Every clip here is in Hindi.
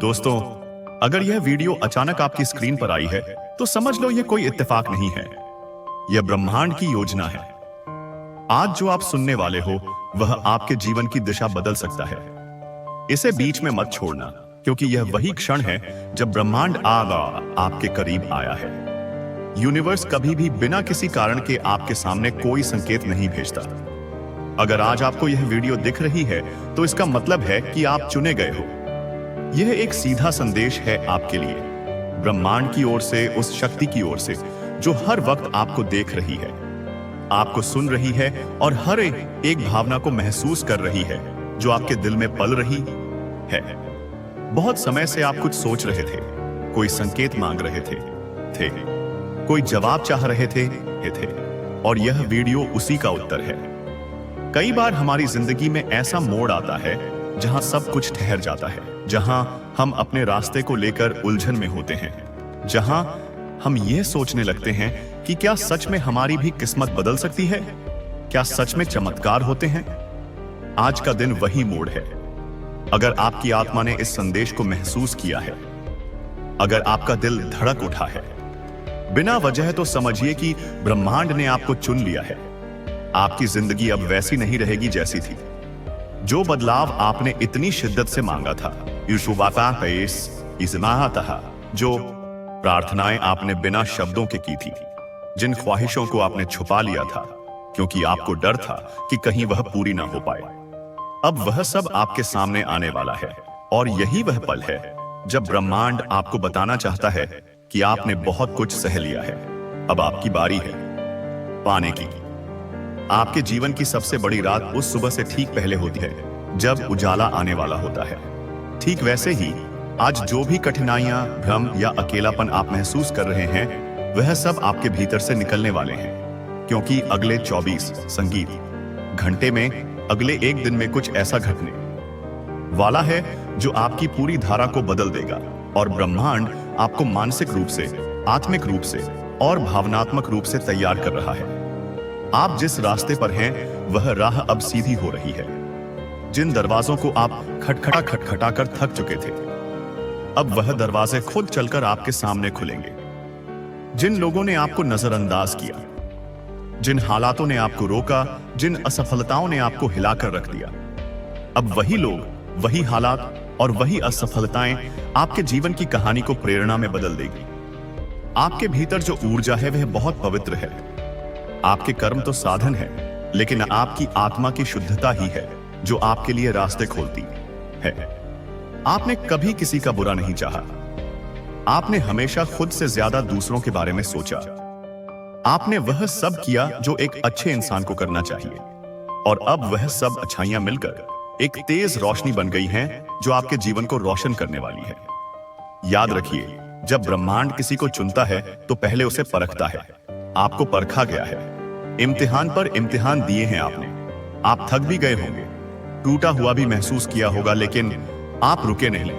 दोस्तों, अगर यह वीडियो अचानक आपकी स्क्रीन पर आई है तो समझ लो यह कोई इत्तेफाक नहीं है। यह ब्रह्मांड की योजना है। आज जो आप सुनने वाले हो वह आपके जीवन की दिशा बदल सकता है। इसे बीच में मत छोड़ना, क्योंकि यह वही क्षण है जब ब्रह्मांड आपके करीब आया है। यूनिवर्स कभी भी बिना किसी कारण के आपके सामने कोई संकेत नहीं भेजता। अगर आज आपको यह वीडियो दिख रही है तो इसका मतलब है कि आप चुने गए हो। यह एक सीधा संदेश है आपके लिए, ब्रह्मांड की ओर से, उस शक्ति की ओर से जो हर वक्त आपको देख रही है, आपको सुन रही है और हर एक भावना को महसूस कर रही है जो आपके दिल में पल रही है। बहुत समय से आप कुछ सोच रहे थे, कोई संकेत मांग रहे थे, कोई जवाब चाह रहे थे, और यह वीडियो उसी का उत्तर है। कई बार हमारी जिंदगी में ऐसा मोड़ आता है जहां सब कुछ ठहर जाता है, जहां हम अपने रास्ते को लेकर उलझन में होते हैं, जहां हम यह सोचने लगते हैं कि क्या सच में हमारी भी किस्मत बदल सकती है, क्या सच में चमत्कार होते हैं। आज का दिन वही मोड़ है। अगर आपकी आत्मा ने इस संदेश को महसूस किया है, अगर आपका दिल धड़क उठा है बिना वजह, तो समझिए कि ब्रह्मांड ने आपको चुन लिया है। आपकी जिंदगी अब वैसी नहीं रहेगी जैसी थी। जो बदलाव आपने इतनी शिद्दत से मांगा था, जो प्रार्थनाएं आपने बिना शब्दों के की थी, जिन ख्वाहिशों को आपने छुपा लिया था क्योंकि आपको डर था कि कहीं वह पूरी ना हो पाए, अब वह सब आपके सामने आने वाला है। और यही वह पल है जब ब्रह्मांड आपको बताना चाहता है कि आपने बहुत कुछ सह लिया है, अब आपकी बारी है पाने की। आपके जीवन की सबसे बड़ी रात उस सुबह से ठीक पहले होती है जब उजाला आने वाला होता है। ठीक वैसे ही आज जो भी कठिनाइयां, भ्रम या अकेलापन आप महसूस कर रहे हैं, वह सब आपके भीतर से निकलने वाले हैं, क्योंकि अगले 24 संगीत घंटे में, अगले एक दिन में कुछ ऐसा घटने वाला है जो आपकी पूरी धारा को बदल देगा। और ब्रह्मांड आपको मानसिक रूप से, आत्मिक रूप से और भावनात्मक रूप से तैयार कर रहा है। आप जिस रास्ते पर हैं वह राह अब सीधी हो रही है। जिन दरवाजों को आप खटखटा कर थक चुके थे, अब वह दरवाजे खुद चलकर आपके सामने खुलेंगे। जिन लोगों ने आपको नजरअंदाज किया, जिन हालातों ने आपको रोका, जिन असफलताओं ने आपको हिलाकर रख दिया, अब वही लोग, वही हालात और वही असफलताएं आपके जीवन की कहानी को प्रेरणा में बदल देगी। आपके भीतर जो ऊर्जा है वह बहुत पवित्र है। आपके कर्म तो साधन है, लेकिन आपकी आत्मा की शुद्धता ही है जो आपके लिए रास्ते खोलती है। आपने कभी किसी का बुरा नहीं चाहा। आपने हमेशा खुद से ज्यादा दूसरों के बारे में सोचा। आपने वह सब किया जो एक अच्छे इंसान को करना चाहिए, और अब वह सब अच्छाइयां मिलकर एक तेज रोशनी बन गई हैं जो आपके जीवन को रोशन करने वाली है। याद रखिए, जब ब्रह्मांड किसी को चुनता है तो पहले उसे परखता है। आपको परखा गया है, इम्तिहान पर इम्तिहान दिए हैं आपने। आप थक भी गए होंगे, टूटा हुआ भी महसूस किया होगा, लेकिन आप रुके नहीं।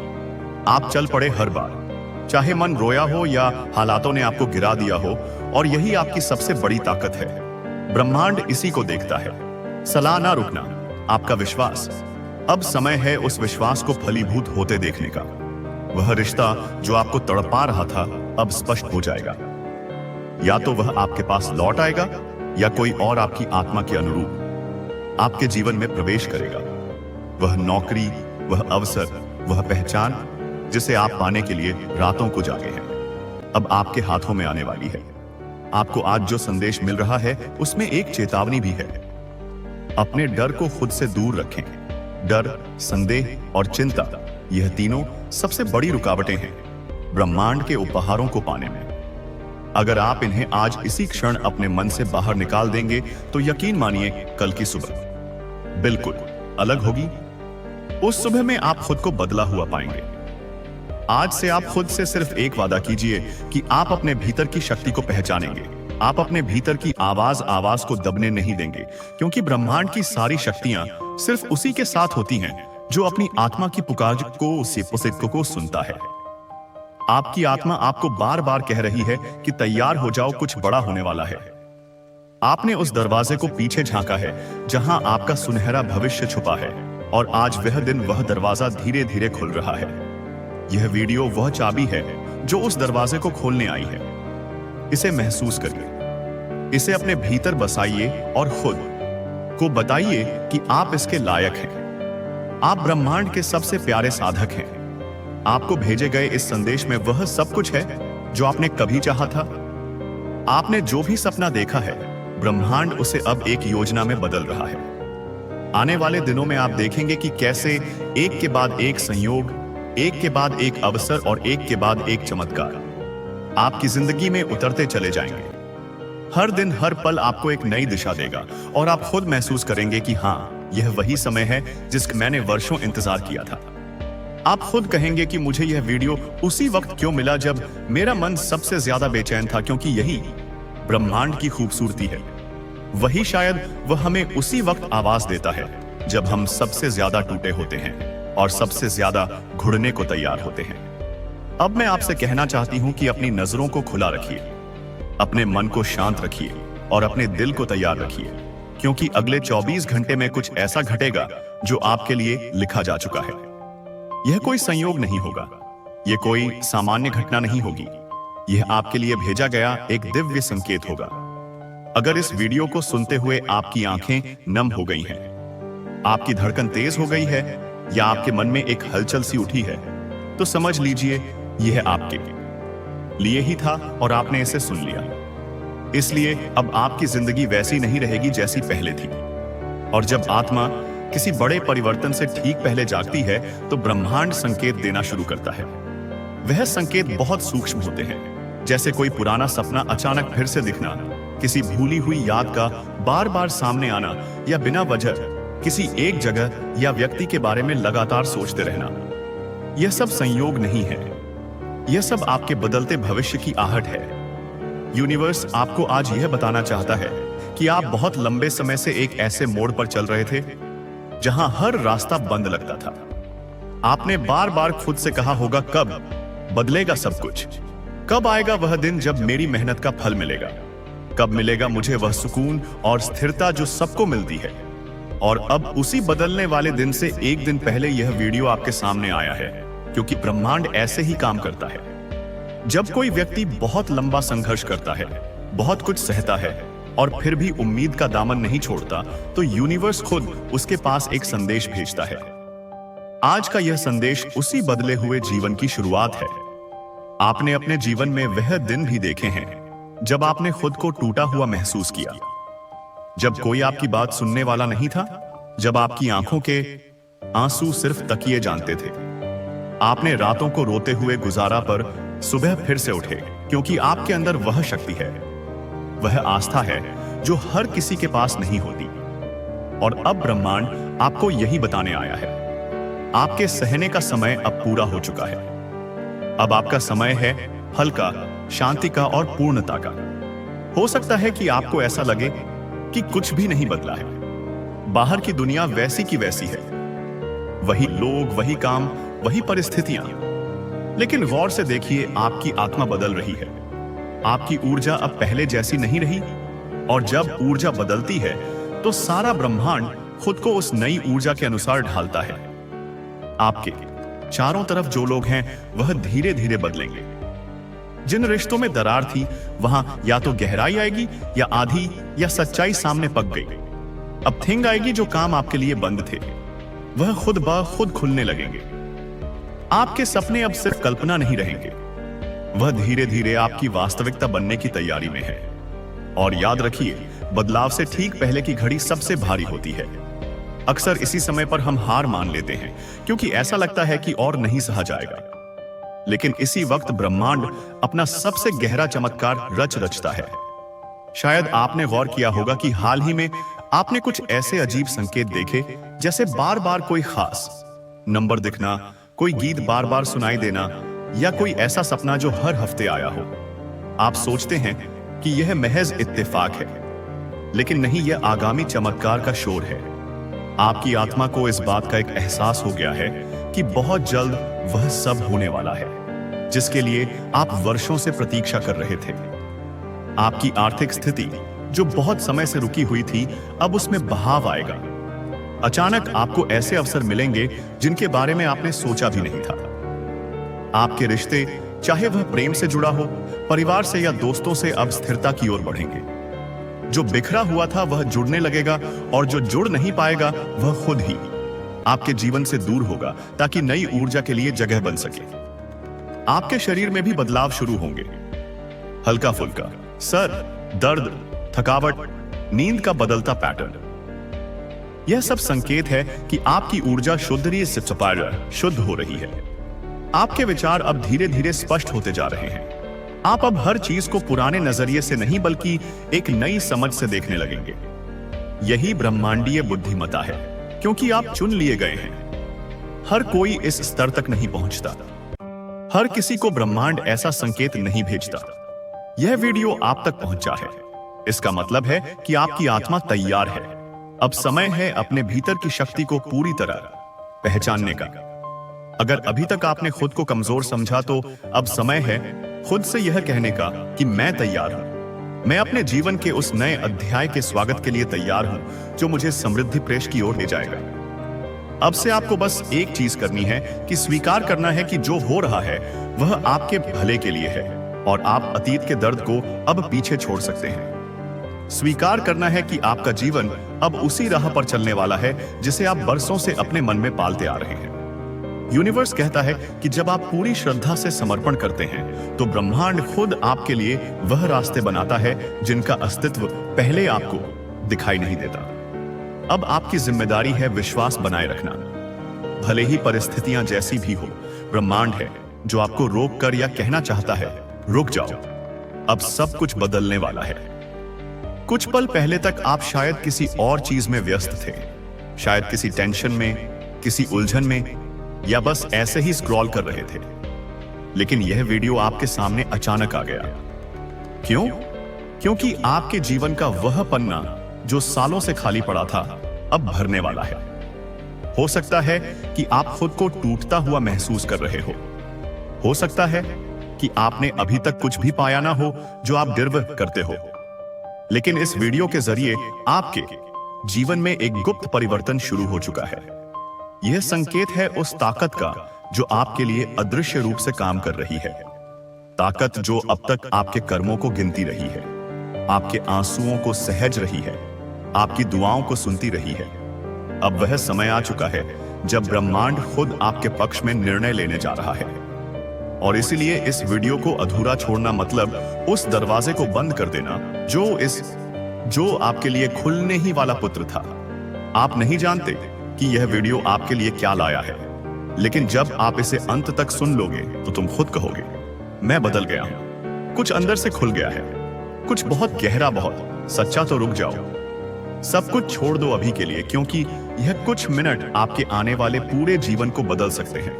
आप चल पड़े हर बार, चाहे मन रोया हो या हालातों ने आपको गिरा दिया हो, और यही आपकी सबसे बड़ी ताकत है। ब्रह्मांड इसी को देखता है। सलाह ना रुकना, आपका विश्वास। अब समय है उस विश्वास को फलीभूत होते देखने का। वह रिश्ता जो आपको तड़पा रहा था अब स्पष्ट हो जाएगा। या तो वह आपके पास लौट आएगा, या कोई और आपकी आत्मा के अनुरूप आपके जीवन में प्रवेश करेगा। वह नौकरी, वह अवसर, वह पहचान जिसे आप पाने के लिए रातों को जागे हैं, अब आपके हाथों में आने वाली है। आपको आज जो संदेश मिल रहा है उसमें एक चेतावनी भी है। अपने डर को खुद से दूर रखें। डर, संदेह और चिंता, यह तीनों सबसे बड़ी रुकावटें हैं ब्रह्मांड के उपहारों को पाने में। अगर आप इन्हें आज इसी क्षण अपने मन से बाहर निकाल देंगे तो यकीन मानिए कल की सुबह बिल्कुल अलग होगी। उस सुबह में आप खुद को बदला हुआ पाएंगे। आज से आप खुद से सिर्फ एक वादा कीजिए कि आप अपने भीतर की शक्ति को पहचानेंगे। आप अपने भीतर की आवाज को दबने नहीं देंगे, क्योंकि ब्रह्मांड की सारी शक्तियां सिर्फ उसी के साथ होती हैं जो अपनी आत्मा की पुकार को सुनता है। आपकी आत्मा आपको बार बार कह रही है कि तैयार हो जाओ, कुछ बड़ा होने वाला है। आपने उस दरवाजे को पीछे झांका है जहां आपका सुनहरा भविष्य छुपा है, और आज वह दिन, वह दरवाजा धीरे धीरे खुल रहा है। यह वीडियो वह चाबी है जो उस दरवाजे को खोलने आई है। इसे महसूस करिए, इसे अपने भीतर बसाइए और खुद को बताइए कि आप इसके लायक हैं। आप ब्रह्मांड के सबसे प्यारे साधक हैं। आपको भेजे गए इस संदेश में वह सब कुछ है जो आपने कभी चाहा था। आपने जो भी सपना देखा है, ब्रह्मांड उसे अब एक योजना में बदल रहा है। आने वाले दिनों में आप देखेंगे कि कैसे एक के बाद एक संयोग, एक के बाद एक अवसर और एक के बाद एक चमत्कार आपकी जिंदगी में उतरते चले जाएंगे। हर दिन, हर पल आपको एक नई दिशा देगा और आप खुद महसूस करेंगे कि हाँ, यह वही समय है जिसका मैंने वर्षों इंतजार किया था। आप खुद कहेंगे कि मुझे यह वीडियो उसी वक्त क्यों मिला जब मेरा मन सबसे ज्यादा बेचैन था, क्योंकि यही ब्रह्मांड की खूबसूरती है। वही शायद वह हमें उसी वक्त आवाज देता है जब हम सबसे ज्यादा टूटे होते हैं और सबसे ज्यादा घुड़ने को तैयार होते हैं। अब मैं आपसे कहना चाहती हूं कि अपनी नजरों को खुला रखिए, अपने मन को शांत रखिए और अपने दिल को तैयार रखिए, क्योंकि अगले 24 घंटे में कुछ ऐसा घटेगा जो आपके लिए लिखा जा चुका है। यह कोई संयोग नहीं होगा, यह कोई सामान्य घटना नहीं होगी, यह आपके लिए भेजा गया एक दिव्य संकेत होगा। अगर इस वीडियो को सुनते हुए आपकी आंखें नम हो गई हैं, आपकी धड़कन तेज हो गई है या आपके मन में एक हलचल सी उठी है, तो समझ लीजिए यह आपके लिए ही था और आपने इसे सुन लिया। इसलिए अब आपकी जिंदगी वैसी नहीं रहेगी जैसी पहले थी। और जब आत्मा किसी बड़े परिवर्तन से ठीक पहले जागती है तो ब्रह्मांड संकेत देना शुरू करता है। वह संकेत बहुत सूक्ष्म होते हैं, जैसे कोई पुराना सपना अचानक फिर से दिखना, किसी भूली हुई याद का बार बार सामने आना या बिना वजह किसी एक जगह या व्यक्ति के बारे में लगातार सोचते रहना। यह सब संयोग नहीं है, यह सब आपके बदलते भविष्य की आहट है। यूनिवर्स आपको आज यह बताना चाहता है कि आप बहुत लंबे समय से एक ऐसे मोड़ पर चल रहे थे जहां हर रास्ता बंद लगता था। आपने बार बार खुद से कहा होगा, कब बदलेगा सब कुछ? कब आएगा वह दिन जब मेरी मेहनत का फल मिलेगा? कब मिलेगा मुझे वह सुकून और स्थिरता जो सबको मिलती है? और अब उसी बदलने वाले दिन से एक दिन पहले यह वीडियो आपके सामने आया है, क्योंकि ब्रह्मांड ऐसे ही काम करता है। जब कोई व्यक्ति बहुत लंबा संघर्ष करता है, बहुत कुछ सहता है और फिर भी उम्मीद का दामन नहीं छोड़ता, तो यूनिवर्स खुद उसके पास एक संदेश भेजता है। आज का यह संदेश उसी बदले हुए जीवन की शुरुआत है। आपने अपने जीवन में वह दिन भी देखे हैं जब आपने खुद को टूटा हुआ महसूस किया, जब कोई आपकी बात सुनने वाला नहीं था, जब आपकी आंखों के आंसू सिर्फ तकिए जानते थे। आपने रातों को रोते हुए गुजारा, पर सुबह फिर से उठे, क्योंकि आपके अंदर वह शक्ति है, वह आस्था है जो हर किसी के पास नहीं होती। और अब ब्रह्मांड आपको यही बताने आया है, आपके सहने का समय अब पूरा हो चुका है। अब आपका समय है हल्का, शांति का और पूर्णता का। हो सकता है कि आपको ऐसा लगे कि कुछ भी नहीं बदला है, बाहर की दुनिया वैसी की वैसी है, वही लोग, वही काम, वही परिस्थितियां। लेकिन गौर से देखिए, आपकी आत्मा बदल रही है। आपकी ऊर्जा अब पहले जैसी नहीं रही, और जब ऊर्जा बदलती है तो सारा ब्रह्मांड खुद को उस नई ऊर्जा के अनुसार ढालता है। आपके चारों तरफ जो लोग हैं वह धीरे धीरे बदलेंगे। जिन रिश्तों में दरार थी, वहां या तो गहराई आएगी या आधी या सच्चाई सामने पक गई। अब थिंग आएगी, जो काम आपके लिए बंद थे वह खुद ब खुद खुलने लगेंगे। आपके सपने अब सिर्फ कल्पना नहीं रहेंगे, वह धीरे धीरे आपकी वास्तविकता बनने की तैयारी में है। और याद रखिए, बदलाव से ठीक पहले की घड़ी सबसे भारी होती है। अक्सर इसी समय पर हम हार मान लेते हैं, क्योंकि ऐसा लगता है कि और नहीं सहा जाएगा। लेकिन इसी वक्त ब्रह्मांड अपना सबसे गहरा चमत्कार रचता है। शायद आपने गौर किया होगा कि हाल ही में आपने कुछ ऐसे अजीब संकेत देखे, जैसे बार बार कोई खास नंबर दिखना, कोई गीत बार बार सुनाई देना, या कोई ऐसा सपना जो हर हफ्ते आया हो। आप सोचते हैं कि यह महज इत्तेफाक है, लेकिन नहीं, यह आगामी चमत्कार का शोर है। आपकी आत्मा को इस बात का एक एहसास हो गया है कि बहुत जल्द वह सब होने वाला है जिसके लिए आप वर्षों से प्रतीक्षा कर रहे थे। आपकी आर्थिक स्थिति जो बहुत समय से रुकी हुई थी, अब उसमें बहाव आएगा। अचानक आपको ऐसे अवसर मिलेंगे जिनके बारे में आपने सोचा भी नहीं था। आपके रिश्ते, चाहे वह प्रेम से जुड़ा हो, परिवार से या दोस्तों से, अब स्थिरता की ओर बढ़ेंगे। जो बिखरा हुआ था वह जुड़ने लगेगा और जो जुड़ नहीं पाएगा वह खुद ही आपके जीवन से दूर होगा ताकि नई ऊर्जा के लिए जगह बन सके। आपके शरीर में भी बदलाव शुरू होंगे। हल्का फुल्का सर दर्द, थकावट, नींद का बदलता पैटर्न, यह सब संकेत है कि आपकी ऊर्जा शुद्ध हो रही है। आपके विचार अब धीरे धीरे स्पष्ट होते जा रहे हैं। आप अब हर चीज को पुराने नजरिए से नहीं बल्कि एक नई समझ से देखने लगेंगे। यही ब्रह्मांडीय बुद्धिमत्ता है, क्योंकि आप चुन लिए गए हैं। हर कोई इस स्तर तक नहीं पहुंचता। हर किसी को ब्रह्मांड ऐसा संकेत नहीं भेजता। यह वीडियो आप तक पहुंचा है, इसका मतलब है कि आपकी आत्मा तैयार है। अब समय है अपने भीतर की शक्ति को पूरी तरह पहचानने का। अगर अभी तक आपने खुद को कमजोर समझा तो अब समय है खुद से यह कहने का कि मैं तैयार हूं। मैं अपने जीवन के उस नए अध्याय के स्वागत के लिए तैयार हूं जो मुझे समृद्धि प्रेष की ओर ले जाएगा। अब से आपको बस एक चीज करनी है कि स्वीकार करना है कि जो हो रहा है वह आपके भले के लिए है और आप अतीत के दर्द को अब पीछे छोड़ सकते हैं। स्वीकार करना है कि आपका जीवन अब उसी राह पर चलने वाला है जिसे आप बरसों से अपने मन में पालते आ रहे हैं। यूनिवर्स कहता है कि जब आप पूरी श्रद्धा से समर्पण करते हैं तो ब्रह्मांड खुद आपके लिए वह रास्ते बनाता है जिनका अस्तित्व पहले आपको दिखाई नहीं देता। अब आपकी जिम्मेदारी है विश्वास बनाए रखना। भले ही परिस्थितियां जैसी भी हो, ब्रह्मांड है जो आपको रोक कर या कहना चाहता है रुक जाओ, अब सब कुछ बदलने वाला है। कुछ पल पहले तक आप शायद किसी और चीज में व्यस्त थे, शायद किसी टेंशन में, किसी उलझन में, या बस ऐसे ही स्क्रॉल कर रहे थे। लेकिन यह वीडियो आपके सामने अचानक आ गया। क्यों? क्योंकि आपके जीवन का वह पन्ना जो सालों से खाली पड़ा था अब भरने वाला है। हो सकता है कि आप खुद को टूटता हुआ महसूस कर रहे हो सकता है कि आपने अभी तक कुछ भी पाया ना हो जो आप गर्व करते हो। लेकिन इस वीडियो के जरिए आपके जीवन में एक गुप्त परिवर्तन शुरू हो चुका है। यह संकेत है उस ताकत का जो आपके लिए अदृश्य रूप से काम कर रही है। ताकत जो अब तक आपके कर्मों को गिनती रही है, आपके आंसुओं को सहज रही है, आपकी दुआओं को सुनती रही है। अब वह समय आ चुका है जब ब्रह्मांड खुद आपके पक्ष में निर्णय लेने जा रहा है। और इसीलिए इस वीडियो को अधूरा छोड़ना मतलब उस दरवाजे को बंद कर देना जो आपके लिए खुलने ही वाला पुत्र था। आप नहीं जानते कि यह वीडियो आपके लिए क्या लाया है, लेकिन जब आप इसे अंत तक सुन लोगे तो तुम खुद कहोगे, मैं बदल गया हूं, कुछ अंदर से खुल गया है, कुछ बहुत गहरा, बहुत सच्चा। तो रुक जाओ, सब कुछ छोड़ दो अभी के लिए, क्योंकि यह कुछ मिनट आपके आने वाले पूरे जीवन को बदल सकते हैं।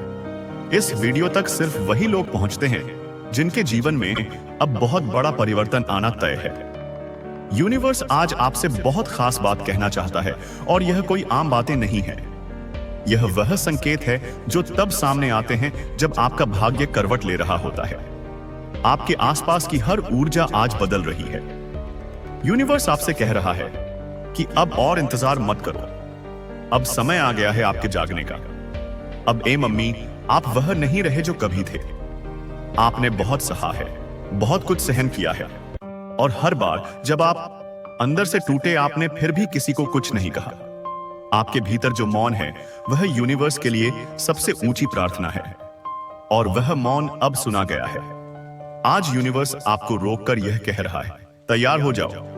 इस वीडियो तक सिर्फ वही लोग पहुंचते हैं जिनके जीवन में अब बहुत बड़ा परिवर्तन आना तय है। यूनिवर्स आज आपसे बहुत खास बात कहना चाहता है और यह कोई आम बातें नहीं है। यह वह संकेत है जो तब सामने आते हैं जब आपका भाग्य करवट ले रहा होता है। आपके आसपास की हर ऊर्जा आज बदल रही है। यूनिवर्स आपसे कह रहा है कि अब और इंतजार मत करो, अब समय आ गया है आपके जागने का। अब ए मम्मी, आप वह नहीं रहे जो कभी थे। आपने बहुत सहा है, बहुत कुछ सहन किया है, और हर बार जब आप अंदर से टूटे आपने फिर भी किसी को कुछ नहीं कहा। आपके भीतर जो मौन है वह यूनिवर्स के लिए सबसे ऊंची प्रार्थना है, और वह मौन अब सुना गया है। आज यूनिवर्स आपको रोककर यह कह रहा है, तैयार हो जाओ।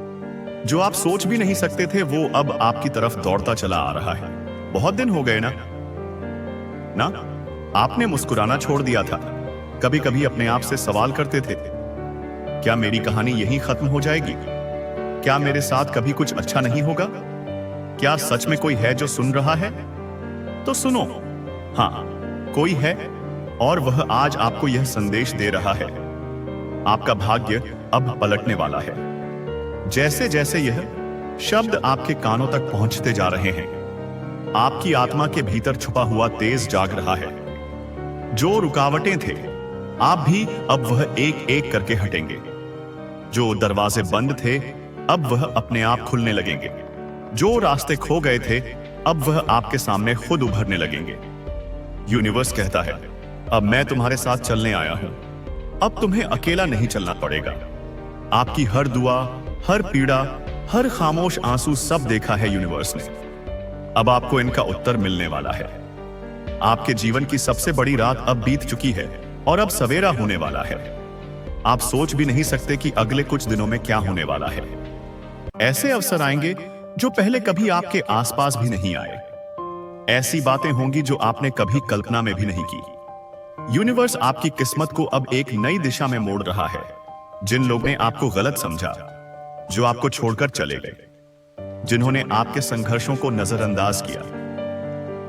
जो आप सोच भी नहीं सकते थे वो अब आपकी तरफ दौड़ता चला आ रहा है। बहुत दिन हो गए ना आपने मुस्कुराना छोड़ दिया था। कभी कभी अपने आप से सवाल करते थे, क्या मेरी कहानी यहीं खत्म हो जाएगी? क्या मेरे साथ कभी कुछ अच्छा नहीं होगा? क्या सच में कोई है जो सुन रहा है? तो सुनो, हाँ, कोई है, और वह आज आपको यह संदेश दे रहा है, आपका भाग्य अब पलटने वाला है। जैसे जैसे यह शब्द आपके कानों तक पहुंचते जा रहे हैं, आपकी आत्मा के भीतर छुपा हुआ तेज जाग रहा है। जो रुकावटें थे, आप भी अब वह एक एक करके हटेंगे। जो दरवाजे बंद थे, अब वह अपने आप खुलने लगेंगे। जो रास्ते खो गए थे, अब वह आपके सामने खुद उभरने लगेंगे। यूनिवर्स कहता है, अब मैं तुम्हारे साथ चलने आया हूं। अब तुम्हें अकेला नहीं चलना पड़ेगा। आपकी हर दुआ, हर पीड़ा, हर खामोश आंसू सब देखा है यूनिवर्स ने। अब आपको इनका उत्तर मिलने वाला है। आपके जीवन की सबसे बड़ी रात अब बीत चुकी है और अब सवेरा होने वाला है। आप सोच भी नहीं सकते कि अगले कुछ दिनों में क्या होने वाला है। ऐसे अवसर आएंगे जो पहले कभी आपके आसपास भी नहीं आए। ऐसी बातें होंगी जो आपने कभी कल्पना में भी नहीं की। यूनिवर्स आपकी किस्मत को अब एक नई दिशा में मोड़ रहा है। जिन लोगों ने आपको गलत समझा, जो आपको छोड़कर चले गए, जिन्होंने आपके संघर्षों को नजरअंदाज किया,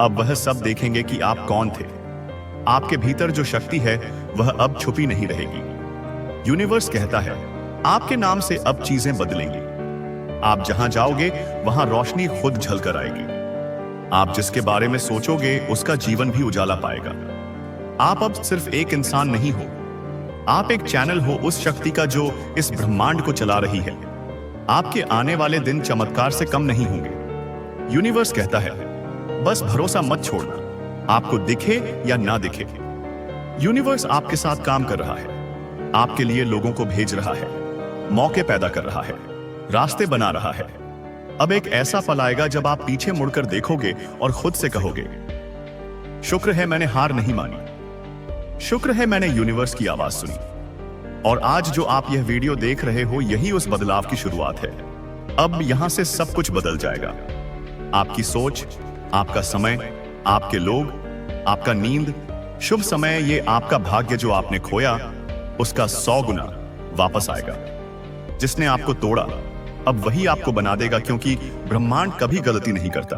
अब वह सब देखेंगे कि आप कौन थे। आपके भीतर जो शक्ति है वह अब छुपी नहीं रहेगी। यूनिवर्स कहता है आपके नाम से अब चीजें बदलेंगी। आप जहां जाओगे वहां रोशनी खुद झलकर आएगी। आप जिसके बारे में सोचोगे उसका जीवन भी उजाला पाएगा। आप अब सिर्फ एक इंसान नहीं हो, आप एक चैनल हो उस शक्ति का जो इस ब्रह्मांड को चला रही है। आपके आने वाले दिन चमत्कार से कम नहीं होंगे। यूनिवर्स कहता है बस भरोसा मत छोड़ना, आपको दिखे या ना दिखे। यूनिवर्स आपके साथ काम कर रहा है, आपके लिए लोगों को भेज रहा है, मौके पैदा कर रहा है, रास्ते बना रहा है। अब एक ऐसा पल आएगा जब आप पीछे मुड़कर देखोगे और खुद से कहोगे शुक्र है मैंने हार नहीं मानी, शुक्र है मैंने यूनिवर्स की आवाज सुनी। और आज जो आप यह वीडियो देख रहे हो यही उस बदलाव की शुरुआत है। अब यहां से सब कुछ बदल जाएगा। आपकी सोच, आपका समय, आपके लोग, आपका नींद, शुभ समय, ये आपका भाग्य जो आपने खोया उसका 100 गुना वापस आएगा। जिसने आपको तोड़ा अब वही आपको बना देगा, क्योंकि ब्रह्मांड कभी गलती नहीं करता।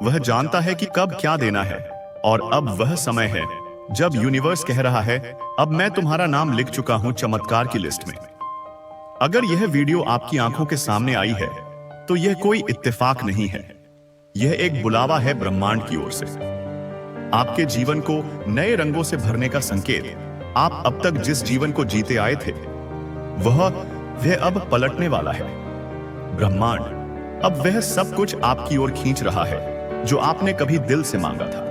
वह जानता है कि कब क्या देना है। और अब वह समय है जब यूनिवर्स कह रहा है अब मैं तुम्हारा नाम लिख चुका हूं चमत्कार की लिस्ट में। अगर यह वीडियो आपकी आंखों के सामने आई है तो यह कोई इत्तेफाक नहीं है, यह एक बुलावा है ब्रह्मांड की ओर से। आपके जीवन को नए रंगों से भरने का संकेत। आप अब तक जिस जीवन को जीते आए थे वह अब पलटने वाला है। ब्रह्मांड अब वह सब कुछ आपकी ओर खींच रहा है जो आपने कभी दिल से मांगा था।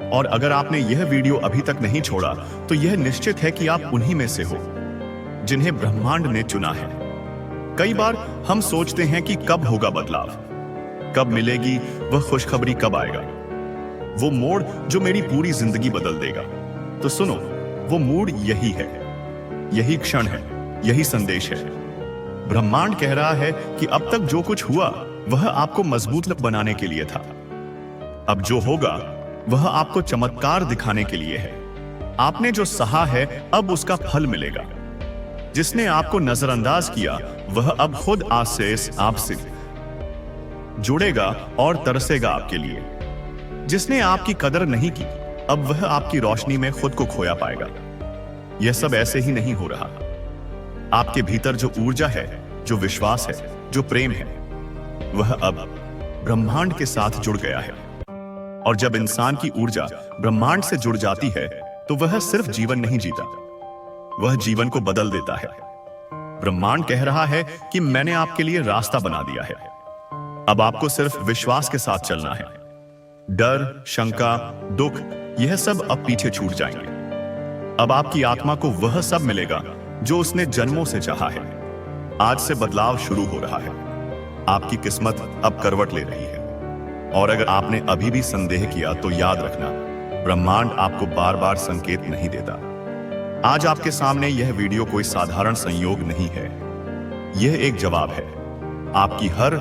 और अगर आपने यह वीडियो अभी तक नहीं छोड़ा तो यह निश्चित है कि आप उन्हीं में से हो जिन्हें ब्रह्मांड ने चुना है। कई बार हम सोचते हैं कि कब होगा बदलाव, कब मिलेगी वह खुशखबरी, कब आएगा वो मोड़ जो मेरी पूरी जिंदगी बदल देगा। तो सुनो, वो मोड़ यही है, यही क्षण है, यही संदेश है। ब्रह्मांड कह रहा है कि अब तक जो कुछ हुआ वह आपको मजबूत बनाने के लिए था। अब जो होगा वह आपको चमत्कार दिखाने के लिए है। आपने जो सहा है अब उसका फल मिलेगा। जिसने आपको नजरअंदाज किया वह अब खुद आज से आपसे जुड़ेगा और तरसेगा आपके लिए। जिसने आपकी कदर नहीं की अब वह आपकी रोशनी में खुद को खोया पाएगा। यह सब ऐसे ही नहीं हो रहा। आपके भीतर जो ऊर्जा है, जो विश्वास है, जो प्रेम है, वह अब ब्रह्मांड के साथ जुड़ गया है। और जब इंसान की ऊर्जा ब्रह्मांड से जुड़ जाती है तो वह सिर्फ जीवन नहीं जीता, वह जीवन को बदल देता है। ब्रह्मांड कह रहा है कि मैंने आपके लिए रास्ता बना दिया है। अब आपको सिर्फ विश्वास के साथ चलना है। डर, शंका, दुख, यह सब अब पीछे छूट जाएंगे। अब आपकी आत्मा को वह सब मिलेगा जो उसने जन्मों से चाहा है। आज से बदलाव शुरू हो रहा है। आपकी किस्मत अब करवट ले रही है। और अगर आपने अभी भी संदेह किया तो याद रखना, ब्रह्मांड आपको बार बार संकेत नहीं देता। आज आपके सामने यह वीडियो कोई साधारण संयोग नहीं है, यह एक जवाब है आपकी हर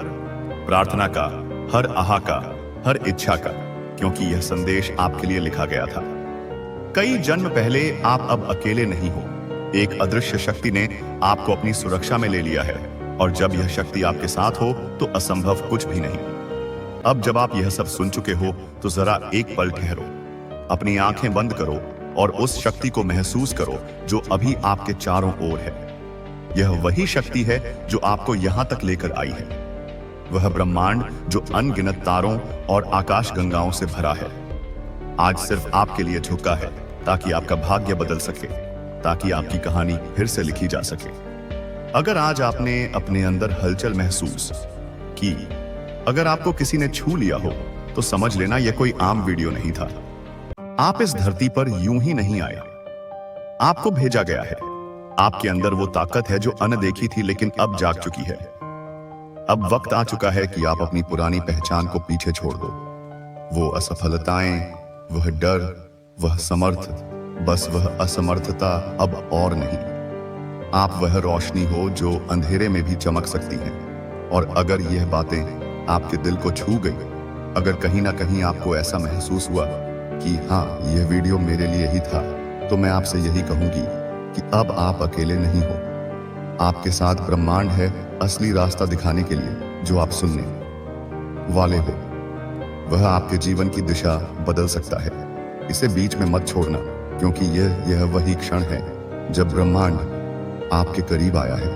प्रार्थना का, हर आह का, हर इच्छा का, क्योंकि यह संदेश आपके लिए लिखा गया था। कई जन्म पहले आप अब अकेले नहीं हो। एक अदृश्य शक्ति ने आपको अपनी सुरक्षा में ले लिया है। और जब यह शक्ति आपके साथ हो तो असंभव कुछ भी नहीं। अब जब आप यह सब सुन चुके हो तो जरा एक पल ठहरो, अपनी आंखें बंद करो और उस शक्ति को महसूस करो जो अभी आपके चारों ओर है। यह वही शक्ति है जो आपको यहां तक लेकर आई है। वह ब्रह्मांड जो अनगिनत तारों और आकाश गंगाओं से भरा है, आज सिर्फ आपके लिए झुका है ताकि आपका भाग्य बदल सके, ताकि आपकी कहानी फिर से लिखी जा सके। अगर आज आपने अपने अंदर हलचल महसूस की, अगर आपको किसी ने छू लिया हो तो समझ लेना यह कोई आम वीडियो नहीं था। आप इस धरती पर यूं ही नहीं आए, आपको भेजा गया है। आपके अंदर वो ताकत है जो अनदेखी थी लेकिन अब जाग चुकी है। अब वक्त आ चुका है कि आप अपनी पुरानी पहचान को पीछे छोड़ दो। वो असफलताएं, वह डर, वह समर्थ, बस वह असमर्थता अब और नहीं। आप वह रोशनी हो जो अंधेरे में भी चमक सकती है। और अगर यह बातें आपके दिल को छू गई, अगर कहीं ना कहीं आपको ऐसा महसूस हुआ कि हाँ, यह वीडियो मेरे लिए ही था, तो मैं आपसे यही कहूंगी कि अब आप अकेले नहीं हो। आपके साथ ब्रह्मांड है असली रास्ता दिखाने के लिए जो आप सुनने वाले हो। वह आपके जीवन की दिशा बदल सकता है। इसे बीच में मत छोड़ना, क्योंकि यह वही क्षण है जब ब्रह्मांड आपके करीब आया है।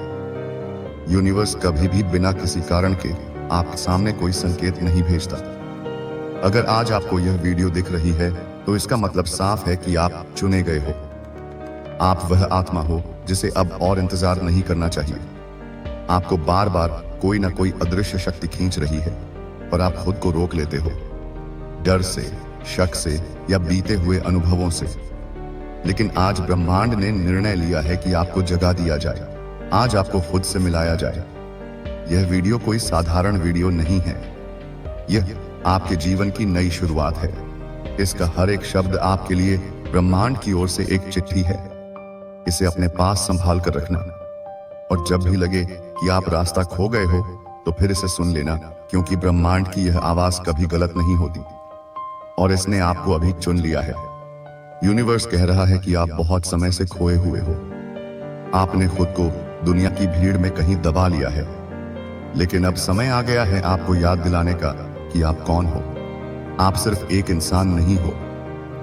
यूनिवर्स कभी भी बिना किसी कारण के आपके सामने कोई संकेत नहीं भेजता। अगर आज आपको यह वीडियो दिख रही है तो इसका मतलब साफ है कि आप चुने गए हो। आप वह आत्मा हो जिसे अब और इंतजार नहीं करना चाहिए। आपको बार बार कोई ना कोई अदृश्य शक्ति खींच रही है, पर आप खुद को रोक लेते हो, डर से, शक से या बीते हुए अनुभवों से। लेकिन आज ब्रह्मांड ने निर्णय लिया है कि आपको जगा दिया जाए। आज आपको खुद से मिलाया जाए। यह वीडियो कोई साधारण वीडियो नहीं है। यह आपके जीवन की नई शुरुआत है। इसका हर एक शब्द आपके लिए ब्रह्मांड की ओर से एक चिट्ठी है। इसे अपने पास संभाल कर रखना, और जब भी लगे कि आप रास्ता खो गए हो तो फिर इसे सुन लेना, क्योंकि ब्रह्मांड की यह आवाज कभी गलत नहीं होती और इसने आपको अभी चुन लिया है। यूनिवर्स कह रहा है कि आप बहुत समय से खोए हुए हो। आपने खुद को दुनिया की भीड़ में कहीं दबा लिया है, लेकिन अब समय आ गया है आपको याद दिलाने का कि आप कौन हो। आप सिर्फ एक इंसान नहीं हो,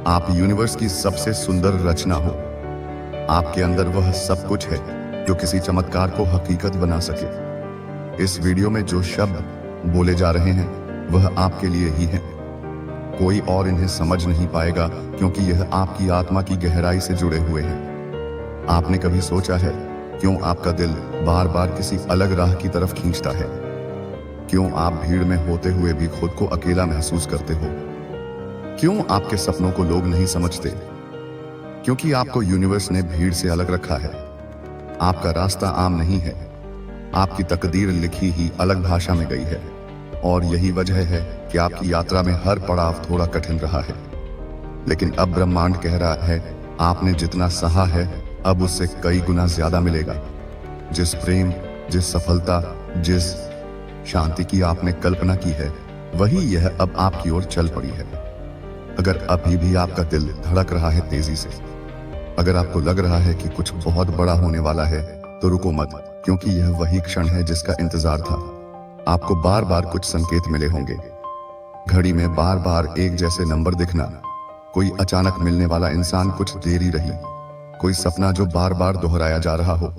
आप यूनिवर्स की सबसे सुंदर रचना हो। आपके अंदर वह सब कुछ है जो किसी चमत्कार को हकीकत बना सके। इस वीडियो में जो शब्द बोले जा रहे हैं वह आपके लिए ही हैं। कोई और इन्हें समझ नहीं पाएगा, क्योंकि यह आपकी आत्मा की गहराई से जुड़े हुए हैं। आपने कभी सोचा है क्यों आपका दिल बार बार किसी अलग राह की तरफ खींचता है? क्यों आप भीड़ में होते हुए भी खुद को अकेला महसूस करते हो? क्यों आपके सपनों को लोग नहीं समझते? क्योंकि आपको यूनिवर्स ने भीड़ से अलग रखा है। आपका रास्ता आम नहीं है। आपकी तकदीर लिखी ही अलग भाषा में गई है, और यही वजह है कि आपकी यात्रा में हर पड़ाव थोड़ा कठिन रहा है। लेकिन अब ब्रह्मांड कह रहा है, आपने जितना सहा है अब उससे कई गुना ज्यादा मिलेगा। जिस प्रेम, जिस सफलता, जिस शांति की आपने कल्पना की है, वही यह अब आपकी ओर चल पड़ी है। अगर अभी भी आपका दिल धड़क रहा है तेजी से, अगर आपको लग रहा है कि कुछ बहुत बड़ा होने वाला है, तो रुको मत, क्योंकि यह वही क्षण है जिसका इंतजार था। आपको बार बार कुछ संकेत मिले होंगे। घड़ी में बार बार एक जैसे नंबर दिखना, कोई अचानक मिलने वाला इंसान, कुछ देरी रही, कोई सपना जो बार बार दोहराया जा रहा हो।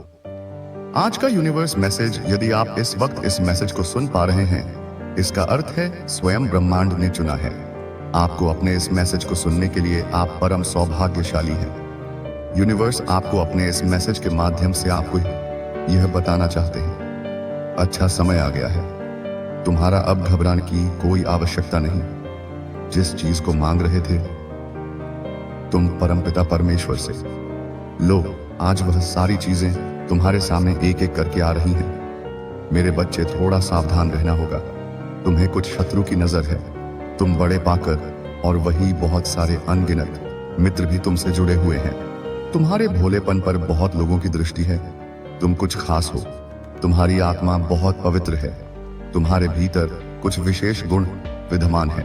आज का यूनिवर्स मैसेज, यदि आप इस वक्त इस मैसेज को सुन पा रहे हैं, इसका अर्थ है स्वयं ब्रह्मांड ने चुना है आपको। अपने इस मैसेज को सुनने के लिए आप परम सौभाग्यशाली हैं। यूनिवर्स आपको अपने इस मैसेज के माध्यम से आपको यह बताना चाहते हैं, अच्छा समय आ गया है। तुम्हारा अब घबराने की कोई आवश्यकता नहीं। जिस चीज को मांग रहे थे तुम परमपिता परमेश्वर से, लो आज वह सारी चीजें तुम्हारे सामने एक एक करके आ रही हैं। मेरे बच्चे, थोड़ा सावधान रहना होगा। तुम्हें कुछ शत्रु की नजर है। तुम बड़े पाकर, और वही बहुत सारे अनगिनत मित्र भी तुमसे जुड़े हुए हैं। तुम्हारे भोलेपन पर बहुत लोगों की दृष्टि है। तुम कुछ खास हो। तुम्हारी आत्मा बहुत पवित्र है। तुम्हारे भीतर कुछ विशेष गुण विद्यमान है,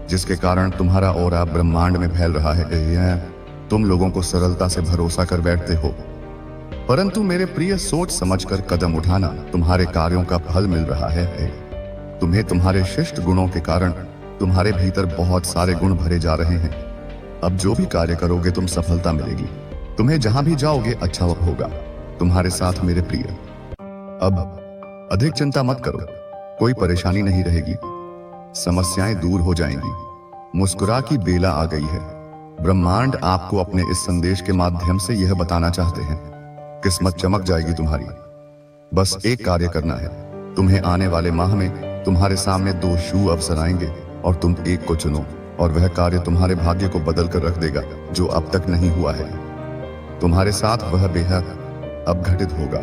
जिसके कारण तुम्हारा ऑरा ब्रह्मांड में फैल रहा है। तुम लोगों को सरलता से भरोसा कर बैठते हो, परंतु मेरे प्रिय, सोच समझकर कदम उठाना। तुम्हारे कार्यों का फल मिल रहा है। तुम्हें तुम्हारे शिष्ट गुणों के कारण तुम्हारे भीतर बहुत सारे गुण भरे जा रहे हैं। अब जो भी कार्य करोगे तुम सफलता मिलेगी। तुम्हें जहां भी जाओगे अच्छा होगा तुम्हारे साथ मेरे प्रिय। अब अधिक चिंता मत करो, कोई परेशानी नहीं रहेगी। समस्याएं दूर हो जाएंगी। मुस्कुरा की बेला आ गई है। ब्रह्मांड आपको अपने इस संदेश के माध्यम से यह बताना चाहते हैं, किस्मत चमक जाएगी तुम्हारी। बस एक कार्य करना है। तुम्हें आने वाले माह में तुम्हारे सामने 2 शुभ अवसर आएंगे, और तुम एक को चुनो और वह कार्य तुम्हारे भाग्य को बदल कर रख देगा जो अब तक नहीं हुआ है। तुम्हारे साथ वह बेहद अब घटित होगा।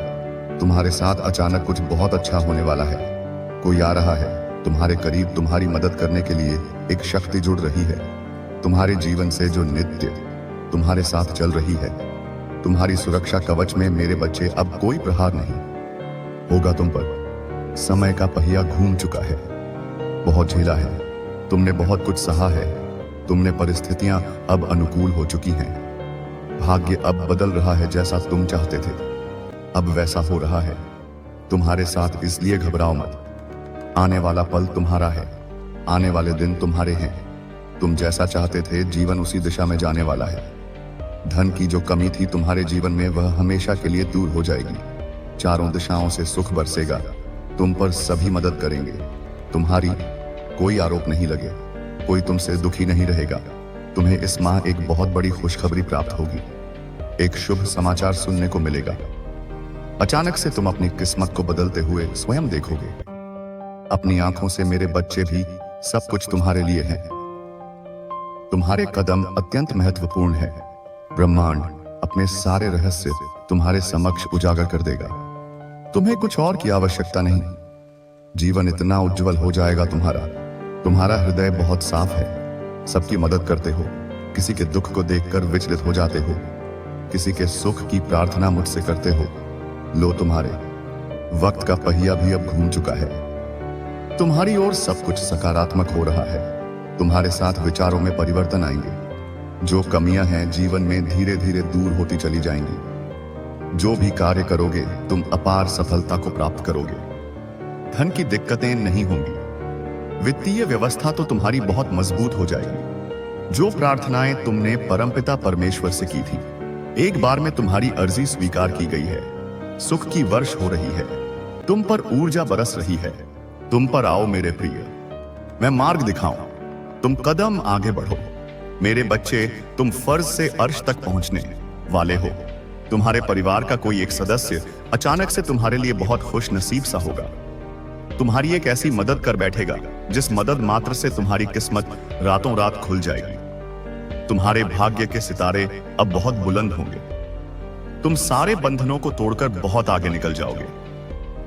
तुम्हारे साथ अचानक कुछ बहुत अच्छा होने वाला है। कोई आ रहा है तुम्हारे करीब, तुम्हारी मदद करने के लिए एक शक्ति जुड़ रही है तुम्हारे जीवन से जो नित्य तुम्हारे साथ चल रही है। तुम्हारी सुरक्षा कवच में मेरे बच्चे अब कोई प्रहार नहीं होगा तुम पर। समय का पहिया घूम चुका है, बहुत झेला है, तुमने बहुत कुछ सहा है। तुमने परिस्थितियां अब अनुकूल हो चुकी हैं। भाग्य अब बदल रहा है, जैसा तुम चाहते थे अब वैसा हो रहा है तुम्हारे साथ। इसलिए घबराओ मत। आने वाला पल तुम्हारा है, आने वाले दिन तुम्हारे हैं। तुम जैसा चाहते थे जीवन उसी दिशा में जाने वाला है। धन की जो कमी थी तुम्हारे जीवन में वह हमेशा के लिए दूर हो जाएगी। चारों दिशाओं से सुख बरसेगा, तुम पर सभी मदद करेंगे। तुम्हारी कोई आरोप नहीं लगे, कोई तुमसे दुखी नहीं रहेगा। तुम्हें इस माह एक बहुत बड़ी खुशखबरी प्राप्त होगी, एक शुभ समाचार सुनने को मिलेगा। अचानक से तुम अपनी किस्मत को बदलते हुए स्वयं देखोगे। अपनी आंखों से मेरे बच्चे भी सब कुछ तुम्हारे लिए है। तुम्हारे कदम अत्यंत महत्वपूर्ण है। ब्रह्मांड अपने सारे रहस्य तुम्हारे समक्ष उजागर कर देगा। तुम्हें कुछ और की आवश्यकता नहीं। जीवन इतना उज्जवल हो जाएगा तुम्हारा। तुम्हारा हृदय बहुत साफ है, सबकी मदद करते हो, किसी के दुख को देखकर विचलित हो जाते हो, किसी के सुख की प्रार्थना मुझसे करते हो। लो तुम्हारे वक्त का पहिया भी अब घूम चुका है। तुम्हारी ओर सब कुछ सकारात्मक हो रहा है। तुम्हारे साथ विचारों में परिवर्तन आएंगे। जो कमियां हैं जीवन में धीरे धीरे दूर होती चली जाएंगी। जो भी कार्य करोगे तुम अपार सफलता को प्राप्त करोगे। धन की दिक्कतें नहीं होंगी। वित्तीय व्यवस्था तो तुम्हारी बहुत मजबूत हो जाएगी। जो प्रार्थनाएं तुमने परमपिता परमेश्वर से की थी, एक बार में तुम्हारी अर्जी स्वीकार की गई है। सुख की वर्ष हो रही है, तुम पर ऊर्जा बरस रही है। तुम पर आओ मेरे प्रिय, मैं मार्ग दिखाऊं, तुम कदम आगे बढ़ो। मेरे बच्चे, तुम फर्ज से अर्श तक पहुंचने वाले हो। तुम्हारे परिवार का कोई एक सदस्य अचानक से तुम्हारे लिए बहुत खुश नसीब सा होगा। तुम्हारी एक ऐसी मदद कर बैठेगा जिस मदद मात्र से तुम्हारी किस्मत रातों रात खुल जाएगी। तुम्हारे भाग्य के सितारे अब बहुत बुलंद होंगे। तुम सारे बंधनों को तोड़कर बहुत आगे निकल जाओगे।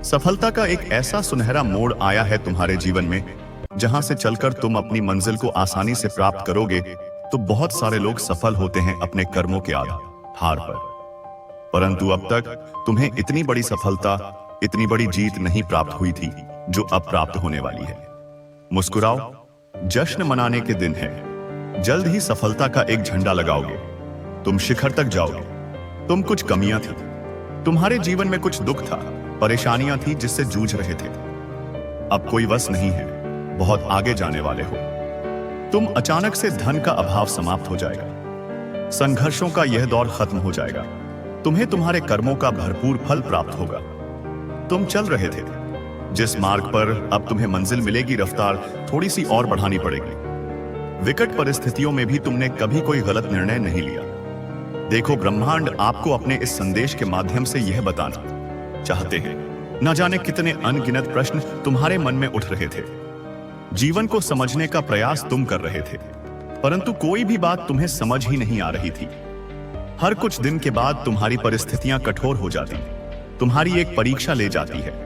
सफलता का एक ऐसा सुनहरा मोड़ आया है तुम्हारे जीवन में, जहां से चलकर तुम अपनी मंजिल को आसानी से प्राप्त करोगे। तो बहुत सारे लोग सफल होते हैं अपने कर्मों के आधार पर, परंतु अब तक तुम्हें इतनी बड़ी सफलता, इतनी बड़ी जीत नहीं प्राप्त हुई थी जो अब प्राप्त होने वाली है। मुस्कुराओ, जश्न मनाने के दिन है। जल्द ही सफलता का एक झंडा लगाओगे। तुम शिखर तक जाओगे। तुम कुछ कमियां थी, तुम्हारे जीवन में कुछ दुख था, परेशानियां थी जिससे जूझ रहे थे। अब कोई वश नहीं है, बहुत आगे जाने वाले हो। तुम अचानक से धन का अभाव समाप्त हो जाएगा। संघर्षों का यह दौर खत्म हो जाएगा। तुम्हें तुम्हारे कर्मों का भरपूर फल प्राप्त होगा। तुम चल रहे थे जिस मार्ग पर, अब तुम्हें मंजिल मिलेगी, रफ्तार थोड़ी सी और बढ़ानी पड़ेगी। विकट परिस्थितियों में भी तुमने कभी कोई गलत निर्णय नहीं लिया। देखो, ब्रह्मांड आपको अपने इस संदेश के माध्यम से यह बताना चाहते हैं। न जाने कितने अनगिनत प्रश्न तुम्हारे मन में उठ रहे थे। जीवन को समझने का प्रयास तुम कर रहे थे, परंतु कोई भी बात तुम्हें समझ ही नहीं आ रही थी। हर कुछ दिन के बाद तुम्हारी परिस्थितियां कठोर हो जाती, तुम्हारी एक परीक्षा ले जाती है।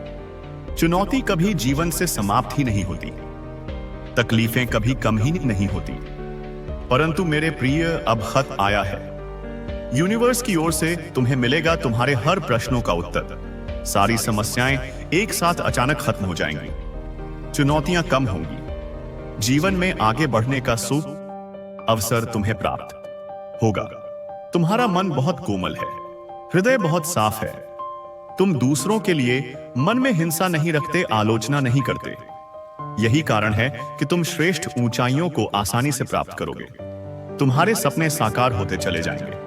चुनौती कभी जीवन से समाप्त ही नहीं होती, तकलीफें कभी कम ही नहीं होती। परंतु मेरे प्रिय, अब खत आया है। यूनिवर्स की ओर से तुम्हें मिलेगा तुम्हारे हर प्रश्नों का उत्तर। सारी समस्याएं एक साथ अचानक खत्म हो जाएंगी। चुनौतियां कम होंगी। जीवन में आगे बढ़ने का शुभ अवसर तुम्हें प्राप्त होगा। तुम्हारा मन बहुत कोमल है, हृदय बहुत साफ है। तुम दूसरों के लिए मन में हिंसा नहीं रखते, आलोचना नहीं करते। यही कारण है कि तुम श्रेष्ठ ऊंचाइयों को आसानी से प्राप्त करोगे। तुम्हारे सपने साकार होते चले जाएंगे।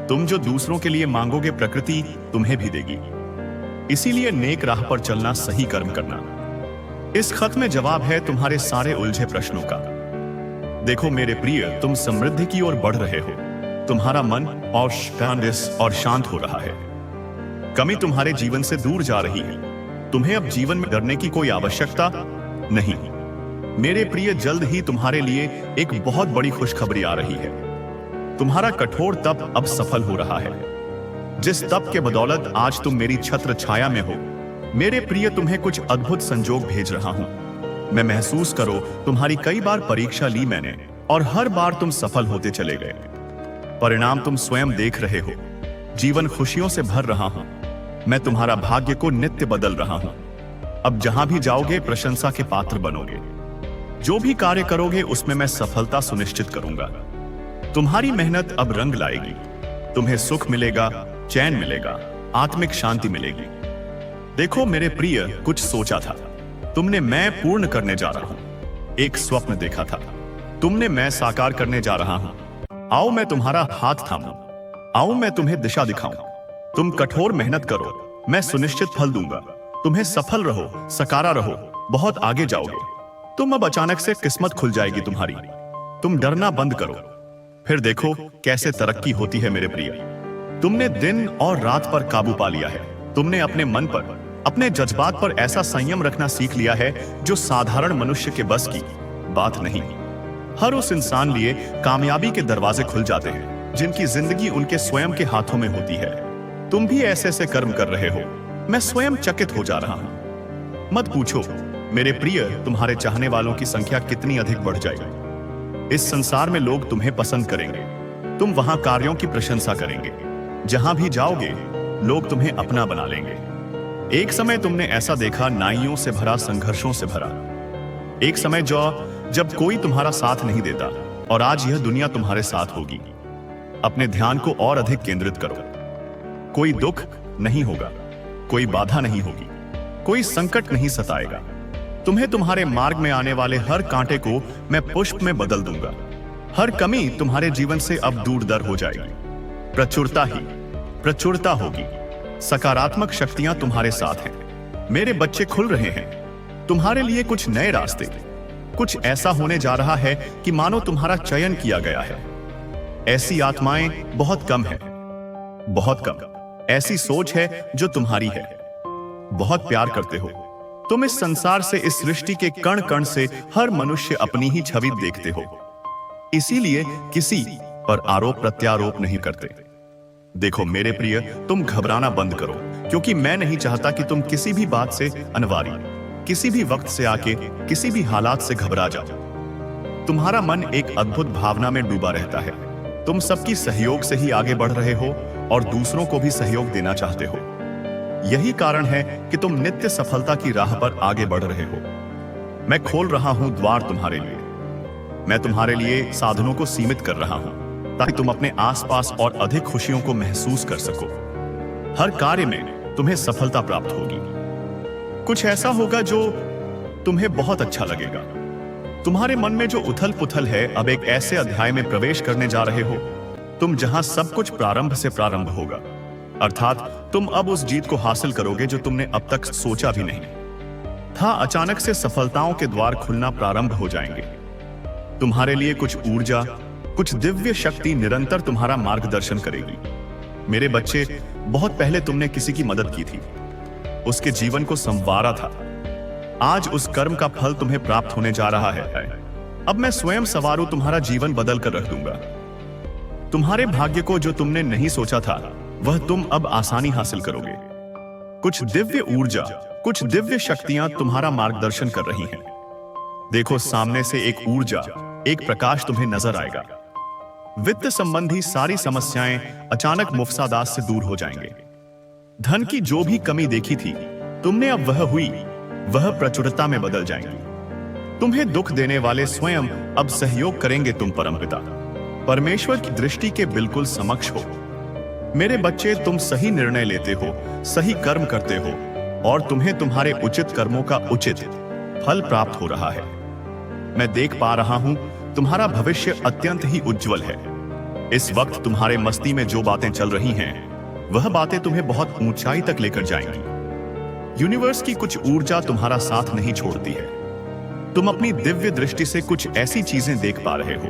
तुम जो दूसरों के लिए मांगोगे, प्रकृति तुम्हें भी देगी। इसीलिए नेक राह पर चलना, सही कर्म करना। इस खत में जवाब है तुम्हारे सारे उलझे प्रश्नों का। देखो मेरे प्रिय, तुम समृद्धि की ओर बढ़ रहे हो। तुम्हारा मन और शांत हो रहा है। कमी तुम्हारे जीवन से दूर जा रही है। तुम्हें अब जीवन में डरने की कोई आवश्यकता नहीं। मेरे प्रिय, जल्द ही तुम्हारे लिए एक बहुत बड़ी खुशखबरी आ रही है। तुम्हारा कठोर तप अब सफल हो रहा है। जिस तप के बदौलत आज तुम मेरी छत्र छाया में हो, मेरे प्रिय, तुम्हें कुछ अद्भुत संजोग भेज रहा हूं। मैं महसूस करो, तुम्हारी कई बार परीक्षा ली मैंने और हर बार तुम सफल होते चले गए। परिणाम तुम स्वयं देख रहे हो। जीवन खुशियों से भर रहा हूं। मैं तुम्हारा भाग्य को नित्य बदल रहा हूं। अब जहां भी जाओगे प्रशंसा के पात्र बनोगे। जो भी कार्य करोगे उसमें मैं सफलता सुनिश्चित करूंगा। तुम्हारी मेहनत अब रंग लाएगी। तुम्हें सुख मिलेगा, चैन मिलेगा, आत्मिक शांति मिलेगी। देखो मेरे प्रिय, कुछ सोचा था तुमने, मैं पूर्ण करने जा रहा हूं। एक स्वप्न देखा था तुमने, मैं साकार करने जा रहा हूं। आओ मैं तुम्हारा हाथ थामूं। आओ मैं तुम्हें दिशा दिखाऊं। तुम कठोर मेहनत करो, मैं सुनिश्चित फल दूंगा। तुम्हें सफल रहो, सकारा रहो, बहुत आगे जाओगे। तुम अब अचानक से किस्मत खुल जाएगी तुम्हारी। तुम डरना बंद करो, फिर देखो कैसे तरक्की होती है मेरे प्रिय। तुमने दिन और रात पर काबू पा लिया है। तुमने अपने मन पर, अपने जज्बात पर ऐसा संयम रखना सीख लिया है जो साधारण मनुष्य के बस की बात नहीं। हर उस इंसान लिए कामयाबी के दरवाजे खुल जाते हैं जिनकी जिंदगी उनके स्वयं के हाथों में होती है। तुम भी ऐसे ऐसे कर्म कर रहे हो, मैं स्वयं चकित हो जा रहा हूं। मत पूछो मेरे प्रिय, तुम्हारे चाहने वालों की संख्या कितनी अधिक बढ़ जाएगी। इस संसार में लोग तुम्हें पसंद करेंगे। तुम वहां कार्यों की प्रशंसा करेंगे। जहां भी जाओगे लोग तुम्हें अपना बना लेंगे। एक समय तुमने ऐसा देखा, नाइयों से भरा, संघर्षों से भरा। एक समय जब कोई तुम्हारा साथ नहीं देता, और आज यह दुनिया तुम्हारे साथ होगी। अपने ध्यान को और अधिक केंद्रित करो। कोई दुख नहीं होगा, कोई बाधा नहीं होगी, कोई संकट नहीं सताएगा। तुम्हें तुम्हारे मार्ग में आने वाले हर कांटे को मैं पुष्प में बदल दूंगा। हर कमी तुम्हारे जीवन से अब दूर दर हो जाएगी। प्रचुरता ही प्रचुरता होगी। सकारात्मक शक्तियां तुम्हारे साथ हैं। मेरे बच्चे खुल रहे हैं तुम्हारे लिए कुछ नए रास्ते। कुछ ऐसा होने जा रहा है कि मानो तुम्हारा चयन किया गया है। ऐसी आत्माएं बहुत कम है, बहुत कम। ऐसी सोच है जो तुम्हारी है। बहुत प्यार करते हो तुम इस संसार से, इस सृष्टि के कण कण से हर मनुष्य अपनी ही छवि देखते हो। इसीलिए किसी पर आरोप प्रत्यारोप नहीं करते। देखो मेरे प्रिय, तुम घबराना बंद करो, क्योंकि मैं नहीं चाहता कि तुम किसी भी बात से अनिवार्य, किसी भी वक्त से आके, किसी भी हालात से घबरा जाओ। तुम्हारा मन एक अद्भुत भावना में डूबा रहता है। तुम सबकी सहयोग से ही आगे बढ़ रहे हो और दूसरों को भी सहयोग देना चाहते हो। यही कारण है कि तुम नित्य सफलता की राह पर आगे बढ़ रहे हो। मैं खोल रहा हूं द्वार तुम्हारे लिए। मैं तुम्हारे लिए साधनों को सीमित कर रहा हूं ताकि तुम अपने आसपास और अधिक खुशियों को महसूस कर सको। हर कार्य में तुम्हें सफलता प्राप्त होगी। कुछ ऐसा होगा जो तुम्हें बहुत अच्छा लगेगा। तुम्हारे मन में जो उथल पुथल है, अब एक ऐसे अध्याय में प्रवेश करने जा रहे हो तुम जहां सब कुछ प्रारंभ से प्रारंभ होगा। अर्थात तुम अब उस जीत को हासिल करोगे जो तुमने अब तक सोचा भी नहीं था। अचानक से सफलताओं के द्वार खुलना प्रारंभ हो जाएंगे। तुम्हारे लिए कुछ ऊर्जा, कुछ दिव्य शक्ति निरंतर तुम्हारा मार्गदर्शन करेगी। मेरे बच्चे, बहुत पहले तुमने किसी की मदद की थी, उसके जीवन को संवारा था। आज उस कर्म का फल तुम्हें प्राप्त होने जा रहा है। अब मैं स्वयं सवारू तुम्हारा जीवन बदल कर रख दूंगा। तुम्हारे भाग्य को जो तुमने नहीं सोचा था वह तुम अब आसानी हासिल करोगे। कुछ दिव्य ऊर्जा, कुछ दिव्य शक्तियां तुम्हारा मार्गदर्शन कर रही हैं। देखो सामने से एक ऊर्जा, एक प्रकाश तुम्हें नजर आएगा। वित्त संबंधी सारी समस्याएं अचानक मुफ्सादात से दूर हो जाएंगे। धन की जो भी कमी देखी थी तुमने, अब वह हुई, वह प्रचुरता में बदल जाएंगी। तुम्हें दुख देने वाले स्वयं अब सहयोग करेंगे। तुम परमपिता परमेश्वर की दृष्टि के बिल्कुल समक्ष हो। मेरे बच्चे, तुम सही निर्णय लेते हो, सही कर्म करते हो और तुम्हें तुम्हारे उचित कर्मों का उचित फल प्राप्त हो रहा है। मैं देख पा रहा हूं तुम्हारा भविष्य अत्यंत ही उज्जवल है। इस वक्त तुम्हारे मस्ती में जो बातें चल रही हैं वह बातें तुम्हें बहुत ऊंचाई तक लेकर जाएंगी। यूनिवर्स की कुछ ऊर्जा तुम्हारा साथ नहीं छोड़ती है। तुम अपनी दिव्य दृष्टि से कुछ ऐसी चीजें देख पा रहे हो,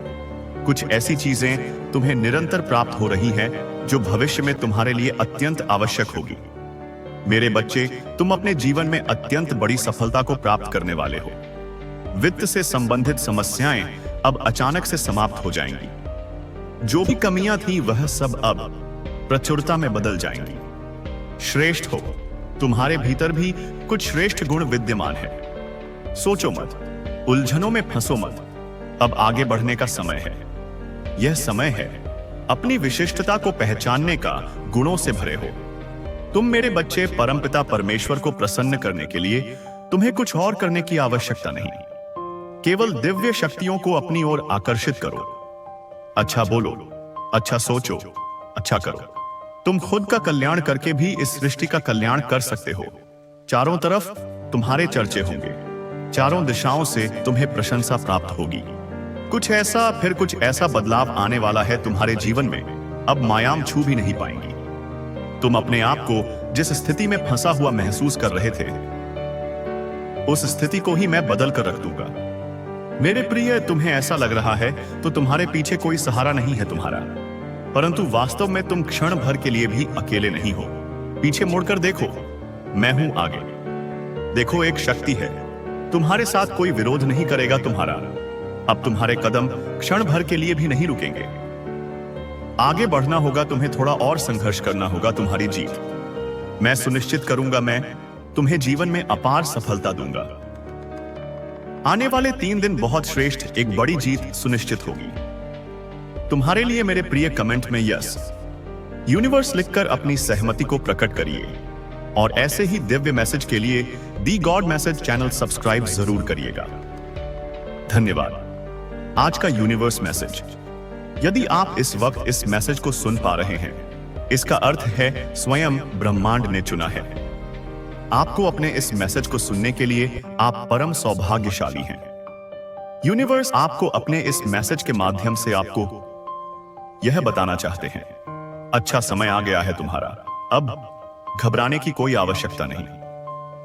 कुछ ऐसी चीजें तुम्हें निरंतर प्राप्त हो रही हैं जो भविष्य में तुम्हारे लिए अत्यंत आवश्यक होगी। मेरे बच्चे, तुम अपने जीवन में अत्यंत बड़ी सफलता को प्राप्त करने वाले हो। वित्त से संबंधित समस्याएं अब अचानक से समाप्त हो जाएंगी। जो भी कमियां थी वह सब अब प्रचुरता में बदल जाएंगी। श्रेष्ठ हो, तुम्हारे भीतर भी कुछ श्रेष्ठ गुण विद्यमान है। सोचो मत, उलझनों में फंसो मत। अब आगे बढ़ने का समय है। यह समय है अपनी विशिष्टता को पहचानने का। गुणों से भरे हो तुम मेरे बच्चे। परमपिता परमेश्वर को प्रसन्न करने के लिए तुम्हें कुछ और करने की आवश्यकता नहीं। केवल दिव्य शक्तियों को अपनी ओर आकर्षित करो। अच्छा बोलो, अच्छा सोचो, अच्छा करो। तुम खुद का कल्याण करके भी इस सृष्टि का कल्याण कर सकते हो। चारों तरफ तुम्हारे चर्चे होंगे। चारों दिशाओं से तुम्हें प्रशंसा प्राप्त होगी। कुछ ऐसा फिर कुछ ऐसा बदलाव आने वाला है तुम्हारे जीवन में। अब मायाम छू भी नहीं पाएंगी। तुम अपने आप को जिस स्थिति में फंसा हुआ महसूस कर रहे थे, उस स्थिति को ही मैं बदल कर रख दूंगा। मेरे प्रिय, तुम्हें ऐसा लग रहा है तो तुम्हारे पीछे कोई सहारा नहीं है तुम्हारा, परंतु वास्तव में तुम क्षण भर के लिए भी अकेले नहीं हो। पीछे मुड़कर देखो, मैं हूं आगे। देखो, एक शक्ति है। तुम्हारे साथ कोई विरोध नहीं करेगा तुम्हारा। अब तुम्हारे कदम क्षण भर के लिए भी नहीं रुकेंगे। आगे बढ़ना होगा, तुम्हें थोड़ा और संघर्ष करना होगा। तुम्हारी जीत मैं सुनिश्चित करूंगा। मैं तुम्हें जीवन में अपार सफलता दूंगा। आने वाले 3 दिन बहुत श्रेष्ठ, एक बड़ी जीत सुनिश्चित होगी तुम्हारे लिए। मेरे प्रिय, कमेंट में यस यूनिवर्स लिखकर अपनी सहमति को प्रकट करिए। और ऐसे ही दिव्य मैसेज के लिए दी गॉड मैसेज चैनल सब्सक्राइब जरूर करिएगा। धन्यवाद। आज का यूनिवर्स मैसेज, यदि आप इस वक्त इस मैसेज को सुन पा रहे हैं, इसका अर्थ है स्वयं ब्रह्मांड ने चुना है आपको। अपने इस मैसेज को सुनने के लिए आप परम सौभाग्यशाली हैं। यूनिवर्स आपको अपने इस मैसेज के माध्यम से आपको यह बताना चाहते हैं, अच्छा समय आ गया है तुम्हारा। अब घबराने की कोई आवश्यकता नहीं।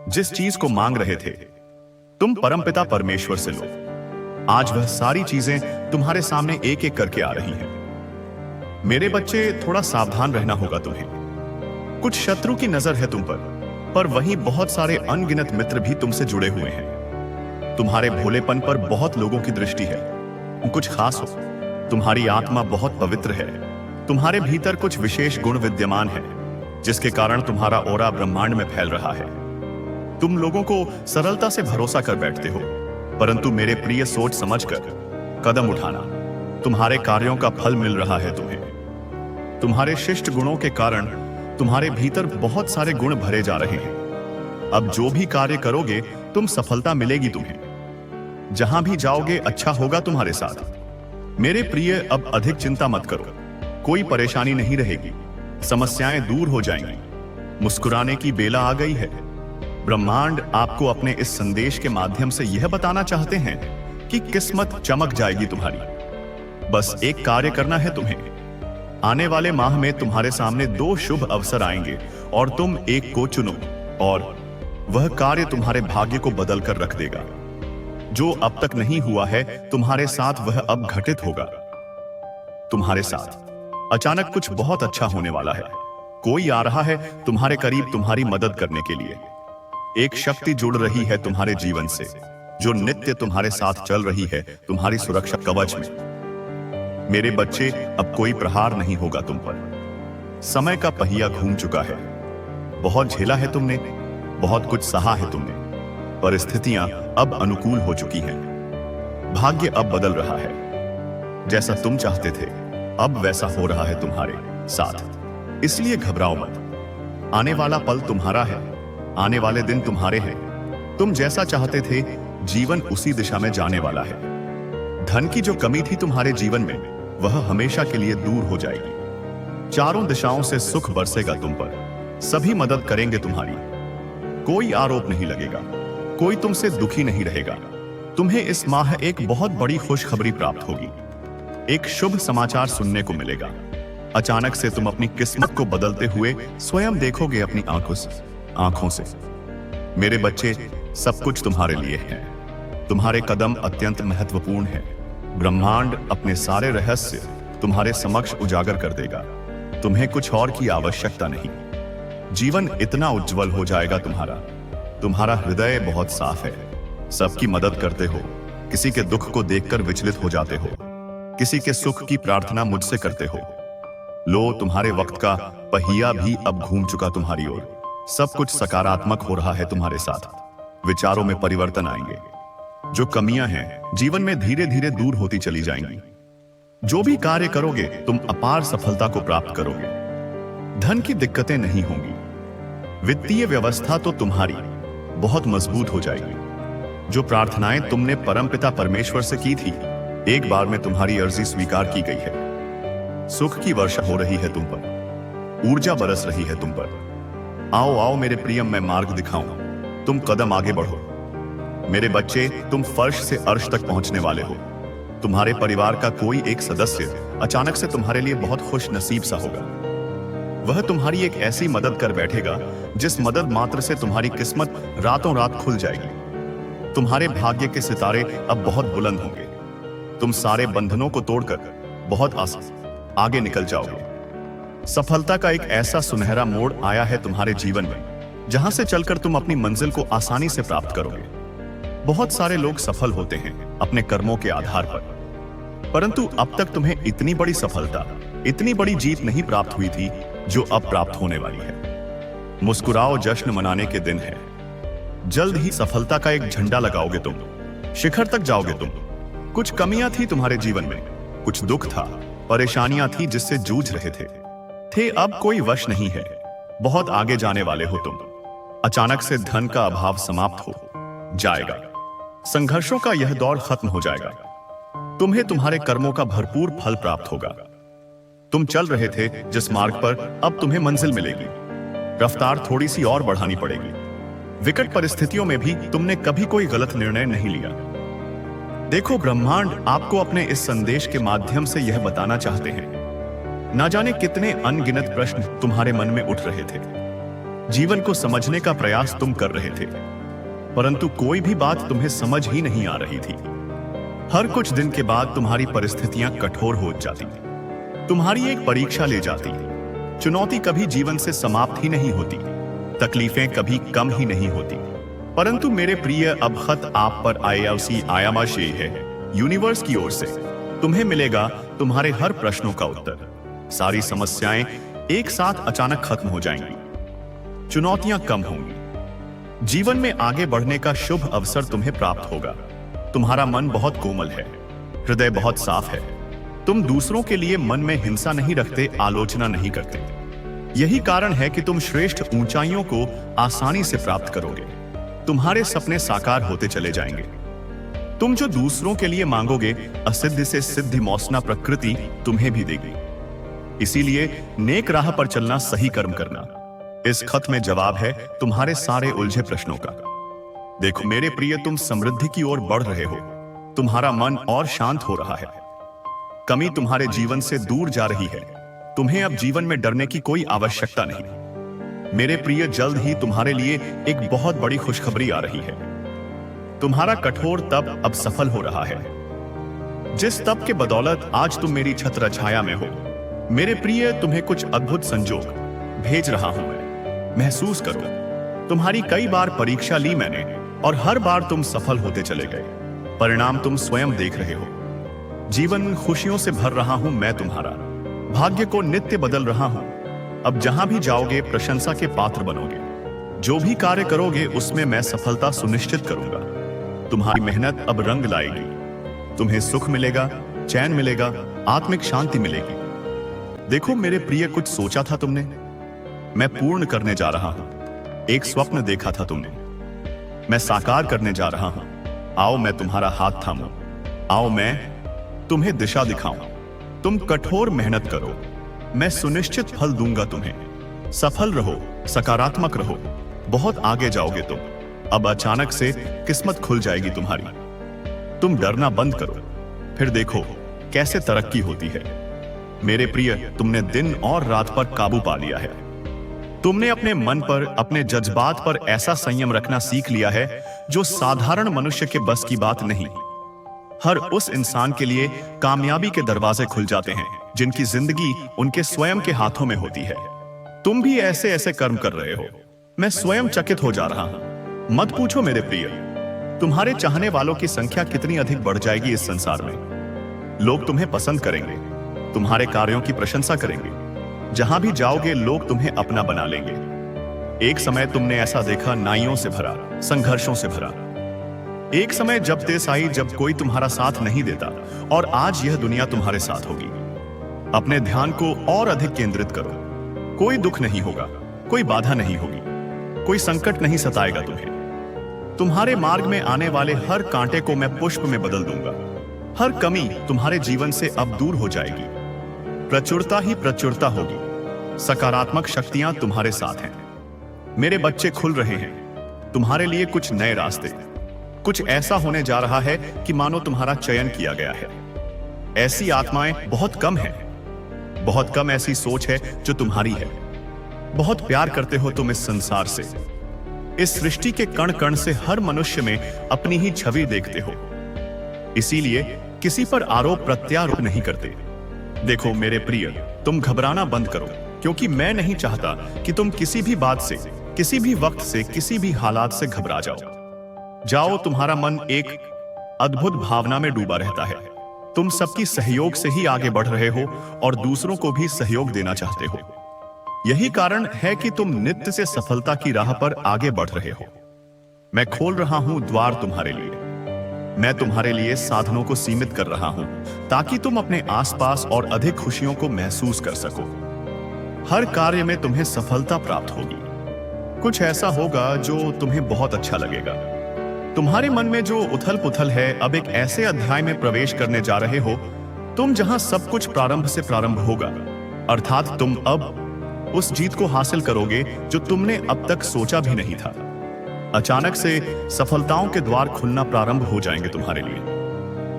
जिस चीज को मांग रहे थे, तुम परमपिता परमेश्वर से लो। आज वह सारी चीजें तुम्हारे सामने एक एक करके आ रही हैं। मेरे बच्चे, थोड़ा सावधान रहना होगा तुम्हें। कुछ शत्रु की नजर है तुम पर वहीं बहुत सारे अनगिनत मित्र भी तुमसे जुड़े हुए हैं। तुम्हारे भोलेपन पर बहुत लोगों की दृष्टि है। तुम कुछ खास हो। तुम्हारी आत्मा बहुत पवित्र है। तुम्हारे भीतर कुछ विशेष गुण विद्यमान है, जिसके कारण तुम्हारा ऑरा ब्रह्मांड में फैल रहा है। तुम लोगों को सरलता से भरोसा कर बैठते हो, परंतु मेरे प्रिय, सोच समझकर कदम उठाना। तुम्हारे कार्यों का फल मिल रहा है तुम्हें। तुम्हारे शिष्ट गुणों के कारण तुम्हारे भीतर बहुत सारे गुण भरे जा रहे हैं। अब जो भी कार्य करोगे, तुम सफलता मिलेगी तुम्हें। जहां भी जाओगे, अच्छा होगा तुम्हारे साथ। मेरे प्रिय, अब अधिक चिंता मत करो। कोई परेशानी नहीं रहेगी। समस्याएं दूर हो जाएंगी। मुस्कुराने की बेला आ गई है। ब्रह्मांड आपको अपने इस संदेश के माध्यम से यह बताना चाहते हैं कि किस्मत चमक जाएगी तुम्हारी। बस एक कार्य करना है तुम्हें। आने वाले माह में तुम्हारे सामने 2 शुभ अवसर आएंगे और तुम एक को चुनो, और वह कार्य तुम्हारे भाग्य को बदल कर रख देगा। जो अब तक नहीं हुआ है तुम्हारे साथ, वह अब घटित होगा। तुम्हारे साथ अचानक कुछ बहुत अच्छा होने वाला है। कोई आ रहा है तुम्हारे करीब तुम्हारी मदद करने के लिए। एक शक्ति जुड़ रही है तुम्हारे जीवन से, जो नित्य तुम्हारे साथ चल रही है, तुम्हारी सुरक्षा कवच में। मेरे बच्चे, अब कोई प्रहार नहीं होगा तुम पर। समय का पहिया घूम चुका है। बहुत झेला है तुमने, बहुत कुछ सहा है तुमने। परिस्थितियां अब अनुकूल हो चुकी हैं। भाग्य अब बदल रहा है। जैसा तुम चाहते थे, अब वैसा हो रहा है तुम्हारे साथ। इसलिए घबराओ मत। आने वाला पल तुम्हारा है। आने वाले दिन तुम्हारे हैं। तुम जैसा चाहते थे, जीवन उसी दिशा में जाने वाला है। धन की जो कमी थी तुम्हारे जीवन में, वह हमेशा के लिए दूर हो जाएगी। चारों दिशाओं से सुख बरसेगा तुम पर। सभी मदद करेंगे तुम्हारी। कोई आरोप नहीं लगेगा। कोई तुमसे दुखी नहीं रहेगा। तुम्हें इस माह एक बहुत बड़ी खुशखबरी प्राप्त होगी। एक शुभ समाचार सुनने को मिलेगा। अचानक से तुम अपनी किस्मत को बदलते हुए स्वयं देखोगे अपनी आंखों से। मेरे बच्चे, सब कुछ तुम्हारे लिए है। तुम्हारे कदम अत्यंत महत्वपूर्ण है। ब्रह्मांड अपने सारे रहस्य तुम्हारे समक्ष उजागर कर देगा। तुम्हें कुछ और की आवश्यकता नहीं। जीवन इतना उज्जवल हो जाएगा तुम्हारा। तुम्हारा हृदय बहुत साफ है। सबकी मदद करते हो। किसी के दुख को देखकर विचलित हो जाते हो, किसी के सुख की प्रार्थना मुझसे करते हो। लो, तुम्हारे वक्त का पहिया भी अब घूम चुका तुम्हारी ओर। सब कुछ सकारात्मक हो रहा है तुम्हारे साथ। विचारों में परिवर्तन आएंगे। जो कमियां हैं जीवन में धीरे धीरे दूर होती चली जाएंगी। जो भी कार्य करोगे तुम अपार सफलता को प्राप्त करोगे। धन की दिक्कतें नहीं होंगी। वित्तीय व्यवस्था तो तुम्हारी बहुत मजबूत हो जाएगी। जो प्रार्थनाएं तुमने परमपिता परमेश्वर से की थी, एक बार में तुम्हारी अर्जी स्वीकार की गई है। सुख की वर्षा हो रही है तुम पर, ऊर्जा बरस रही है तुम पर। आओ आओ मेरे प्रियम, मैं मार्ग दिखाऊं, तुम कदम आगे बढ़ो। मेरे बच्चे, तुम फर्श से अर्श तक पहुंचने वाले हो। तुम्हारे परिवार का कोई एक सदस्य अचानक से तुम्हारे लिए बहुत खुश नसीब सा होगा। वह तुम्हारी एक ऐसी मदद कर बैठेगा जिस मदद मात्र से तुम्हारी किस्मत रातों रात खुल जाएगी। तुम्हारे भाग्य के सितारे अब बहुत बुलंद होंगे। तुम सारे बंधनों को तोड़कर बहुत आगे निकल जाओगे। सफलता का एक ऐसा सुनहरा मोड़ आया है तुम्हारे जीवन में, जहां से चलकर तुम अपनी मंजिल को आसानी से प्राप्त करोगे। बहुत सारे लोग सफल होते हैं अपने कर्मों के आधार पर, परंतु अब तक तुम्हें इतनी बड़ी सफलता, इतनी बड़ी जीत नहीं प्राप्त हुई थी जो अब प्राप्त होने वाली है। मुस्कुराओ, जश्न मनाने के दिन है। जल्द ही सफलता का एक झंडा लगाओगे तुम, शिखर तक जाओगे तुम। कुछ कमियां थी तुम्हारे जीवन में, कुछ दुख था, परेशानियां थी जिससे जूझ रहे थे अब कोई वश नहीं है। बहुत आगे जाने वाले हो तुम। अचानक से धन का अभाव समाप्त हो जाएगा। संघर्षों का यह दौर खत्म हो जाएगा। तुम्हें तुम्हारे कर्मों का भरपूर फल प्राप्त होगा। तुम चल रहे थे जिस मार्ग पर, अब तुम्हें मंजिल मिलेगी। रफ्तार थोड़ी सी और बढ़ानी पड़ेगी। विकट परिस्थितियों में भी तुमने कभी कोई गलत निर्णय नहीं लिया। देखो, ब्रह्मांड आपको अपने इस संदेश के माध्यम से यह बताना चाहते हैं। ना जाने कितने अनगिनत प्रश्न तुम्हारे मन में उठ रहे थे। जीवन को समझने का प्रयास तुम कर रहे थे, परंतु कोई भी बात तुम्हें समझ ही नहीं आ रही थी। हर कुछ दिन के बाद तुम्हारी परिस्थितियां कठोर हो जाती, तुम्हारी एक परीक्षा ले जाती। चुनौती कभी जीवन से समाप्त ही नहीं होती, तकलीफें कभी कम ही नहीं होती। परंतु मेरे प्रिय, अब खत आप पर आयामाशे है, यूनिवर्स की ओर से। तुम्हें मिलेगा तुम्हारे हर प्रश्नों का उत्तर। सारी समस्याएं एक साथ अचानक खत्म हो जाएंगी। चुनौतियां कम होंगी। जीवन में आगे बढ़ने का शुभ अवसर तुम्हें प्राप्त होगा। तुम्हारा मन बहुत कोमल है, हृदय बहुत साफ है। तुम दूसरों के लिए मन में हिंसा नहीं रखते, आलोचना नहीं करते। यही कारण है कि तुम श्रेष्ठ ऊंचाइयों को आसानी से प्राप्त करोगे। तुम्हारे सपने साकार होते चले जाएंगे। तुम जो दूसरों के लिए मांगोगे, असिद्धि से सिद्धि मौसना प्रकृति तुम्हें भी देगी। इसीलिए नेक राह पर चलना, सही कर्म करना। इस खत में जवाब है तुम्हारे सारे उलझे प्रश्नों का। देखो मेरे प्रिय, तुम समृद्धि की ओर बढ़ रहे हो। तुम्हारा मन और शांत हो रहा है। कमी तुम्हारे जीवन से दूर जा रही है। तुम्हें अब जीवन में डरने की कोई आवश्यकता नहीं। मेरे प्रिय, जल्द ही तुम्हारे लिए एक बहुत बड़ी खुशखबरी आ रही है। तुम्हारा कठोर तप अब सफल हो रहा है। जिस तप के बदौलत आज तुम मेरी छत्र छाया में हो, मेरे प्रिय, तुम्हें कुछ अद्भुत संजोग भेज रहा हूं मैं। महसूस करो। तुम्हारी कई बार परीक्षा ली मैंने और हर बार तुम सफल होते चले गए। परिणाम तुम स्वयं देख रहे हो। जीवन खुशियों से भर रहा हूं मैं तुम्हारा। भाग्य को नित्य बदल रहा हूं। अब जहां भी जाओगे प्रशंसा के पात्र बनोगे। जो भी कार्य करोगे उसमें मैं सफलता सुनिश्चित करूंगा। तुम्हारी मेहनत अब रंग लाएगी। तुम्हें सुख मिलेगा, चैन मिलेगा, आत्मिक शांति मिलेगी। देखो मेरे प्रिय, कुछ सोचा था तुमने, मैं पूर्ण करने जा रहा हूं। एक स्वप्न देखा था तुमने, मैं साकार करने जा रहा हूं। आओ मैं तुम्हारा हाथ थामूं। आओ मैं तुम्हें दिशा दिखाऊं। तुम कठोर मेहनत करो, मैं सुनिश्चित फल दूंगा तुम्हें। सफल रहो, सकारात्मक रहो, बहुत आगे जाओगे तुम। अब अचानक से किस्मत खुल जाएगी तुम्हारी। तुम डरना बंद करो, फिर देखो कैसे तरक्की होती है। मेरे प्रिय, तुमने दिन और रात पर काबू पा लिया है। तुमने अपने मन पर, अपने जज्बात पर ऐसा संयम रखना सीख लिया है जो साधारण मनुष्य के बस की बात नहीं। हर उस इंसान के लिए कामयाबी के दरवाजे खुल जाते हैं जिनकी जिंदगी उनके स्वयं के हाथों में होती है। तुम भी ऐसे ऐसे कर्म कर रहे हो, मैं स्वयं चकित हो जा रहा हूं। मत पूछो मेरे प्रिय, तुम्हारे चाहने वालों की संख्या कितनी अधिक बढ़ जाएगी इस संसार में। लोग तुम्हें पसंद करेंगे, तुम्हारे कार्यों की प्रशंसा करेंगे। जहां भी जाओगे लोग तुम्हें अपना बना लेंगे। एक समय तुमने ऐसा देखा, नाइयों से भरा, संघर्षों से भरा। एक समय जब तेज आई जब कोई तुम्हारा साथ नहीं देता, और आज यह दुनिया तुम्हारे साथ होगी। अपने ध्यान को और अधिक केंद्रित करो। कोई दुख नहीं होगा, कोई बाधा नहीं होगी, कोई संकट नहीं सताएगा तुम्हें। तुम्हारे मार्ग में आने वाले हर कांटे को मैं पुष्प में बदल दूंगा। हर कमी तुम्हारे जीवन से अब दूर हो जाएगी। प्रचुरता ही प्रचुरता होगी। सकारात्मक शक्तियां तुम्हारे साथ हैं। मेरे बच्चे खुल रहे हैं तुम्हारे लिए कुछ नए रास्ते। कुछ ऐसा होने जा रहा है कि मानो तुम्हारा चयन किया गया है। ऐसी आत्माएं बहुत कम हैं। बहुत कम ऐसी सोच है जो तुम्हारी है। बहुत प्यार करते हो तुम इस संसार से। इस सृष्टि के कण कण से हर मनुष्य में अपनी ही छवि देखते हो। इसीलिए किसी पर आरोप प्रत्यारोप नहीं करते। देखो मेरे प्रिय, तुम घबराना बंद करो, क्योंकि मैं नहीं चाहता कि तुम किसी भी बात से, किसी भी वक्त से, किसी भी हालात से घबरा जाओ। तुम्हारा मन एक अद्भुत भावना में डूबा रहता है। तुम सबकी सहयोग से ही आगे बढ़ रहे हो और दूसरों को भी सहयोग देना चाहते हो। यही कारण है कि तुम नित्य से सफलता की राह पर आगे बढ़ रहे हो। मैं खोल रहा हूं द्वार तुम्हारे लिए। मैं तुम्हारे लिए साधनों को सीमित कर रहा हूं ताकि तुम अपने आसपास और अधिक खुशियों को महसूस कर सको। हर कार्य में तुम्हें सफलता प्राप्त होगी। कुछ ऐसा होगा जो तुम्हें बहुत अच्छा लगेगा। तुम्हारे मन में जो उथल पुथल है, अब एक ऐसे अध्याय में प्रवेश करने जा रहे हो तुम जहां सब कुछ प्रारंभ से प्रारंभ होगा। अर्थात तुम अब उस जीत को हासिल करोगे जो तुमने अब तक सोचा भी नहीं था। अचानक से सफलताओं के द्वार खुलना प्रारंभ हो जाएंगे तुम्हारे लिए।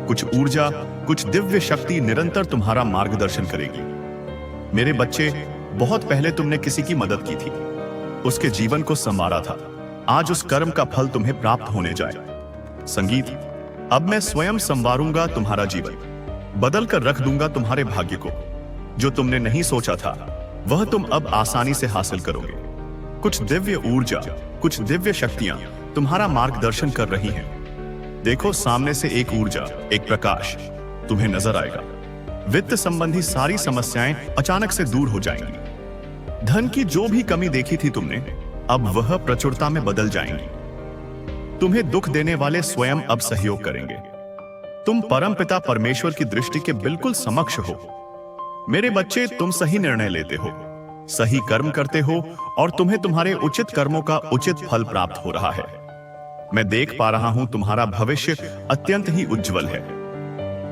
कुछ ऊर्जा, कुछ दिव्य शक्ति निरंतर तुम्हारा मार्गदर्शन करेगी। मेरे बच्चे, बहुत पहले तुमने किसी की मदद की थी, उसके जीवन को संवारा था। आज उस कर्म का फल तुम्हें प्राप्त होने जाए। संगीत, अब मैं स्वयं संवारूंगा तुम्हारा जीवन, बदल कर रख दूंगा तुम्हारे भाग्य को। जो तुमने नहीं सोचा था वह तुम अब आसानी से हासिल करोगे। कुछ दिव्य ऊर्जा, कुछ दिव्य शक्तियां तुम्हारा मार्गदर्शन कर रही हैं। देखो सामने से एक ऊर्जा, एक प्रकाश तुम्हें नजर आएगा। वित्त संबंधी सारी समस्याएं अचानक से दूर हो जाएंगी। धन की जो भी कमी देखी थी तुमने, अब वह प्रचुरता में बदल जाएंगी। तुम्हें दुख देने वाले स्वयं अब सहयोग करेंगे। तुम परमपिता परमेश्वर की दृष्टि के बिल्कुल समक्ष हो। मेरे बच्चे, तुम सही निर्णय लेते हो, सही कर्म करते हो और तुम्हें तुम्हारे उचित कर्मों का उचित फल प्राप्त हो रहा है। मैं देख पा रहा हूं तुम्हारा भविष्य अत्यंत ही उज्जवल है।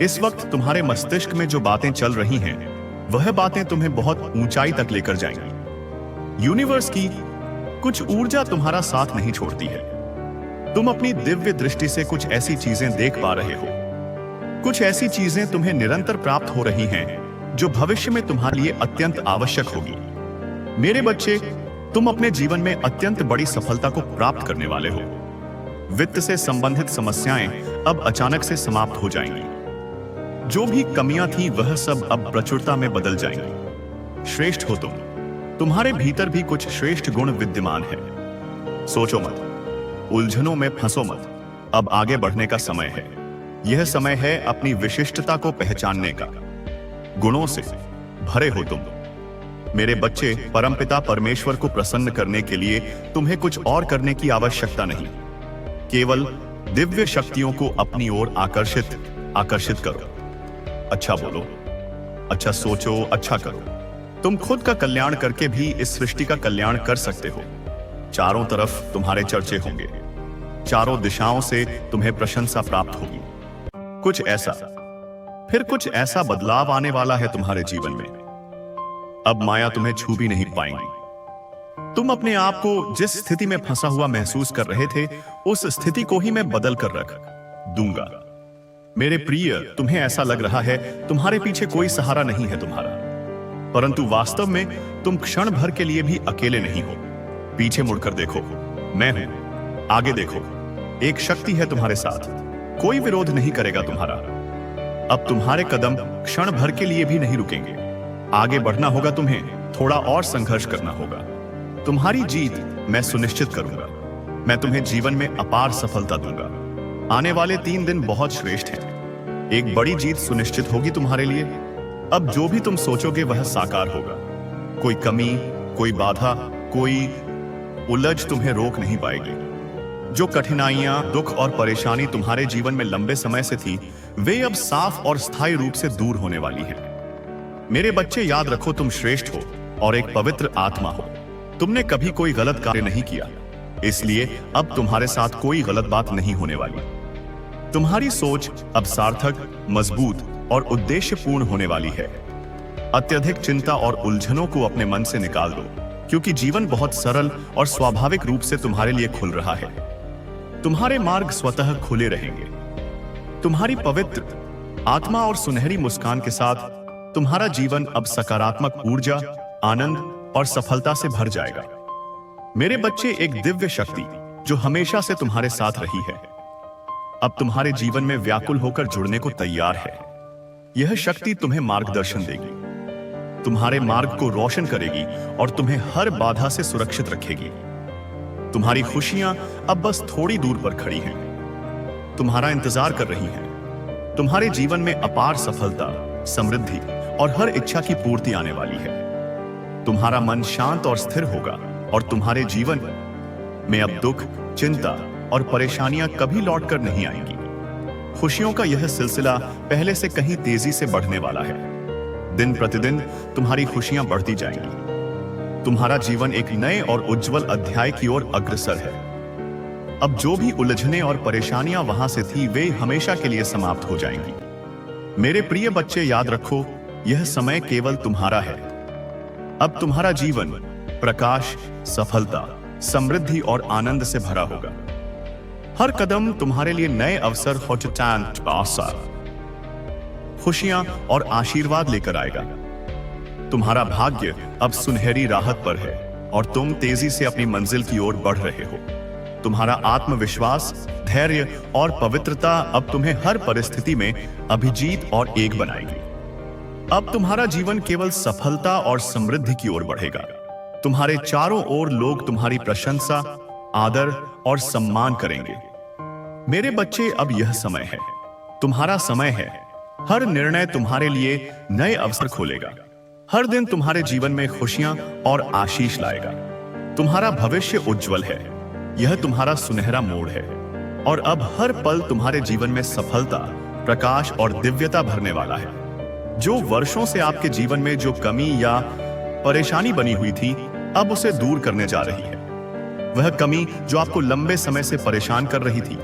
इस वक्त तुम्हारे मस्तिष्क में जो बातें चल रही हैं, वह बातें तुम्हें बहुत ऊंचाई तक लेकर जाएंगी। यूनिवर्स की कुछ ऊर्जा तुम्हारा साथ नहीं छोड़ती है। तुम अपनी दिव्य दृष्टि से कुछ ऐसी चीजें देख पा रहे हो। कुछ ऐसी चीजें तुम्हें निरंतर प्राप्त हो रही हैं जो भविष्य में तुम्हारे लिए अत्यंत आवश्यक होगी। मेरे बच्चे, तुम अपने जीवन में अत्यंत बड़ी सफलता को प्राप्त करने वाले हो। वित्त से संबंधित समस्याएं अब अचानक से समाप्त हो जाएंगी। जो भी कमियां थी वह सब अब प्रचुरता में बदल जाएंगी। श्रेष्ठ हो तुम। तुम्हारे भीतर भी कुछ श्रेष्ठ गुण विद्यमान है। सोचो मत, उलझनों में फंसो मत। अब आगे बढ़ने का समय है। यह समय है अपनी विशिष्टता को पहचानने का। गुणों से भरे हो तुम। मेरे बच्चे, परमपिता परमेश्वर को प्रसन्न करने के लिए तुम्हें कुछ और करने की आवश्यकता नहीं। केवल दिव्य शक्तियों को अपनी ओर आकर्षित करो। अच्छा बोलो, अच्छा सोचो, अच्छा करो। तुम खुद का कल्याण करके भी इस सृष्टि का कल्याण कर सकते हो। चारों तरफ तुम्हारे चर्चे होंगे। चारों दिशाओं से तुम्हें प्रशंसा प्राप्त होगी। कुछ ऐसा बदलाव आने वाला है तुम्हारे जीवन में। अब माया तुम्हें छू भी नहीं पाएंगी। तुम अपने आप को जिस स्थिति में फंसा हुआ महसूस कर रहे थे, उस स्थिति को ही मैं बदल कर रख दूंगा। मेरे प्रिय, तुम्हें ऐसा लग रहा है तुम्हारे पीछे कोई सहारा नहीं है तुम्हारा, परंतु वास्तव में तुम क्षण भर के लिए भी अकेले नहीं हो। पीछे मुड़कर देखो, मैं हूं। आगे देखो, एक शक्ति है तुम्हारे साथ। कोई विरोध नहीं करेगा तुम्हारा। अब तुम्हारे कदम क्षण भर के लिए भी नहीं रुकेंगे। आगे बढ़ना होगा तुम्हें, थोड़ा और संघर्ष करना होगा। तुम्हारी जीत मैं सुनिश्चित करूंगा। मैं तुम्हें जीवन में अपार सफलता दूंगा। आने वाले 3 दिन बहुत श्रेष्ठ हैं। एक बड़ी जीत सुनिश्चित होगी तुम्हारे लिए। अब जो भी तुम सोचोगे वह साकार होगा। कोई कमी, कोई बाधा, कोई उलझ तुम्हें रोक नहीं पाएगी। जो कठिनाइयां, दुख और परेशानी तुम्हारे जीवन में लंबे समय से थी, वे अब साफ और स्थायी रूप से दूर होने वाली हैं। मेरे बच्चे, याद रखो, तुम श्रेष्ठ हो और एक पवित्र आत्मा हो। तुमने कभी कोई गलत कार्य नहीं किया, इसलिए अब तुम्हारे साथ कोई गलत बात नहीं होने वाली। तुम्हारी सोच अब सार्थक, मजबूत और उद्देश्यपूर्ण होने वाली है। अत्यधिक चिंता और उलझनों को अपने मन से निकाल दो, क्योंकि जीवन बहुत सरल और स्वाभाविक रूप से तुम्हारे लिए खुल रहा है। तुम्हारे मार्ग स्वतः खुले रहेंगे। तुम्हारी पवित्र आत्मा और सुनहरी मुस्कान के साथ तुम्हारा जीवन अब सकारात्मक ऊर्जा, आनंद और सफलता से भर जाएगा। मेरे बच्चे, एक दिव्य शक्ति जो हमेशा से तुम्हारे साथ रही है, अब तुम्हारे जीवन में व्याकुल होकर जुड़ने को तैयार है। यह शक्ति तुम्हें मार्गदर्शन देगी, तुम्हारे मार्ग को रोशन करेगी और तुम्हें हर बाधा से सुरक्षित रखेगी। तुम्हारी खुशियां अब बस थोड़ी दूर पर खड़ी हैं, तुम्हारा इंतजार कर रही हैं। तुम्हारे जीवन में अपार सफलता, समृद्धि और हर इच्छा की पूर्ति आने वाली है। तुम्हारा मन शांत और स्थिर होगा और तुम्हारे जीवन में अब दुख, चिंता और परेशानियां कभी लौटकर नहीं आएंगी। खुशियों का यह सिलसिला पहले से कहीं तेजी से बढ़ने वाला है। दिन प्रतिदिन तुम्हारी खुशियां बढ़ती जाएंगी। तुम्हारा जीवन एक नए और उज्जवल अध्याय की ओर अग्रसर है। अब जो भी उलझने और परेशानियां वहां से थी, वे हमेशा के लिए समाप्त हो जाएंगी। मेरे प्रिय बच्चे, याद रखो, यह समय केवल तुम्हारा है। अब तुम्हारा जीवन प्रकाश, सफलता, समृद्धि और आनंद से भरा होगा। हर कदम तुम्हारे लिए नए अवसर, खुशियां और आशीर्वाद लेकर आएगा। तुम्हारा भाग्य अब सुनहरी राहत पर है और तुम तेजी से अपनी मंजिल की ओर बढ़ रहे हो। तुम्हारा आत्मविश्वास, धैर्य और पवित्रता अब तुम्हें हर परिस्थिति में अभिजीत और एक बनाएगी। अब तुम्हारा जीवन केवल सफलता और समृद्धि की ओर बढ़ेगा। तुम्हारे चारों ओर लोग तुम्हारी प्रशंसा, आदर और सम्मान करेंगे। मेरे बच्चे, अब यह समय है, तुम्हारा समय है। हर निर्णय तुम्हारे लिए नए अवसर खोलेगा। हर दिन तुम्हारे जीवन में खुशियां और आशीष लाएगा। तुम्हारा भविष्य उज्जवल है। यह तुम्हारा सुनहरा मोड़ है और अब हर पल तुम्हारे जीवन में सफलता, प्रकाश और दिव्यता भरने वाला है। जो वर्षों से आपके जीवन में जो कमी या परेशानी बनी हुई थी, अब उसे दूर करने जा रही है। वह कमी जो आपको लंबे समय से परेशान कर रही थी,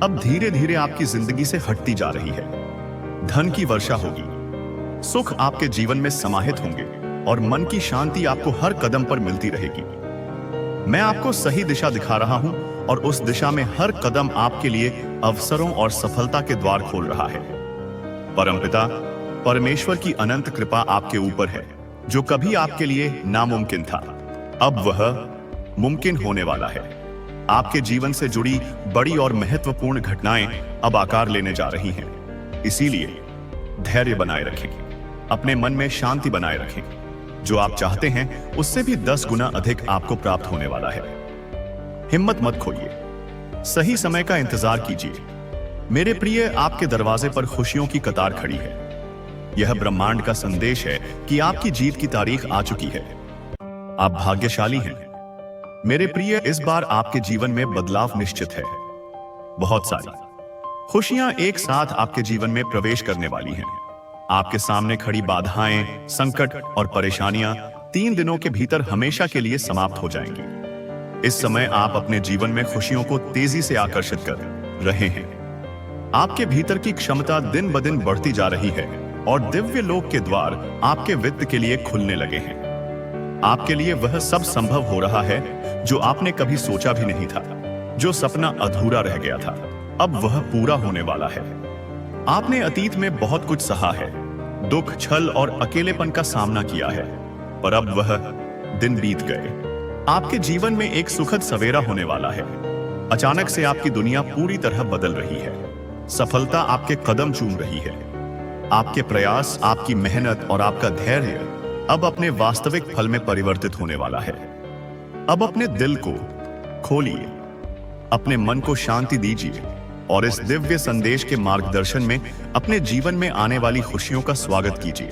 अब धीरे धीरे आपकी जिंदगी से हटती जा रही है। धन की वर्षा होगी, सुख आपके जीवन में समाहित होंगे और मन की शांति आपको हर कदम पर मिलती रहेगी। मैं आपको सही दिशा दिखा रहा हूं और उस दिशा में हर कदम आपके लिए अवसरों और सफलता के द्वार खोल रहा है। परमपिता परमेश्वर की अनंत कृपा आपके ऊपर है। जो कभी आपके लिए नामुमकिन था, अब वह मुमकिन होने वाला है। आपके जीवन से जुड़ी बड़ी और महत्वपूर्ण घटनाएं अब आकार लेने जा रही हैं। इसीलिए धैर्य बनाए रखें, अपने मन में शांति बनाए रखें। जो आप चाहते हैं उससे भी 10 गुना अधिक आपको प्राप्त होने वाला है। हिम्मत मत खोइए, सही समय का इंतजार कीजिए। मेरे प्रिय, आपके दरवाजे पर खुशियों की कतार खड़ी है। यह ब्रह्मांड का संदेश है कि आपकी जीत की तारीख आ चुकी है। आप भाग्यशाली हैं। मेरे प्रिय, इस बार आपके जीवन में बदलाव निश्चित है। बहुत सारी खुशियां एक साथ आपके जीवन में प्रवेश करने वाली हैं। आपके सामने खड़ी बाधाएं, संकट और परेशानियां 3 दिनों के भीतर हमेशा के लिए समाप्त हो जाएंगी। इस समय आप अपने जीवन में खुशियों को तेजी से आकर्षित कर रहे हैं। आपके भीतर की क्षमता दिन ब दिन बढ़ती जा रही है और दिव्य लोक के द्वार आपके वित्त के लिए खुलने लगे हैं। आपके लिए वह सब संभव हो रहा है जो आपने कभी सोचा भी नहीं था। जो सपना अधूरा रह गया था, अब वह पूरा होने वाला है। आपने अतीत में बहुत कुछ सहा है, दुख, छल और अकेलेपन का सामना किया है, पर अब वह दिन बीत गए। आपके जीवन में एक सुखद सवेरा होने वाला है। अचानक से आपकी दुनिया पूरी तरह बदल रही है। सफलता आपके कदम चूम रही है। आपके प्रयास, आपकी मेहनत और आपका धैर्य अब अपने वास्तविक फल में परिवर्तित होने वाला है। अब अपने दिल को खोलिए, अपने मन को शांति दीजिए और इस दिव्य संदेश के मार्गदर्शन में अपने जीवन में आने वाली खुशियों का स्वागत कीजिए।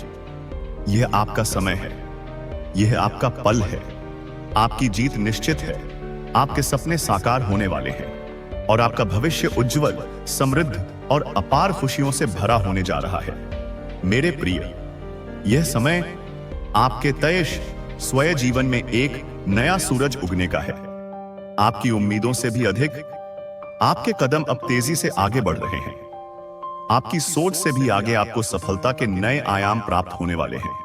यह आपका समय है, यह आपका पल है। आपकी जीत निश्चित है। आपके सपने साकार होने वाले हैं और आपका भविष्य उज्जवल, समृद्ध और अपार खुशियों से भरा होने जा रहा है। मेरे प्रिय, यह समय आपके तय स्वयं जीवन में एक नया सूरज उगने का है। आपकी उम्मीदों से भी अधिक आपके कदम अब तेजी से आगे बढ़ रहे हैं। आपकी सोच से भी आगे आपको सफलता के नए आयाम प्राप्त होने वाले हैं।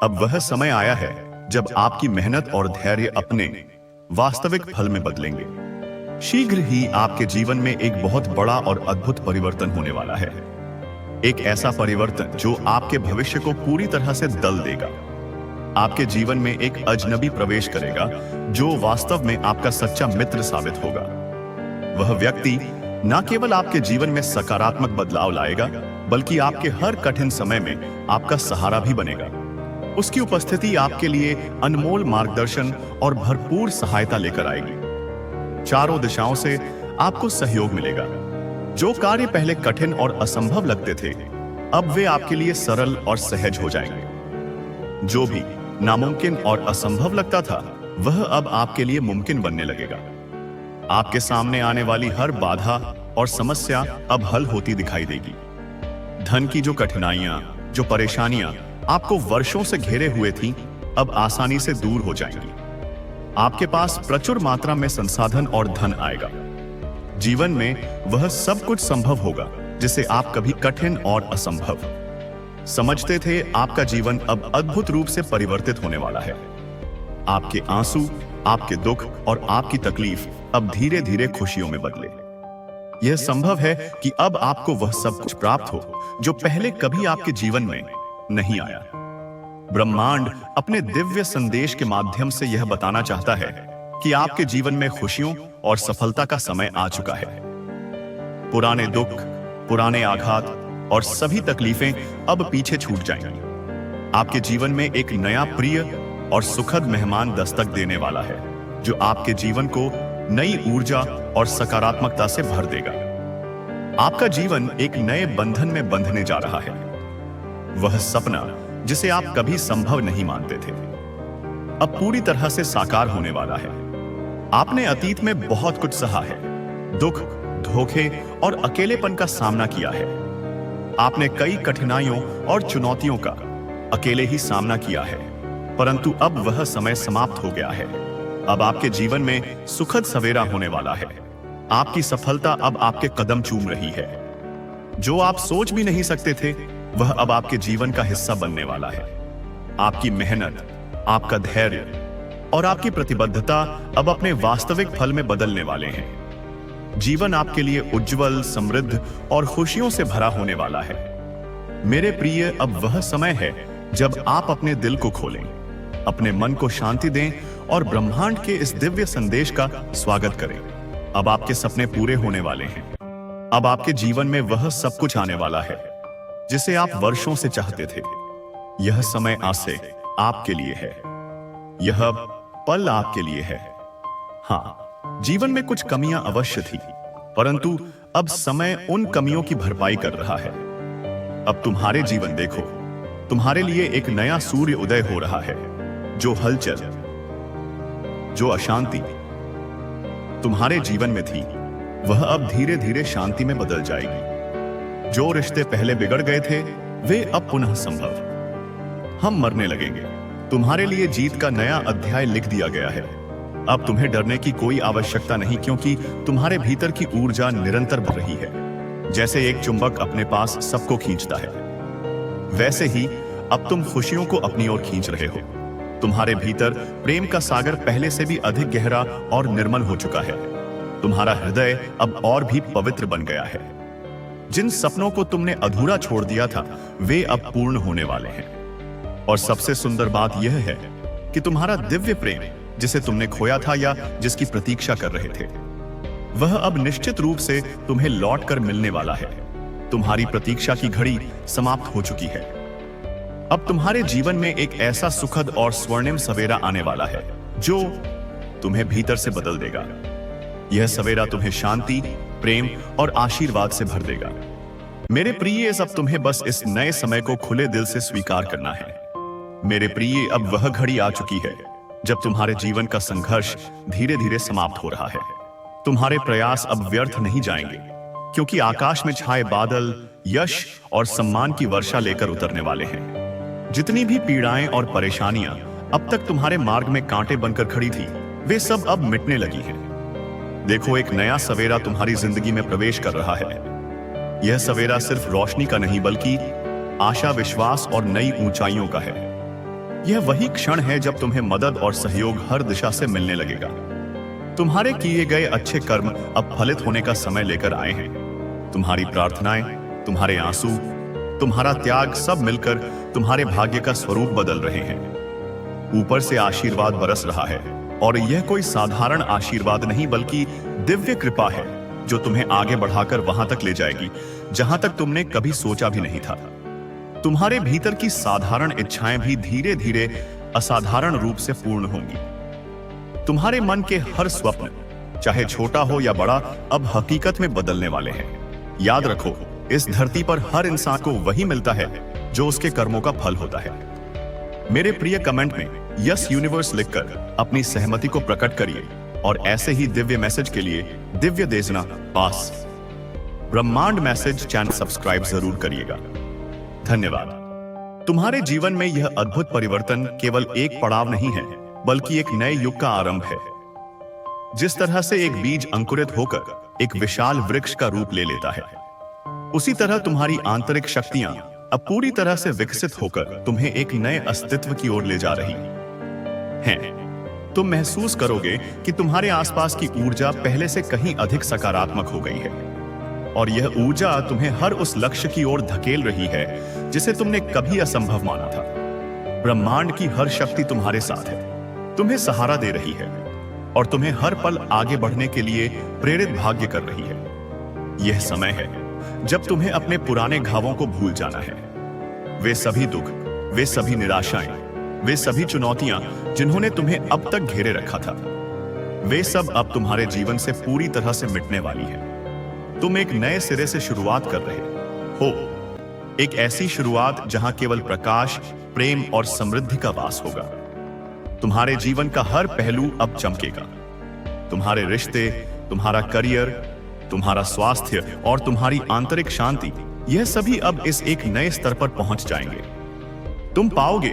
अब वह समय आया है जब आपकी मेहनत और धैर्य अपने वास्तविक फल में बदलेंगे। शीघ्र ही आपके जीवन में एक बहुत बड़ा और अद्भुत परिवर्तन होने वाला है। एक ऐसा परिवर्तन जो आपके भविष्य को पूरी तरह से बदल देगा। आपके जीवन में एक अजनबी प्रवेश करेगा जो वास्तव में आपका सच्चा मित्र साबित होगा। वह व्यक्ति न केवल आपके जीवन में सकारात्मक बदलाव लाएगा, बल्कि आपके हर कठिन समय में आपका सहारा भी बनेगा। उसकी उपस्थिति आपके लिए अनमोल मार्गदर्शन और भरपूर सहायता लेकर आएगी। चारों दिशाओं से आपको सहयोग मिलेगा। जो कार्य पहले कठिन और असंभव लगते थे, अब वे आपके लिए सरल और सहज हो जाएंगे। जो भी नामुमकिन और असंभव लगता था, वह अब आपके लिए मुमकिन बनने लगेगा। आपके सामने आने वाली हर बाधा और समस्या अब हल होती दिखाई देगी। धन की जो कठिनाइयां, जो परेशानियां आपको वर्षों से घेरे हुए थीं, अब आसानी से दूर हो जाएंगी। आपके पास प्रचुर मात्रा में संसाधन और धन आएगा। जीवन में वह सब कुछ संभव होगा जिसे आप कभी कठिन और असंभव समझते थे। आपका जीवन अब अद्भुत रूप से परिवर्तित होने वाला है। आपके आंसू, आपके दुख और आपकी तकलीफ अब धीरे धीरे खुशियों में बदले। यह संभव है कि अब आपको वह सब कुछ प्राप्त हो जो पहले कभी आपके जीवन में नहीं आया। ब्रह्मांड अपने दिव्य संदेश के माध्यम से यह बताना चाहता है कि आपके जीवन में खुशियों और सफलता का समय आ चुका है। पुराने दुख, पुराने आघात और सभी तकलीफें अब पीछे छूट जाएंगी। आपके जीवन में एक नया प्रिय और सुखद मेहमान दस्तक देने वाला है, जो आपके जीवन को नई ऊर्जा और सकारात्मकता से भर देगा। आपका जीवन एक नए बंधन में बंधने जा रहा है। वह सपना जिसे आप कभी संभव नहीं मानते थे, अब पूरी तरह से साकार होने वाला है। आपने अतीत में बहुत कुछ सहा है, दुख, धोखे और अकेलेपन का सामना किया है। आपने कई कठिनाइयों और चुनौतियों का अकेले ही सामना किया है, परंतु अब वह समय समाप्त हो गया है। अब आपके जीवन में सुखद सवेरा होने वाला है। आपकी सफलता अब आपके कदम चूम रही है। जो आप सोच भी नहीं सकते थे, वह अब आपके जीवन का हिस्सा बनने वाला है। आपकी मेहनत, आपका धैर्य और आपकी प्रतिबद्धता अब अपने वास्तविक फल में बदलने वाले हैं। जीवन आपके लिए उज्जवल, समृद्ध और खुशियों से भरा होने वाला है। मेरे प्रिय, अब वह समय है जब आप अपने दिल को खोलें, अपने मन को शांति दें और ब्रह्मांड के इस दिव्य संदेश का स्वागत करें। अब आपके सपने पूरे होने वाले हैं। अब आपके जीवन में वह सब कुछ आने वाला है जिसे आप वर्षों से चाहते थे। यह समय आज से आपके लिए है। यह पल आपके लिए है। हाँ, जीवन में कुछ कमियां अवश्य थी, परंतु अब समय उन कमियों की भरपाई कर रहा है। अब तुम्हारे जीवन देखो, तुम्हारे लिए एक नया सूर्य उदय हो रहा है। जो हलचल, जो अशांति तुम्हारे जीवन में थी, वह अब धीरे धीरे शांति में बदल जाएगी। जो रिश्ते पहले बिगड़ गए थे, वे अब पुनः संभव। हम मरने लगेंगे। तुम्हारे लिए जीत का नया अध्याय लिख दिया गया है। अब तुम्हें डरने की कोई आवश्यकता नहीं, क्योंकि तुम्हारे भीतर की ऊर्जा निरंतर बढ़ रही है। जैसे एक चुंबक अपने पास सबको खींचता है, वैसे ही अब तुम खुशियों को अपनी ओर खींच रहे हो। तुम्हारे भीतर प्रेम का सागर पहले से भी अधिक गहरा और निर्मल हो चुका है। तुम्हारा हृदय अब और भी पवित्र बन गया है। जिन सपनों को तुमने अधूरा छोड़ दिया था, वे अब पूर्ण होने वाले हैं। और सबसे सुंदर बात यह है कि तुम्हारा दिव्य प्रेम, जिसे तुमने खोया था या जिसकी प्रतीक्षा कर रहे थे, वह अब निश्चित रूप से तुम्हें लौटकर मिलने वाला है। तुम्हारी प्रतीक्षा की घड़ी समाप्त हो चुकी है। अब तुम्हारे जीवन में एक ऐसा सुखद और स्वर्णिम सवेरा आने वाला है जो तुम्हें भीतर से बदल देगा। यह सवेरा तुम्हें शांति, प्रेम और आशीर्वाद से भर देगा। मेरे प्रिय, अब तुम्हें बस इस नए समय को खुले दिल से स्वीकार करना है। मेरे प्रिय, अब वह घड़ी आ चुकी है जब तुम्हारे जीवन का संघर्ष धीरे धीरे समाप्त हो रहा है। तुम्हारे प्रयास अब व्यर्थ नहीं जाएंगे, क्योंकि आकाश में छाए बादल यश और सम्मान की वर्षा लेकर उतरने वाले हैं। जितनी भी पीड़ाएं और परेशानियां अब तक तुम्हारे मार्ग में कांटे बनकर खड़ी थी, वे सब अब मिटने लगी हैं। देखो, एक नया सवेरा तुम्हारी जिंदगी में प्रवेश कर रहा है। यह सवेरा सिर्फ रोशनी का नहीं, बल्कि आशा, विश्वास और नई ऊंचाइयों का है। यह वही क्षण है जब तुम्हें मदद और सहयोग हर दिशा से मिलने लगेगा। तुम्हारे किए गए अच्छे कर्म अब फलित होने का समय लेकर आए हैं। तुम्हारी प्रार्थनाएं, तुम्हारे आंसू, तुम्हारा त्याग सब मिलकर तुम्हारे भाग्य का स्वरूप बदल रहे हैं। ऊपर से आशीर्वाद बरस रहा है, और यह कोई साधारण आशीर्वाद नहीं, बल्कि दिव्य कृपा है जो तुम्हें आगे बढ़ाकर वहां तक ले जाएगी जहां तक तुमने कभी सोचा भी नहीं था। तुम्हारे भीतर की साधारण इच्छाएं भी धीरे धीरे असाधारण रूप से पूर्ण होंगी। तुम्हारे मन के हर स्वप्न, चाहे छोटा हो या बड़ा, अब हकीकत में बदलने वाले हैं। याद रखो, इस धरती पर हर इंसान को वही मिलता है जो उसके कर्मों का फल होता है। मेरे प्रिय, कमेंट में यस यूनिवर्स लिखकर अपनी सहमति को प्रकट करिए, और ऐसे ही दिव्य मैसेज के लिए दिव्य देजना पास ब्रह्मांड मैसेज चैनल सब्सक्राइब जरूर करिएगा। धन्यवाद। तुम्हारे जीवन में यह अद्भुत परिवर्तन केवल एक पड़ाव नहीं है, बल्कि एक नए युग का आरंभ है। जिस तरह से एक बीज अंकुरित होकर एक विशाल वृक्ष का रूप ले लेता है, उसी तरह तुम्हारी आंतरिक शक्तियां अब पूरी तरह से विकसित होकर तुम्हें एक नए अस्तित्व की ओर ले जा रही हैं। तुम महसूस करोगे कि तुम्हारे आसपास की ऊर्जा पहले से कहीं अधिक सकारात्मक हो गई है, और यह ऊर्जा तुम्हें हर उस लक्ष्य की ओर धकेल रही है जिसे तुमने कभी असंभव माना था। ब्रह्मांड की हर शक्ति तुम्हारे साथ है, तुम्हें सहारा दे रही है, और तुम्हें हर पल आगे बढ़ने के लिए प्रेरित भाग्य कर रही है। यह समय है जब तुम्हें अपने पुराने घावों को भूल जाना है। वे सभी दुख, वे सभी निराशाएं, वे सभी चुनौतियां जिन्होंने तुम्हें अब तक घेरे रखा था, वे सब अब तुम्हारे जीवन से पूरी तरह से मिटने वाली है। तुम एक नए सिरे से शुरुआत कर रहे हो, एक ऐसी शुरुआत जहां केवल प्रकाश, प्रेम और समृद्धि का वास होगा। तुम्हारे जीवन का हर पहलू अब चमकेगा। तुम्हारे रिश्ते, तुम्हारा करियर, तुम्हारा स्वास्थ्य और तुम्हारी आंतरिक शांति, यह सभी अब इस एक नए स्तर पर पहुंच जाएंगे। तुम पाओगे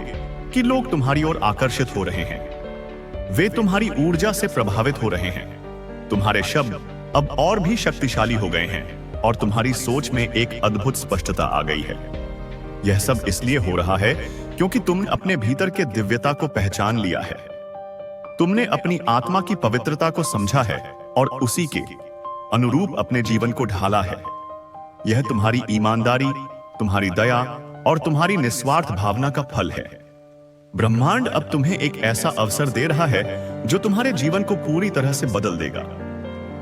कि लोग तुम्हारी ओर आकर्षित हो रहे हैं, वे तुम्हारी ऊर्जा से प्रभावित हो रहे हैं। तुम्हारे शब्द अब और भी शक्तिशाली हो गए हैं, और तुम्हारी सोच में एक अद्भुत स्पष्टता आ गई है। यह सब इसलिए हो रहा है क्योंकि तुमने अपने भीतर के दिव्यता को पहचान लिया है। तुमने अपनी आत्मा की पवित्रता को समझा है और उसी के अनुरूप अपने जीवन को ढाला है। यह तुम्हारी ईमानदारी, तुम्हारी दया और तुम्हारी निस्वार्थ भावना का फल है। ब्रह्मांड अब तुम्हें एक ऐसा अवसर दे रहा है जो तुम्हारे जीवन को पूरी तरह से बदल देगा।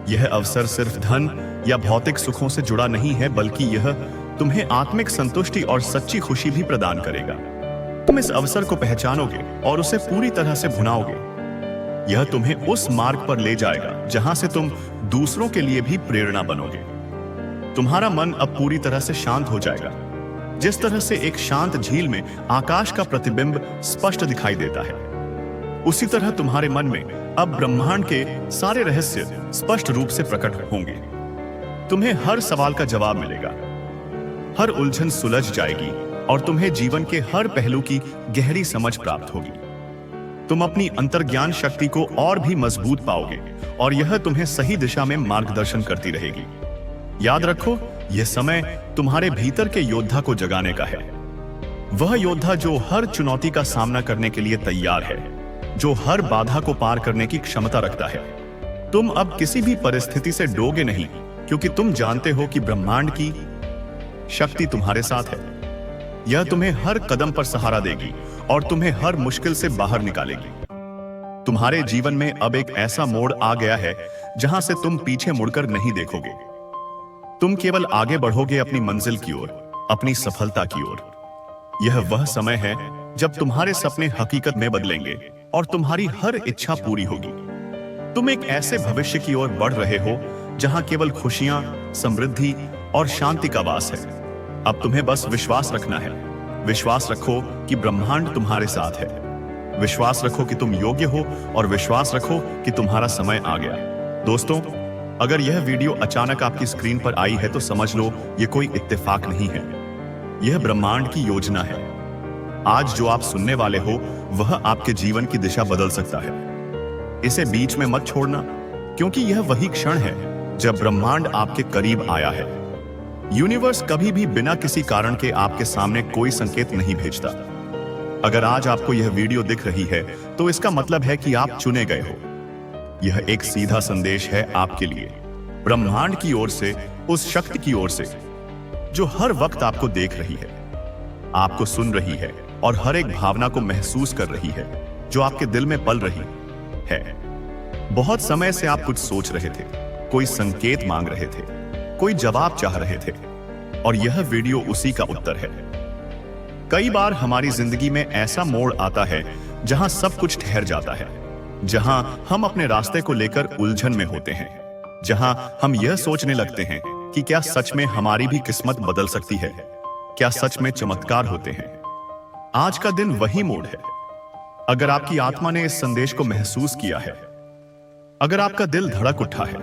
यह अवसर सिर्फ धन या भौतिक सुखों से जुड़ा नहीं है, बल्कि यह तुम्हें आत्मिक संतुष्टि और सच्ची खुशी भी प्रदान करेगा। तुम इस अवसर को पहचानोगे और उसे पूरी तरह से भुनाओगे। यह तुम्हें उस मार्ग पर ले जाएगा जहां से तुम दूसरों के लिए भी प्रेरणा बनोगे। तुम्हारा मन अब पूरी तरह से शांत हो जाएगा। जिस तरह से एक शांत झील में आकाश का प्रतिबिंब स्पष्ट दिखाई देता है, उसी तरह तुम्हारे मन में अब ब्रह्मांड के सारे रहस्य स्पष्ट रूप से प्रकट होंगे। तुम्हें हर सवाल का जवाब मिलेगा, हर उलझन सुलझ जाएगी और तुम्हें जीवन के हर पहलू की गहरी समझ प्राप्त होगी। तुम अपनी अंतर्ज्ञान शक्ति को और भी मजबूत पाओगे और यह तुम्हें सही दिशा में मार्गदर्शन करती रहेगी। याद रखो, यह समय तुम्हारे भीतर के योद्धा को जगाने का है। वह योद्धा जो हर चुनौती का सामना करने के लिए तैयार है, जो हर बाधा को पार करने की क्षमता रखता है। तुम अब किसी भी परिस्थिति से डरोगे नहीं, क्योंकि तुम जानते हो कि ब्रह्मांड की शक्ति तुम्हारे साथ है। यह तुम्हें हर कदम पर सहारा देगी और तुम्हें हर मुश्किल से बाहर निकालेगी। तुम्हारे जीवन में अब एक ऐसा मोड़ आ गया है जहां से तुम पीछे मुड़कर नहीं देखोगे। तुम केवल आगे बढ़ोगे अपनी मंजिल की ओर, अपनी सफलता की ओर। यह वह समय है जब तुम्हारे सपने हकीकत में बदलेंगे और तुम्हारी हर इच्छा पूरी होगी। तुम एक ऐसे भविष्य की ओर बढ़ रहे हो जहां केवल खुशियां, समृद्धि और शांति का वास है। अब तुम्हें बस विश्वास रखना है। विश्वास रखो कि ब्रह्मांड तुम्हारे साथ है। विश्वास रखो कि तुम योग्य हो और विश्वास रखो कि तुम्हारा समय आ गया। दोस्तों, अगर यह वीडियो अचानक आपकी स्क्रीन पर आई है तो समझ लो यह कोई इत्तेफाक नहीं है। यह ब्रह्मांड की योजना है। आज जो आप सुनने वाले हो वह आपके जीवन की दिशा बदल सकता है। इसे बीच में मत छोड़ना, क्योंकि यह वही क्षण है जब ब्रह्मांड आपके करीब आया है। यूनिवर्स कभी भी बिना किसी कारण के आपके सामने कोई संकेत नहीं भेजता। अगर आज आपको यह वीडियो दिख रही है तो इसका मतलब है कि आप चुने गए हो। यह एक सीधा संदेश है आपके लिए, ब्रह्मांड की ओर से, उस शक्ति की ओर से जो हर वक्त आपको देख रही है, आपको सुन रही है और हर एक भावना को महसूस कर रही है जो आपके दिल में पल रही है। बहुत समय से आप कुछ सोच रहे थे, कोई संकेत मांग रहे थे, कोई जवाब चाह रहे थे, और यह वीडियो उसी का उत्तर है। कई बार हमारी जिंदगी में ऐसा मोड़ आता है जहां सब कुछ ठहर जाता है, जहां हम अपने रास्ते को लेकर उलझन में होते हैं, जहां हम यह सोचने लगते हैं कि क्या सच में हमारी भी किस्मत बदल सकती है, क्या सच में चमत्कार होते हैं। आज का दिन वही मोड़ है। अगर आपकी आत्मा ने इस संदेश को महसूस किया है, अगर आपका दिल धड़क उठा है,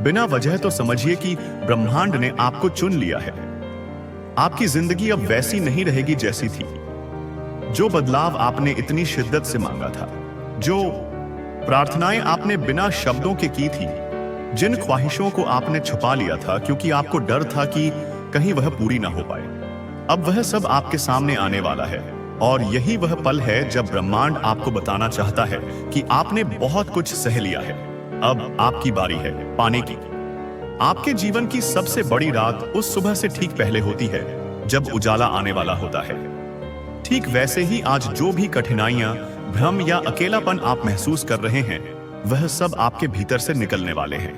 बिना वजह तो समझिए कि ब्रह्मांड ने आपको चुन लिया है। आपकी जिंदगी अब वैसी नहीं रहेगी जैसी थी। जो बदलाव आपने इतनी शिद्दत से मांगा था, जो प्रार्थनाएं आपने बिना शब्दों के की थी, जिन ख्वाहिशों को आपने छुपा लिया था क्योंकि आपको डर था कि कहीं वह पूरी ना हो पाए, अब वह सब आपके सामने आने वाला है। और यही वह पल है जब ब्रह्मांड आपको बताना चाहता है कि आपने बहुत कुछ सह लिया है। अब आपकी बारी है पाने की। आपके जीवन की सबसे बड़ी रात उस सुबह से ठीक पहले होती है जब उजाला आने वाला होता है। ठीक वैसे ही आज जो भी कठिनाइयां, भ्रम या अकेलापन आप महसूस कर रहे हैं, वह सब आपके भीतर से निकलने वाले हैं।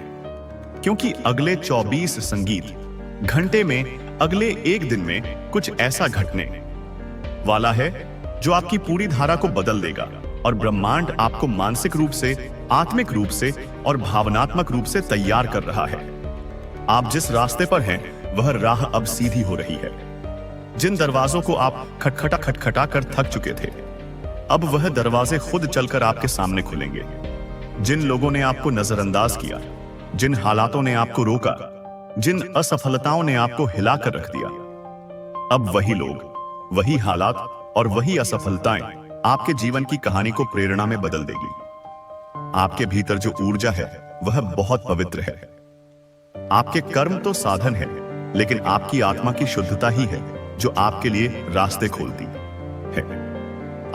क्योंकि अगले 24 संगीत घंटे में, अगले एक दिन में कुछ ऐसा घटने वाला है जो आपकी पूरी धारा को बदल देगा। और ब्रह्मांड आपको मानसिक रूप से, आत्मिक रूप से और भावनात्मक रूप से तैयार कर रहा है। आप जिस रास्ते पर हैं वह राह अब सीधी हो रही है। जिन दरवाजों को आप खटखटा कर थक चुके थे, अब वह दरवाजे खुद चलकर आपके सामने खुलेंगे। जिन लोगों ने आपको नजरअंदाज किया, जिन हालातों ने आपको रोका, जिन असफलताओं ने आपको हिलाकर रख दिया, अब वही लोग, वही हालात और वही असफलताएं आपके जीवन की कहानी को प्रेरणा में बदल देगी। आपके भीतर जो ऊर्जा है वह बहुत पवित्र है। आपके कर्म तो साधन है, लेकिन आपकी आत्मा की शुद्धता ही है जो आपके लिए रास्ते खोलती है।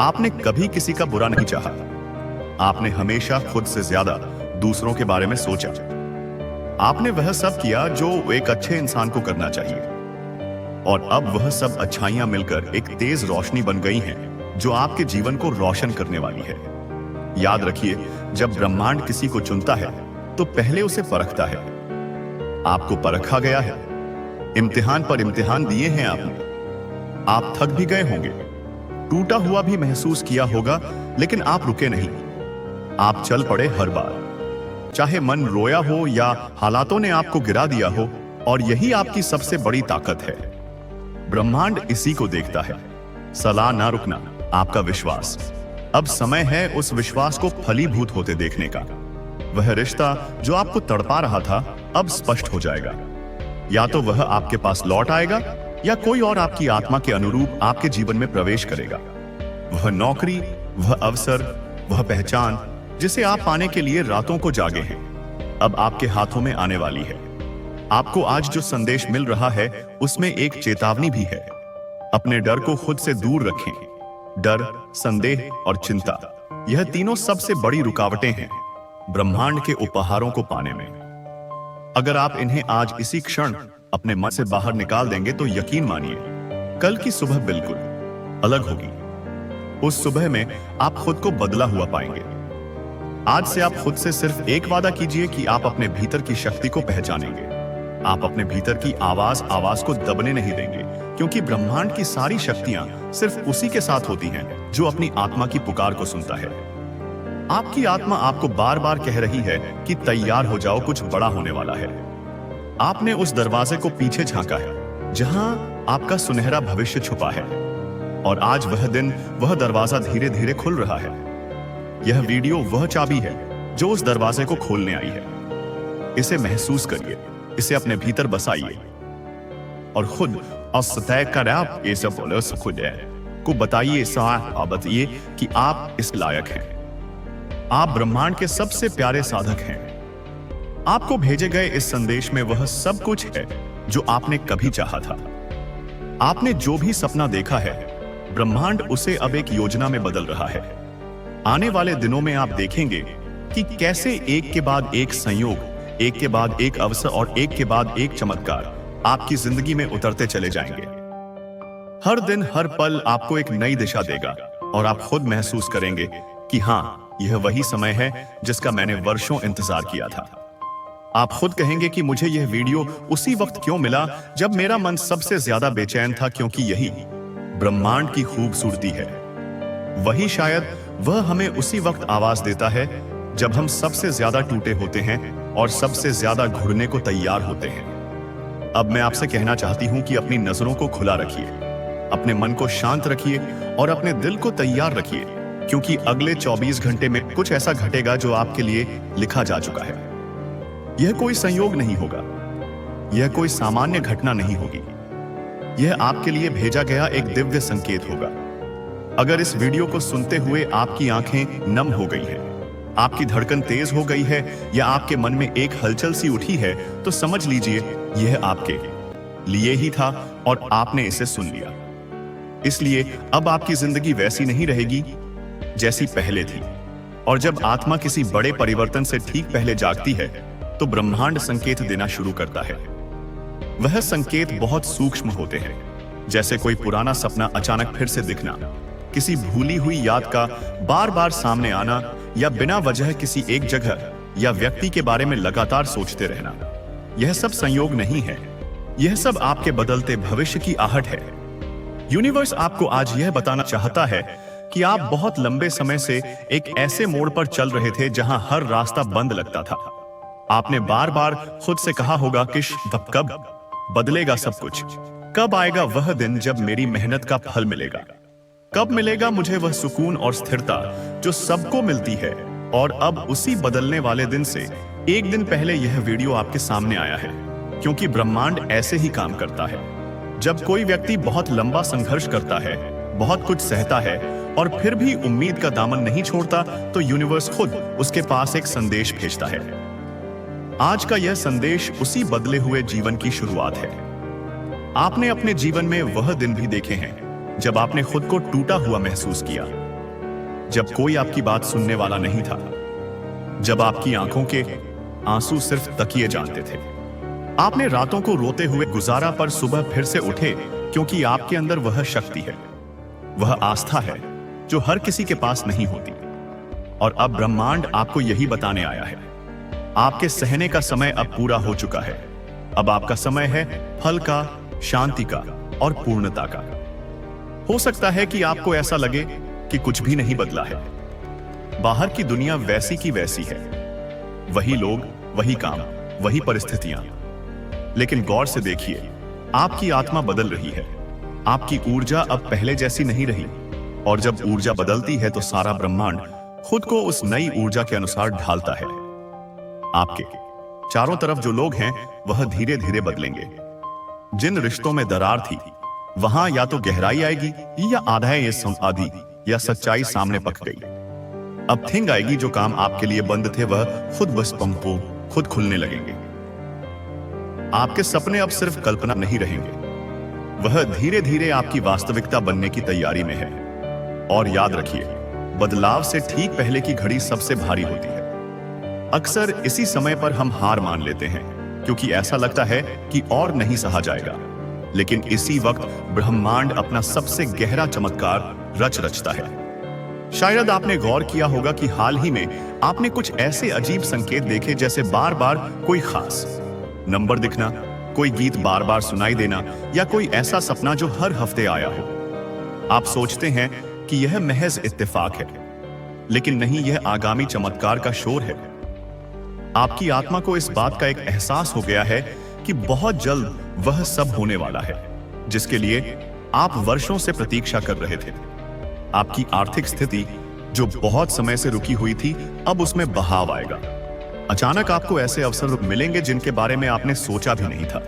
आपने कभी किसी का बुरा नहीं चाहा। आपने हमेशा खुद से ज्यादा दूसरों के बारे में सोचा। आपने वह सब किया जो एक अच्छे इंसान को करना चाहिए, और अब वह सब अच्छाइयां मिलकर एक तेज रोशनी बन गई हैं जो आपके जीवन को रोशन करने वाली है। याद रखिए, जब ब्रह्मांड किसी को चुनता है तो पहले उसे परखता है। आपको परखा गया है, इम्तिहान पर इम्तिहान दिए हैं आपने। आप थक भी गए होंगे, टूटा हुआ भी महसूस किया होगा, लेकिन आप रुके नहीं। आप चल पड़े हर बार, चाहे मन रोया हो या हालातों ने आपको गिरा दिया हो। और यही आपकी सबसे बड़ी ताकत है। ब्रह्मांड इसी को देखता है। सलाह ना रुकना, आपका विश्वास। अब समय है उस विश्वास को फलीभूत होते देखने का। वह रिश्ता जो आपको तड़पा रहा था अब स्पष्ट हो जाएगा। या तो वह आपके पास लौट आएगा या कोई और आपकी आत्मा के अनुरूप आपके जीवन में प्रवेश करेगा। वह नौकरी, वह अवसर, वह पहचान जिसे आप पाने के लिए रातों को जागे हैं, अब आपके हाथों में आने वाली है। आपको आज जो संदेश मिल रहा है उसमें एक चेतावनी भी है। अपने डर को खुद से दूर रखें। डर, संदेह और चिंता, यह तीनों सबसे बड़ी रुकावटें हैं ब्रह्मांड के उपहारों को पाने में। अगर आप इन्हें आज इसी क्षण अपने मन से बाहर निकाल देंगे तो यकीन मानिए, कल की सुबह बिल्कुल अलग होगी। उस सुबह में आप खुद को बदला हुआ पाएंगे। आज से आप खुद से सिर्फ एक वादा कीजिए कि आप अपने भीतर की शक्ति को पहचानेंगे। आप अपने भीतर की आवाज को दबने नहीं देंगे, क्योंकि ब्रह्मांड की सारी शक्तियां सिर्फ उसी के साथ होती हैं जो अपनी आत्मा की पुकार को सुनता है। आपकी आत्मा आपको बार बार कह रही है कि तैयार हो जाओ, कुछ बड़ा होने वाला है। आपने उस दरवाजे को पीछे झांका है जहां आपका सुनहरा भविष्य छुपा है, और आज वह दिन, वह दरवाजा धीरे धीरे खुल रहा है। यह वीडियो वह चाबी है जो उस दरवाजे को खोलने आई है। इसे महसूस करिए, इसे अपने भीतर बसाइए और खुद को बताइए कि आप इस लायक हैं। आप ब्रह्मांड के सबसे प्यारे साधक हैं। आपको भेजे गए इस संदेश में वह सब कुछ है जो आपने कभी चाहा था। आपने जो भी सपना देखा है, ब्रह्मांड उसे अब एक योजना में बदल रहा है। आने वाले दिनों में आप देखेंगे कि कैसे एक के बाद एक संयोग, एक के बाद एक अवसर और एक के बाद एक चमत्कार आपकी जिंदगी में उतरते चले जाएंगे। हर दिन, हर पल आपको एक नई दिशा देगा और आप खुद महसूस करेंगे कि हाँ, यह वही समय है जिसका मैंने वर्षों इंतजार किया था। आप खुद कहेंगे कि मुझे यह वीडियो उसी वक्त क्यों मिला जब मेरा मन सबसे ज्यादा बेचैन था, क्योंकि यही ब्रह्मांड की खूबसूरती है। वही शायद वह हमें उसी वक्त आवाज देता है जब हम सबसे ज्यादा टूटे होते हैं और सबसे ज्यादा घुटने को तैयार होते हैं। अब मैं आपसे कहना चाहती हूं कि अपनी नजरों को खुला रखिए, अपने मन को शांत रखिए और अपने दिल को तैयार रखिए, क्योंकि अगले 24 घंटे में कुछ ऐसा घटेगा जो आपके लिए लिखा जा चुका है। यह कोई संयोग नहीं होगा, यह कोई सामान्य घटना नहीं होगी, यह आपके लिए भेजा गया एक दिव्य संकेत होगा। अगर इस वीडियो को सुनते हुए आपकी आंखें नम हो गई हैं, आपकी धड़कन तेज हो गई है या आपके मन में एक हलचल सी उठी है, तो समझ लीजिए यह आपके लिए ही था और आपने इसे सुन लिया। इसलिए अब आपकी जिंदगी वैसी नहीं रहेगी जैसी पहले थी, और जब आत्मा किसी बड़े परिवर्तन से ठीक पहले जागती है तो ब्रह्मांड संकेत देना शुरू करता है। वह संकेत बहुत सूक्ष्म होते हैं, जैसे कोई पुराना सपना अचानक फिर से दिखना, किसी भूली हुई याद का बार बार सामने आना, या बिना वजह किसी एक जगह या व्यक्ति के बारे में लगातार सोचते रहना। यह सब संयोग नहीं है, यह सब आपके बदलते भविष्य की आहट है। यूनिवर्स आपको आज यह बताना चाहता है कि आप बहुत लंबे समय से एक ऐसे मोड़ पर चल रहे थे जहां हर रास्ता बंद लगता था। आपने बार बार खुद से कहा होगा कि कब बदलेगा सब कुछ, कब आएगा वह दिन जब मेरी मेहनत का फल मिलेगा, कब मिलेगा मुझे वह सुकून और स्थिरता जो सबको मिलती है। और अब उसी बदलने वाले दिन से एक दिन पहले यह वीडियो आपके सामने आया है, क्योंकि ब्रह्मांड ऐसे ही काम करता है। जब कोई व्यक्ति बहुत लंबा संघर्ष करता है, बहुत कुछ सहता है और फिर भी उम्मीद का दामन नहीं छोड़ता, तो यूनिवर्स खुद उसके पास एक संदेश भेजता है। आज का यह संदेश उसी बदले हुए जीवन की शुरुआत है। आपने अपने जीवन में वह दिन भी देखे हैं जब आपने खुद को टूटा हुआ महसूस किया, जब कोई आपकी बात सुनने वाला नहीं था, जब आपकी आंखों के आंसू सिर्फ तकिए जानते थे। आपने रातों को रोते हुए गुजारा, पर सुबह फिर से उठे, क्योंकि आपके अंदर वह शक्ति है, वह आस्था है जो हर किसी के पास नहीं होती। और अब ब्रह्मांड आपको यही बताने आया है, आपके सहने का समय अब पूरा हो चुका है। अब आपका समय है फल का, शांति का और पूर्णता का। हो सकता है कि आपको ऐसा लगे कि कुछ भी नहीं बदला है, बाहर की दुनिया वैसी की वैसी है, वही लोग, वही काम, वही परिस्थितियां। लेकिन गौर से देखिए, आपकी आत्मा बदल रही है, आपकी ऊर्जा अब पहले जैसी नहीं रही। और जब ऊर्जा बदलती है तो सारा ब्रह्मांड खुद को उस नई ऊर्जा के अनुसार ढालता है। आपके चारों तरफ जो लोग हैं वह धीरे धीरे बदलेंगे। जिन रिश्तों में दरार थी वहां या तो गहराई आएगी या आधी या सच्चाई सामने पक गई। अब थिंग आएगी, जो काम आपके लिए बंद थे वह खुद बस पंपो खुद खुलने लगेंगे। आपके सपने अब सिर्फ कल्पना नहीं रहेंगे, वह धीरे धीरे आपकी वास्तविकता बनने की तैयारी में है। और याद रखिए, बदलाव से ठीक पहले की घड़ी सबसे भारी होती है। अक्सर इसी समय पर हम हार मान लेते हैं, क्योंकि ऐसा लगता है कि और नहीं सहा जाएगा। लेकिन इसी वक्त ब्रह्मांड अपना सबसे गहरा चमत्कार रचता है। शायद आपने गौर किया होगा कि हाल ही में आपने कुछ ऐसे अजीब संकेत देखे, जैसे बार बार कोई खास नंबर दिखना, कोई गीत बार बार सुनाई देना, या कोई ऐसा सपना जो हर हफ्ते आया हो। आप सोचते हैं कि यह महज इत्तेफाक है, लेकिन नहीं, यह आगामी चमत्कार का शोर है। आपकी आत्मा को इस बात का एक एहसास हो गया है कि बहुत जल्द वह सब होने वाला है जिसके लिए आप वर्षों से प्रतीक्षा कर रहे थे। आपकी आर्थिक स्थिति जो बहुत समय से रुकी हुई थी, अब उसमें बहाव आएगा। अचानक आपको ऐसे अवसर मिलेंगे जिनके बारे में आपने सोचा भी नहीं था।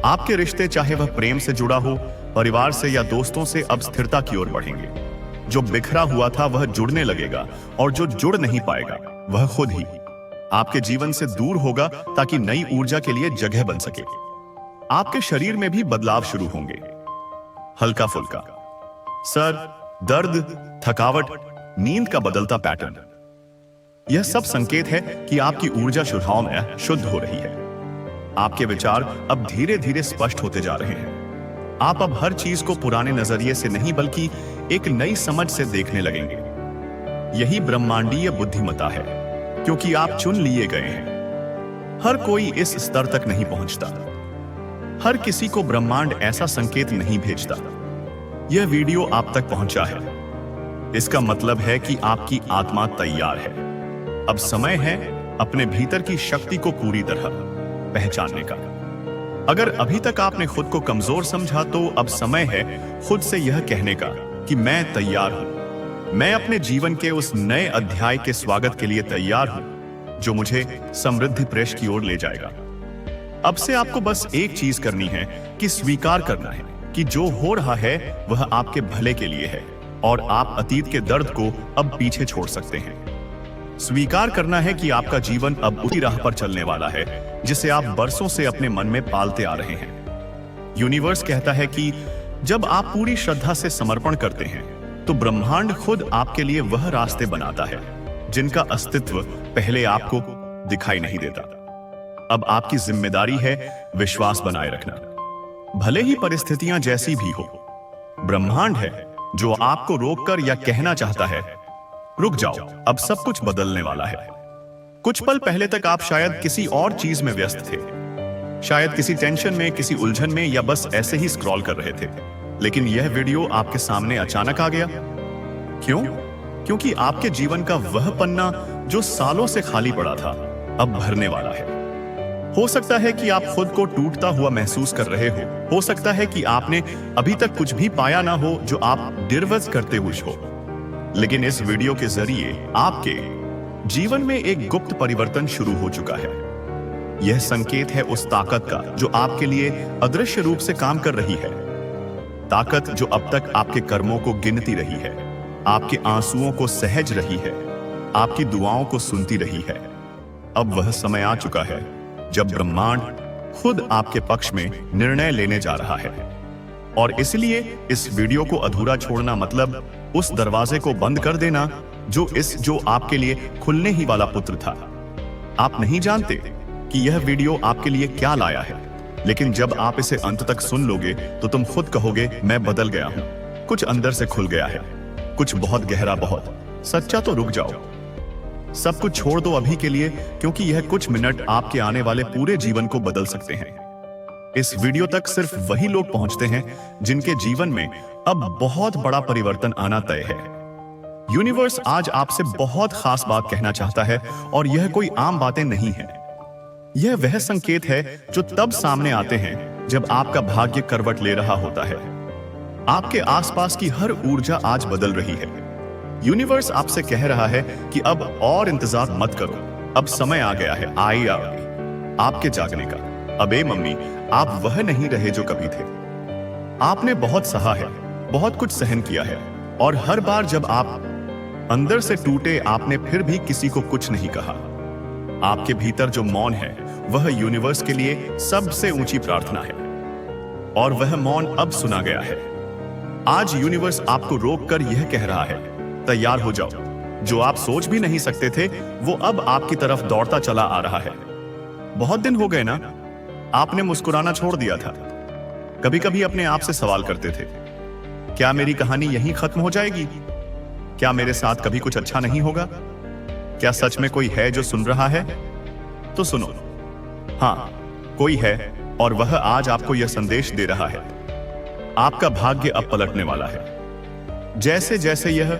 आपके रिश्ते, चाहे वह प्रेम से जुड़ा हो, परिवार से या दोस्तों से, अब स्थिरता की ओर बढ़ेंगे। जो बिखरा हुआ था वह जुड़ने लगेगा और जो जुड़ नहीं पाएगा वह खुद ही आपके जीवन से दूर होगा ताकि नई ऊर्जा के लिए जगह बन सके। आपके शरीर में भी बदलाव शुरू होंगे, हल्का फुल्का सर दर्द, थकावट, नींद का बदलता पैटर्न। यह सब संकेत है कि आपकी ऊर्जा शुद्ध शुद्ध हो रही है। आपके विचार अब धीरे धीरे स्पष्ट होते जा रहे हैं। आप अब हर चीज को पुराने नजरिए से नहीं बल्कि एक नई समझ से देखने लगेंगे। यही ब्रह्मांडीय बुद्धिमत्ता है, क्योंकि आप चुन लिए गए हैं। हर कोई इस स्तर तक नहीं पहुंचता। हर किसी को ब्रह्मांड ऐसा संकेत नहीं भेजता। यह वीडियो आप तक पहुंचा है, इसका मतलब है कि आपकी आत्मा तैयार है। अब समय है अपने भीतर की शक्ति को पूरी तरह पहचानने का। अगर अभी तक आपने खुद को कमजोर समझा तो अब समय है खुद से यह कहने का कि मैं तैयार हूं। मैं अपने जीवन के उस नए अध्याय के स्वागत के लिए तैयार हूं जो मुझे समृद्धि पृष्ठ की ओर ले जाएगा। अब से आपको बस एक चीज करनी है कि स्वीकार करना है कि जो हो रहा है वह आपके भले के लिए है और आप अतीत के दर्द को अब पीछे छोड़ सकते हैं। स्वीकार करना है कि आपका जीवन अब उसी राह पर चलने वाला है जिसे आप बरसों से अपने मन में पालते आ रहे हैं। यूनिवर्स कहता है कि जब आप पूरी श्रद्धा से समर्पण करते हैं तो ब्रह्मांड खुद आपके लिए वह रास्ते बनाता है जिनका अस्तित्व पहले आपको दिखाई नहीं देता। अब आपकी जिम्मेदारी है विश्वास बनाए रखना, भले ही परिस्थितियां जैसी भी हो। ब्रह्मांड है जो आपको रोककर या कहना चाहता है, रुक जाओ, अब सब कुछ बदलने वाला है। कुछ पल पहले तक आप शायद किसी और चीज में व्यस्त थे, शायद किसी टेंशन में, किसी उलझन में, या बस ऐसे ही स्क्रॉल कर रहे थे। लेकिन यह वीडियो आपके सामने अचानक आ गया। क्यों? क्योंकि आपके जीवन का वह पन्ना जो सालों से खाली पड़ा था अब भरने वाला है। हो सकता है कि आप खुद को टूटता हुआ महसूस कर रहे हो सकता है कि आपने अभी तक कुछ भी पाया ना हो जो आप डिरवज करते हुए हो। लेकिन इस वीडियो के जरिए आपके जीवन में एक गुप्त परिवर्तन शुरू हो चुका है। यह संकेत है उस ताकत का जो आपके लिए अदृश्य रूप से काम कर रही है। ताकत जो अब तक आपके कर्मों को गिनती रही है, आपके आंसुओं को सहज रही है, आपकी दुआओं को सुनती रही है। अब वह समय आ चुका है जब ब्रह्मांड खुद आपके पक्ष में निर्णय लेने जा रहा है। और इसलिए इस वीडियो को अधूरा छोड़ना मतलब उस दरवाजे को बंद कर देना जो आपके लिए खुलने ही वाला पुत्र था। आप नहीं जानते कि यह वीडियो आपके लिए क्या लाया है, लेकिन जब आप इसे अंत तक सुन लोगे तो तुम खुद कहोगे, मैं बदल गया हूं, कुछ अंदर से खुल गया है, कुछ बहुत गहरा, बहुत सच्चा। तो रुक जाओ, सब कुछ छोड़ दो अभी के लिए, क्योंकि यह कुछ मिनट आपके आने वाले पूरे जीवन को बदल सकते हैं। इस वीडियो तक सिर्फ वही लोग पहुंचते हैं जिनके जीवन में अब बहुत बड़ा परिवर्तन आना तय है। यूनिवर्स आज आपसे बहुत खास बात कहना चाहता है और यह कोई आम बातें नहीं है। यह वह संकेत है जो तब सामने आते हैं जब आपका भाग्य करवट ले रहा होता है। आपके आसपास की हर ऊर्जा आज बदल रही है। यूनिवर्स आपसे कह रहा है कि अब और इंतजार मत करो, अब समय आ गया है, आई आपके जागने का। अब मम्मी, आप वह नहीं रहे जो कभी थे। आपने बहुत सहा है, बहुत कुछ सहन किया है, और हर बार जब आप अंदर से टूटे आपने फिर भी किसी को कुछ नहीं कहा। आपके भीतर जो मौन है वह यूनिवर्स के लिए सबसे ऊंची प्रार्थना है, और वह मौन अब सुना गया है। आज यूनिवर्स आपको रोककर यह कह रहा है, तैयार हो जाओ। जो आप सोच भी नहीं सकते थे वो अब आपकी तरफ दौड़ता चला आ रहा है। बहुत दिन हो गए ना आपने मुस्कुराना छोड़ दिया था। कभी कभी अपने आप से सवाल करते थे, क्या मेरी कहानी यहीं खत्म हो जाएगी? क्या मेरे साथ कभी कुछ अच्छा नहीं होगा? क्या सच में कोई है जो सुन रहा है? तो सुनो, हाँ, कोई है, और वह आज आपको यह संदेश दे रहा है, आपका भाग्य अब पलटने वाला है। जैसे जैसे यह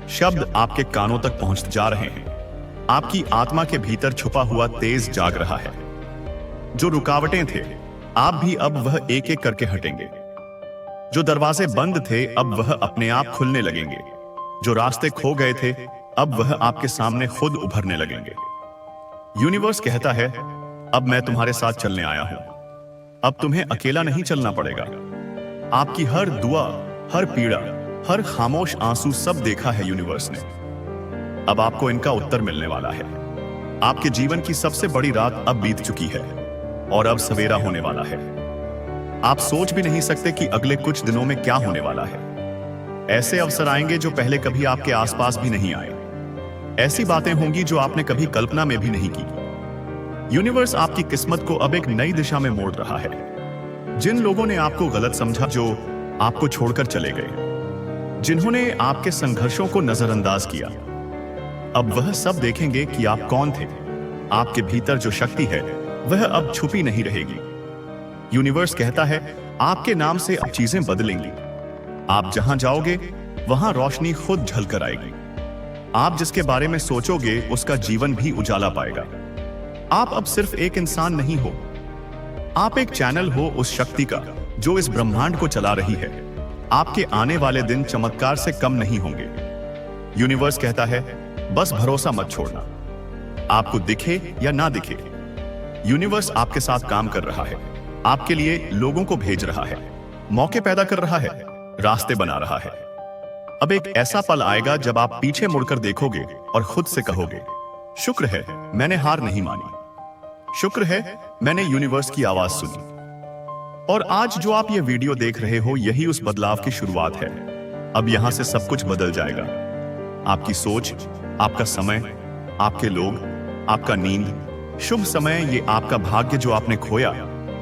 शब्द आपके कानों तक पहुंच जा रहे हैं। आपकी आत्मा के भीतर छुपा हुआ तेज जाग रहा है। जो रुकावटें थे, आप भी अब वह एक एक करके हटेंगे। जो दरवाजे बंद थे, अब वह अपने आप खुलने लगेंगे। जो रास्ते खो गए थे, अब वह आपके सामने खुद उभरने लगेंगे। यूनिवर्स कहता है, अब मैं तुम्हारे साथ चलने आया हूं। अब तुम्हें अकेला नहीं चलना पड़ेगा। आपकी हर दुआ, हर पीड़ा, हर खामोश आंसू सब देखा है यूनिवर्स ने। अब आपको इनका उत्तर मिलने वाला है। आपके जीवन की सबसे बड़ी रात अब बीत चुकी है और अब सवेरा होने वाला है। आप सोच भी नहीं सकते कि अगले कुछ दिनों में क्या होने वाला है। ऐसे अवसर आएंगे जो पहले कभी आपके आसपास भी नहीं आए। ऐसी बातें होंगी जो आपने कभी कल्पना में भी नहीं की। यूनिवर्स आपकी किस्मत को अब एक नई दिशा में मोड़ रहा है। जिन लोगों ने आपको गलत समझा, जो आपको छोड़कर चले गए, जिन्होंने आपके संघर्षों को नजरअंदाज किया, अब वह सब देखेंगे कि आप कौन थे। आपके भीतर जो शक्ति है वह अब छुपी नहीं रहेगी। यूनिवर्स कहता है, आपके नाम से अब चीजें बदलेंगी। आप जहां जाओगे वहां रोशनी खुद झलकर आएगी। आप जिसके बारे में सोचोगे उसका जीवन भी उजाला पाएगा। आप अब सिर्फ एक इंसान नहीं हो, आप एक चैनल हो उस शक्ति का जो इस ब्रह्मांड को चला रही है। आपके आने वाले दिन चमत्कार से कम नहीं होंगे। यूनिवर्स कहता है, बस भरोसा मत छोड़ना। आपको दिखे या ना दिखे, यूनिवर्स आपके साथ काम कर रहा है। आपके लिए लोगों को भेज रहा है, मौके पैदा कर रहा है, रास्ते बना रहा है। अब एक ऐसा पल आएगा जब आप पीछे मुड़कर देखोगे और खुद से कहोगे, शुक्र है मैंने हार नहीं मानी। शुक्र है मैंने यूनिवर्स की आवाज सुनी। और आज जो आप ये वीडियो देख रहे हो, यही उस बदलाव की शुरुआत है। अब यहां से सब कुछ बदल जाएगा। आपकी सोच, आपका समय, आपके लोग, आपका नींद, शुभ समय, ये आपका भाग्य जो आपने खोया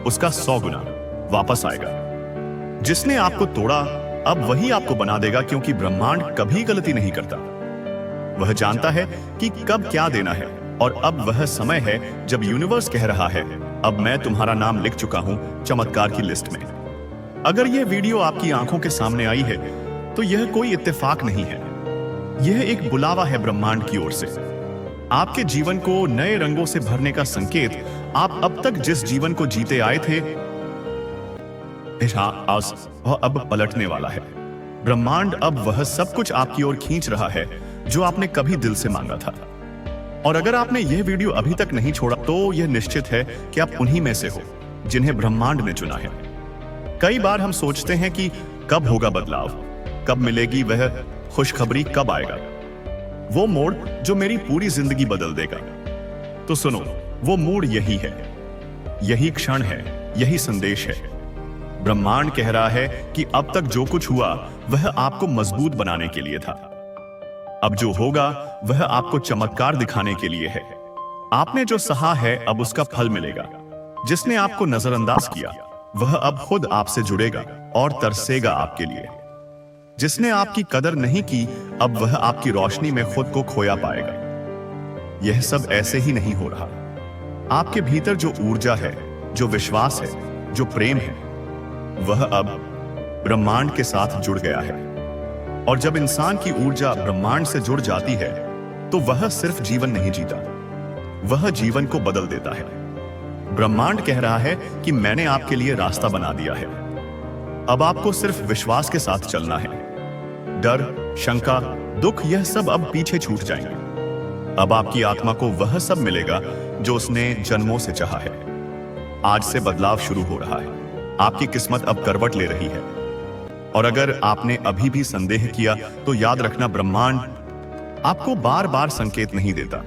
उसका 100 गुना वापस आएगा। जिसने आपको तोड़ा अब वही आपको बना देगा, क्योंकि ब्रह्मांड कभी गलती नहीं करता। वह जानता है कि कब क्या देना है। और अब वह समय है जब यूनिवर्स कह रहा है, अब मैं तुम्हारा नाम लिख चुका हूं चमत्कार की लिस्ट में। अगर यह वीडियो आपकी आंखों के सामने आई है तो यह कोई इत्तेफाक नहीं है। यह एक बुलावा है ब्रह्मांड की ओर से। आपके जीवन को नए रंगों से भरने का संकेत। आप अब तक जिस जीवन को जीते आए थे, आज वह अब पलटने वाला है। ब्रह्मांड अब वह सब कुछ आपकी ओर खींच रहा है जो आपने कभी दिल से मांगा था। और अगर आपने यह वीडियो अभी तक नहीं छोड़ा तो यह निश्चित है कि आप उन्हीं में से हो जिन्हें ब्रह्मांड ने चुना है। कई बार हम सोचते हैं कि कब होगा बदलाव, कब मिलेगी वह खुशखबरी, कब आएगा वो मोड़ जो मेरी पूरी जिंदगी बदल देगा। तो सुनो, वो मोड़ यही है, यही क्षण है, यही संदेश है। ब्रह्मांड कह रहा है कि अब तक जो कुछ हुआ वह आपको मजबूत बनाने के लिए था। अब जो होगा वह आपको चमत्कार दिखाने के लिए है। आपने जो सहा है अब उसका फल मिलेगा। जिसने आपको नजरअंदाज किया वह अब खुद आपसे जुड़ेगा और तरसेगा आपके लिए। जिसने आपकी कदर नहीं की अब वह आपकी रोशनी में खुद को खोया पाएगा। यह सब ऐसे ही नहीं हो रहा। आपके भीतर जो ऊर्जा है, जो विश्वास है, जो प्रेम है, वह अब ब्रह्मांड के साथ जुड़ गया है। और जब इंसान की ऊर्जा ब्रह्मांड से जुड़ जाती है तो वह सिर्फ जीवन नहीं जीता, वह जीवन को बदल देता है। ब्रह्मांड कह रहा है कि मैंने आपके लिए रास्ता बना दिया है। अब आपको सिर्फ विश्वास के साथ चलना है। डर, शंका, दुख, यह सब अब पीछे छूट जाएंगे। अब आपकी आत्मा को वह सब मिलेगा जो उसने जन्मों से चाहा है। आज से बदलाव शुरू हो रहा है। आपकी किस्मत अब करवट ले रही है। और अगर आपने अभी भी संदेह किया तो याद रखना, ब्रह्मांड आपको बार बार संकेत नहीं देता।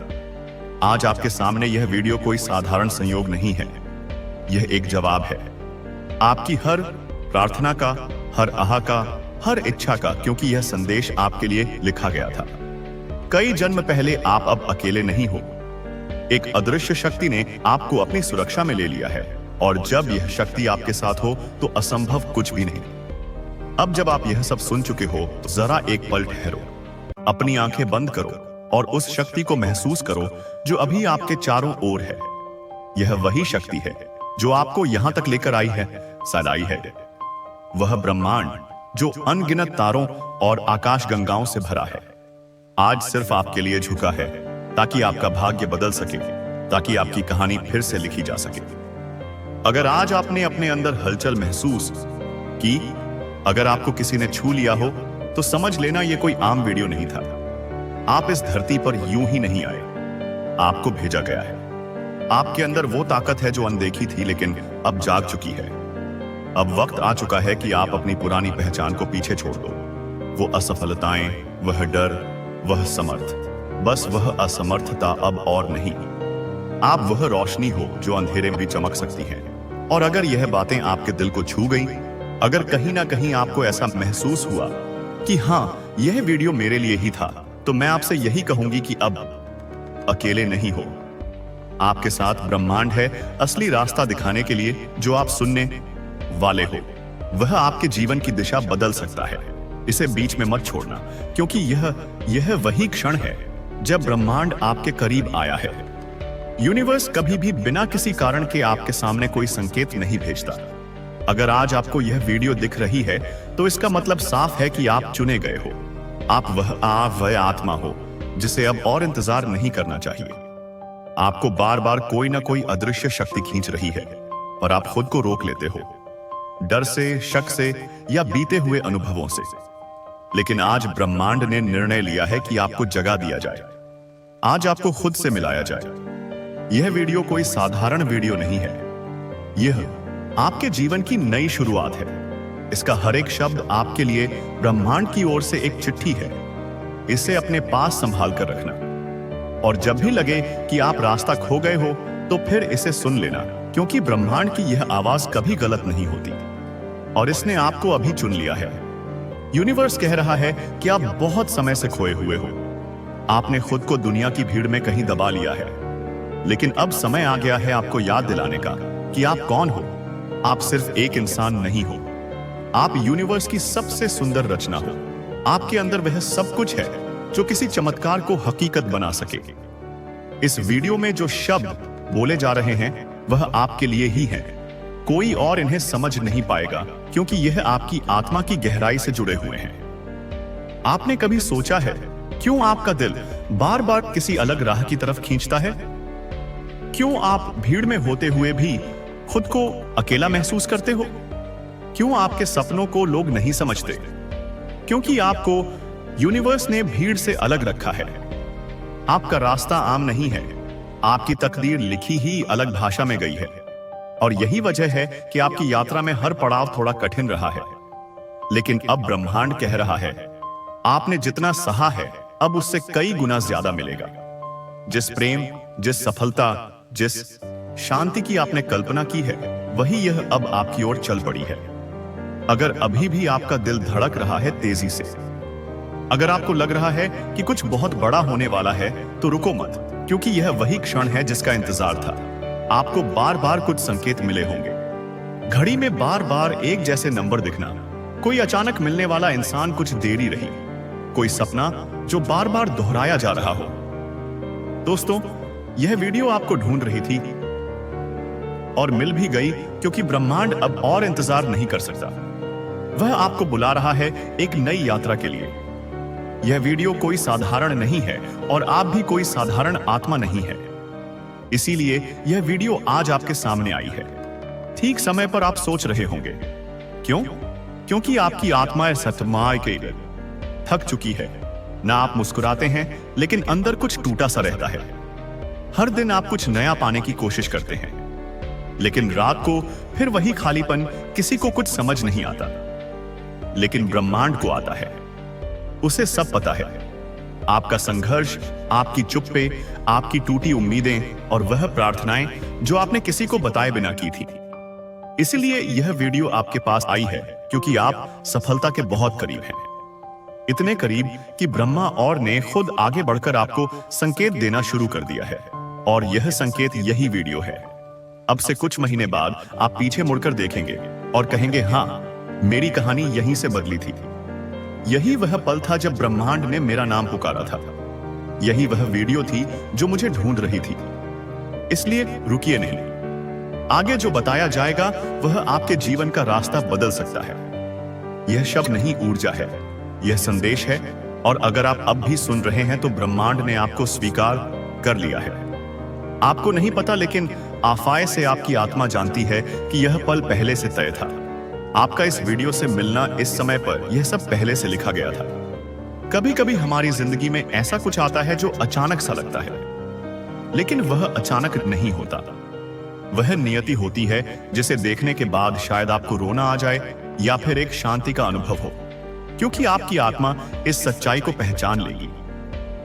आज आपके सामने यह वीडियो कोई साधारण संयोग नहीं है, यह एक जवाब है आपकी हर प्रार्थना का, हर आह का, हर इच्छा का, क्योंकि यह संदेश आपके लिए लिखा गया था। कई जन्म पहले आप अब अकेले नहीं हो। एक अदृश्य शक्ति ने आपको अपनी सुरक्षा में ले लिया है। और जब यह शक्ति आपके साथ हो तो असंभव कुछ भी नहीं। अब जब आप यह सब सुन चुके हो तो जरा एक पल ठहरो, अपनी आंखें बंद करो और उस शक्ति को महसूस करो जो अभी आपके चारों ओर है। यह वही शक्ति है जो आपको यहां तक लेकर आई है, सदाई है। वह ब्रह्मांड जो अनगिनत तारों और आकाश गंगाओं से भरा है। आज सिर्फ आपके लिए झुका है ताकि आपका भाग्य बदल सके, ताकि आपकी कहानी फिर से लिखी जा सके। अगर आज आपने अपने अंदर हलचल महसूस की, अगर आपको किसी ने छू लिया हो, तो समझ लेना यह कोई आम वीडियो नहीं था। आप इस धरती पर यूं ही नहीं आए, आपको भेजा गया है। आपके अंदर वो ताकत है जो अनदेखी थी लेकिन अब जाग चुकी है। अब वक्त आ चुका है कि आप अपनी पुरानी पहचान को पीछे छोड़ दो। वो असफलताएं, वह डर, वह समर्थ, बस वह असमर्थता अब और नहीं। आप वह रोशनी हो जो अंधेरे में भी चमक सकती है। और अगर यह बातें आपके दिल को छू गई, अगर कहीं ना कहीं आपको ऐसा महसूस हुआ कि हाँ, यह वीडियो मेरे लिए ही था, तो मैं आपसे यही कहूंगी कि अब अकेले नहीं हो। आपके साथ ब्रह्मांड है असली रास्ता दिखाने के लिए। जो आप सुनने वाले हो वह आपके जीवन की दिशा बदल सकता है। इसे बीच में मत छोड़ना, क्योंकि यह वही क्षण है जब ब्रह्मांड आपके करीब आया है। यूनिवर्स कभी भी बिना किसी कारण के आपके सामने कोई संकेत नहीं भेजता। अगर आज आपको यह वीडियो दिख रही है तो इसका मतलब साफ है कि आप चुने गए हो। आप वह आत्मा हो जिसे अब और इंतजार नहीं करना चाहिए। आपको बार बार कोई ना कोई अदृश्य शक्ति खींच रही है, पर आप खुद को रोक लेते हो, डर से, शक से या बीते हुए अनुभवों से। लेकिन आज ब्रह्मांड ने निर्णय लिया है कि आपको जगा दिया जाए। आज आपको खुद से मिलाया जाए। यह वीडियो कोई साधारण वीडियो नहीं है। यह आपके जीवन की नई शुरुआत है। इसका हर एक शब्द आपके लिए ब्रह्मांड की ओर से एक चिट्ठी है। इसे अपने पास संभाल कर रखना, और जब भी लगे कि आप रास्ता खो गए हो तो फिर इसे सुन लेना, क्योंकि ब्रह्मांड की यह आवाज कभी गलत नहीं होती और इसने आपको अभी चुन लिया है। यूनिवर्स कह रहा है कि आप बहुत समय से खोए हुए हो। आपने खुद को दुनिया की भीड़ में कहीं दबा लिया है, लेकिन अब समय आ गया है आपको याद दिलाने का कि आप कौन हो। आप सिर्फ एक इंसान नहीं हो, आप यूनिवर्स की सबसे सुंदर रचना हो। आपके अंदर वह सब कुछ है जो किसी चमत्कार को हकीकत बना सके। इस वीडियो में जो शब्द बोले जा रहे हैं वह आपके लिए ही है। कोई और इन्हें समझ नहीं पाएगा, क्योंकि यह आपकी आत्मा की गहराई से जुड़े हुए हैं। आपने कभी सोचा है क्यों आपका दिल बार बार किसी अलग राह की तरफ खींचता है? क्यों आप भीड़ में होते हुए भी खुद को अकेला महसूस करते हो? क्यों आपके सपनों को लोग नहीं समझते? क्योंकि आपको यूनिवर्स ने भीड़ से अलग रखा है। आपका रास्ता आम नहीं है। आपकी तकदीर लिखी ही अलग भाषा में गई है, और यही वजह है कि आपकी यात्रा में हर पड़ाव थोड़ा कठिन रहा है। लेकिन अब ब्रह्मांड कह रहा है, आपने जितना सहा है अब उससे कई गुना ज्यादा मिलेगा। जिस प्रेम, जिस सफलता, जिस शांति की आपने कल्पना की है, वही यह अब आपकी ओर चल पड़ी है। अगर अभी भी आपका दिल धड़क रहा है तेजी से, अगर आपको लग रहा है कि कुछ बहुत बड़ा होने वाला है, तो रुको मत, क्योंकि यह वही क्षण है जिसका इंतजार था। आपको बार बार कुछ संकेत मिले होंगे। घड़ी में बार बार एक जैसे नंबर दिखना, कोई अचानक मिलने वाला इंसान कुछ देरी रही, कोई सपना जो बार बार दोहराया जा रहा हो। दोस्तों, यह वीडियो आपको ढूंढ रही थी और मिल भी गई, क्योंकि ब्रह्मांड अब और इंतजार नहीं कर सकता। वह आपको बुला रहा है एक नई यात्रा के लिए। यह वीडियो कोई साधारण नहीं है और आप भी कोई साधारण आत्मा नहीं है। इसीलिए यह वीडियो आज आपके सामने आई है। ठीक समय पर आप सोच रहे होंगे, क्यों? क्योंकि आपकी आत्मा सतमाए के थक चुकी है। ना आप मुस्कुराते हैं, लेकिन अंदर कुछ टूटा सा रहता है। हर दिन आप कुछ नया पाने की कोशिश करते हैं, लेकिन रात को फिर वही खालीपन। किसी को कुछ समझ नहीं आता, लेकिन ब्रह्मांड को आता है। उसे सब पता है। आपका संघर्ष, आपकी चुप्पे, आपकी टूटी उम्मीदें और वह प्रार्थनाएं जो आपने किसी को बताए बिना की थी। इसलिए यह वीडियो आपके पास आई है, क्योंकि आप सफलता के बहुत करीब हैं। इतने करीब कि ब्रह्मा और ने खुद आगे बढ़कर आपको संकेत देना शुरू कर दिया है, और यह संकेत यही वीडियो है। अब से कुछ महीने बाद आप पीछे मुड़कर देखेंगे और कहेंगे, हाँ, मेरी कहानी यहीं से बदली थी। यही वह पल था जब ब्रह्मांड ने मेरा नाम पुकारा था। यही वह वीडियो थी जो मुझे ढूंढ रही थी। इसलिए रुकिए नहीं। आगे जो बताया जाएगा वह आपके जीवन का रास्ता बदल सकता है। यह शब्द नहीं, ऊर्जा है। यह संदेश है और अगर आप अब भी सुन रहे हैं तो ब्रह्मांड ने आपको स्वीकार कर लिया है। आपको नहीं पता, लेकिन आफाए से आपकी आत्मा जानती है कि यह पल पहले से तय था। आपका इस वीडियो से मिलना इस समय पर यह सब पहले से लिखा गया था। कभी कभी हमारी जिंदगी में ऐसा कुछ आता है जो अचानक सा लगता है, लेकिन वह अचानक नहीं होता। वह नियति होती है जिसे देखने के बाद शायद आपको रोना आ जाए या फिर एक शांति का अनुभव हो, क्योंकि आपकी आत्मा इस सच्चाई को पहचान लेगी।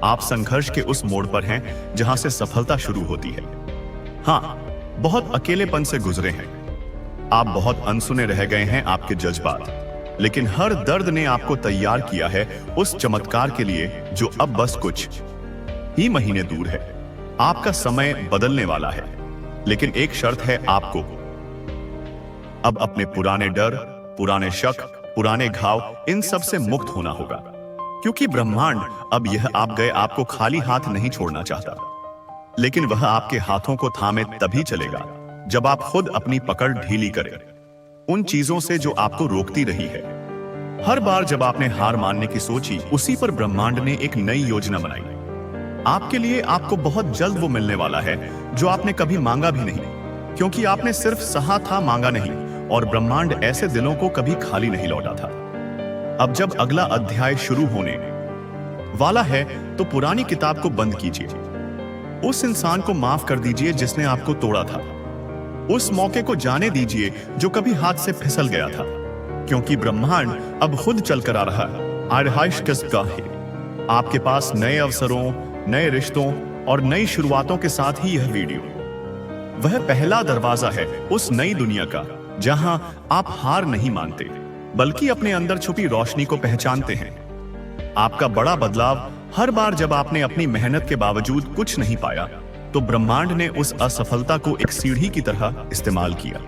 आप संघर्ष के उस मोड़ पर हैं जहां से सफलता शुरू होती है। हाँ, बहुत अकेलेपन से गुजरे हैं। आप बहुत अनसुने रह गए हैं आपके जज्बात, लेकिन हर दर्द ने आपको तैयार किया है उस चमत्कार के लिए जो अब बस कुछ ही महीने दूर है। आपका समय बदलने वाला है, लेकिन एक शर्त है, आपको अब अपने पुराने डर, पुराने शक, पुराने घाव, इन सब से मुक्त होना होगा, क्योंकि ब्रह्मांड अब यह आप गए आपको खाली हाथ नहीं छोड़ना चाहता, लेकिन वह आपके हाथों को थामे तभी चलेगा जब आप खुद अपनी पकड़ ढीली करें उन चीजों से जो आपको रोकती रही है। हर बार जब आपने हार मानने की सोची, उसी पर ब्रह्मांड ने एक नई योजना बनाई आपके लिए। आपको बहुत जल्द वो मिलने वाला है जो आपने कभी मांगा भी नहीं, क्योंकि आपने सिर्फ सहा था, मांगा नहीं। और ब्रह्मांड ऐसे दिलों को कभी खाली नहीं लौटा था। अब जब अगला अध्याय शुरू होने वाला है तो पुरानी किताब को बंद कीजिए। उस इंसान को माफ कर दीजिए जिसने आपको तोड़ा था। उस मौके को जाने दीजिए जो कभी हाथ से फिसल गया था, क्योंकि ब्रह्मांड अब खुद चलकर आ रहा है। आरहाइश किसका है आपके पास नए अवसरों, नए रिश्तों और नई शुरुआतों के साथ ही यह वीडियो वह पहला दरवाजा है उस नई दुनिया का, जहां आप हार नहीं मानते बल्कि अपने अंदर छुपी रोशनी को पहचानते हैं। आपका बड़ा बदलाव हर बार जब आपने अपनी मेहनत के बावजूद कुछ नहीं पाया तो ब्रह्मांड ने उस असफलता को एक सीढ़ी की तरह इस्तेमाल किया।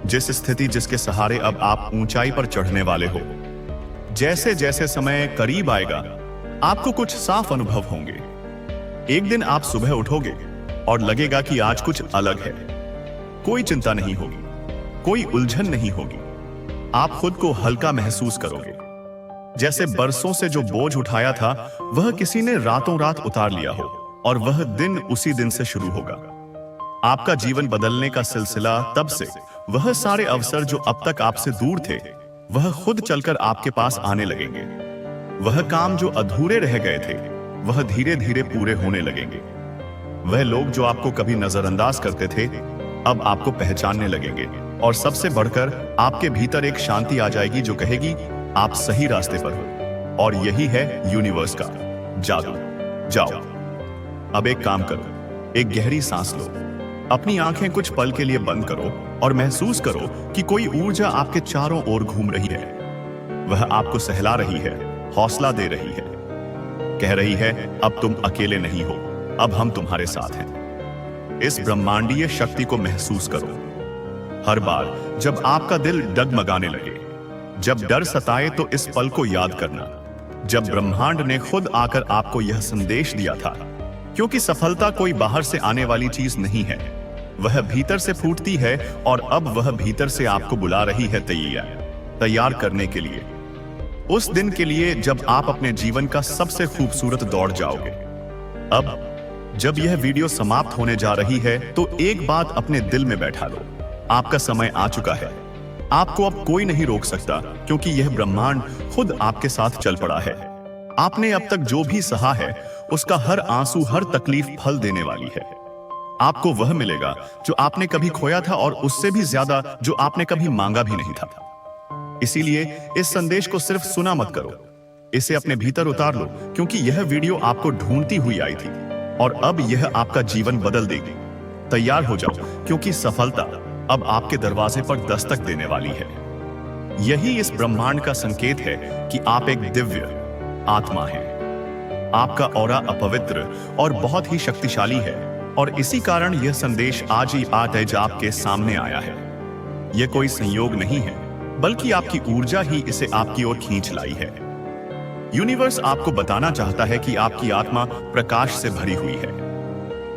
जिस स्थिति जिसके सहारे अब आप ऊंचाई पर चढ़ने वाले हो, जैसे जैसे समय करीब आएगा आपको कुछ साफ अनुभव होंगे। एक दिन आप सुबह उठोगे और लगेगा कि आज कुछ अलग है। कोई चिंता नहीं होगी, कोई उलझन नहीं होगी। आप खुद को हल्का महसूस करोगे, जैसे बरसों से जो बोझ उठाया था वह किसी ने रातों रात उतार लिया हो, और वह दिन उसी दिन से शुरू होगा। आपका जीवन बदलने का सिलसिला तब से, वह सारे अवसर जो अब तक आपसे दूर थे वह खुद चलकर आपके पास आने लगेंगे। वह काम जो अधूरे रह गए थे वह धीरे धीरे पूरे होने लगेंगे। वह लोग जो आपको कभी नजरअंदाज करते थे अब आपको पहचानने लगेंगे, और सबसे बढ़कर आपके भीतर एक शांति आ जाएगी जो कहेगी आप सही रास्ते पर हो। और यही है यूनिवर्स का जादू। जाओ, अब एक काम करो, एक गहरी सांस लो, अपनी आंखें कुछ पल के लिए बंद करो और महसूस करो कि कोई ऊर्जा आपके चारों ओर घूम रही है। वह आपको सहला रही है, हौसला दे रही है, कह रही है अब तुम अकेले नहीं हो, अब हम तुम्हारे साथ हैं। इस ब्रह्मांडीय शक्ति को महसूस करो। हर बार जब आपका दिल डगमगाने लगे, जब डर सताए, तो इस पल को याद करना जब ब्रह्मांड ने खुद आकर आपको यह संदेश दिया था, क्योंकि सफलता कोई बाहर से आने वाली चीज नहीं है, वह भीतर से फूटती है। और अब वह भीतर से आपको बुला रही है तैयार करने के लिए, उस दिन के लिए जब आप अपने जीवन का सबसे खूबसूरत दौड़ जाओगे। अब जब यह वीडियो समाप्त होने जा रही है तो एक बात अपने दिल में बैठा लो, आपका समय आ चुका है। आपको अब कोई नहीं रोक सकता, क्योंकि यह ब्रह्मांड खुद आपके साथ चल पड़ा है। आपने अब तक जो भी सहा है उसका हर आंसू, हर तकलीफ फल देने वाली है। आपको वह मिलेगा जो आपने कभी खोया था, और उससे भी ज्यादा जो आपने कभी मांगा भी नहीं था। इसीलिए इस संदेश को सिर्फ सुना मत करो, इसे अपने भीतर उतार लो, क्योंकि यह वीडियो आपको ढूंढती हुई आई थी और अब यह आपका जीवन बदल देगी। तैयार हो जाओ, क्योंकि सफलता अब आपके दरवाजे पर दस्तक देने वाली है। यही इस ब्रह्मांड का संकेत है कि आप एक दिव्य आत्मा हैं। आपका ऑरा अपवित्र और बहुत ही शक्तिशाली है, और इसी कारण यह संदेश आज ही आज आपके सामने आया है। यह कोई संयोग नहीं है, बल्कि आपकी ऊर्जा ही इसे आपकी ओर खींच लाई है। यूनिवर्स आपको बताना चाहता है कि आपकी आत्मा प्रकाश से भरी हुई है।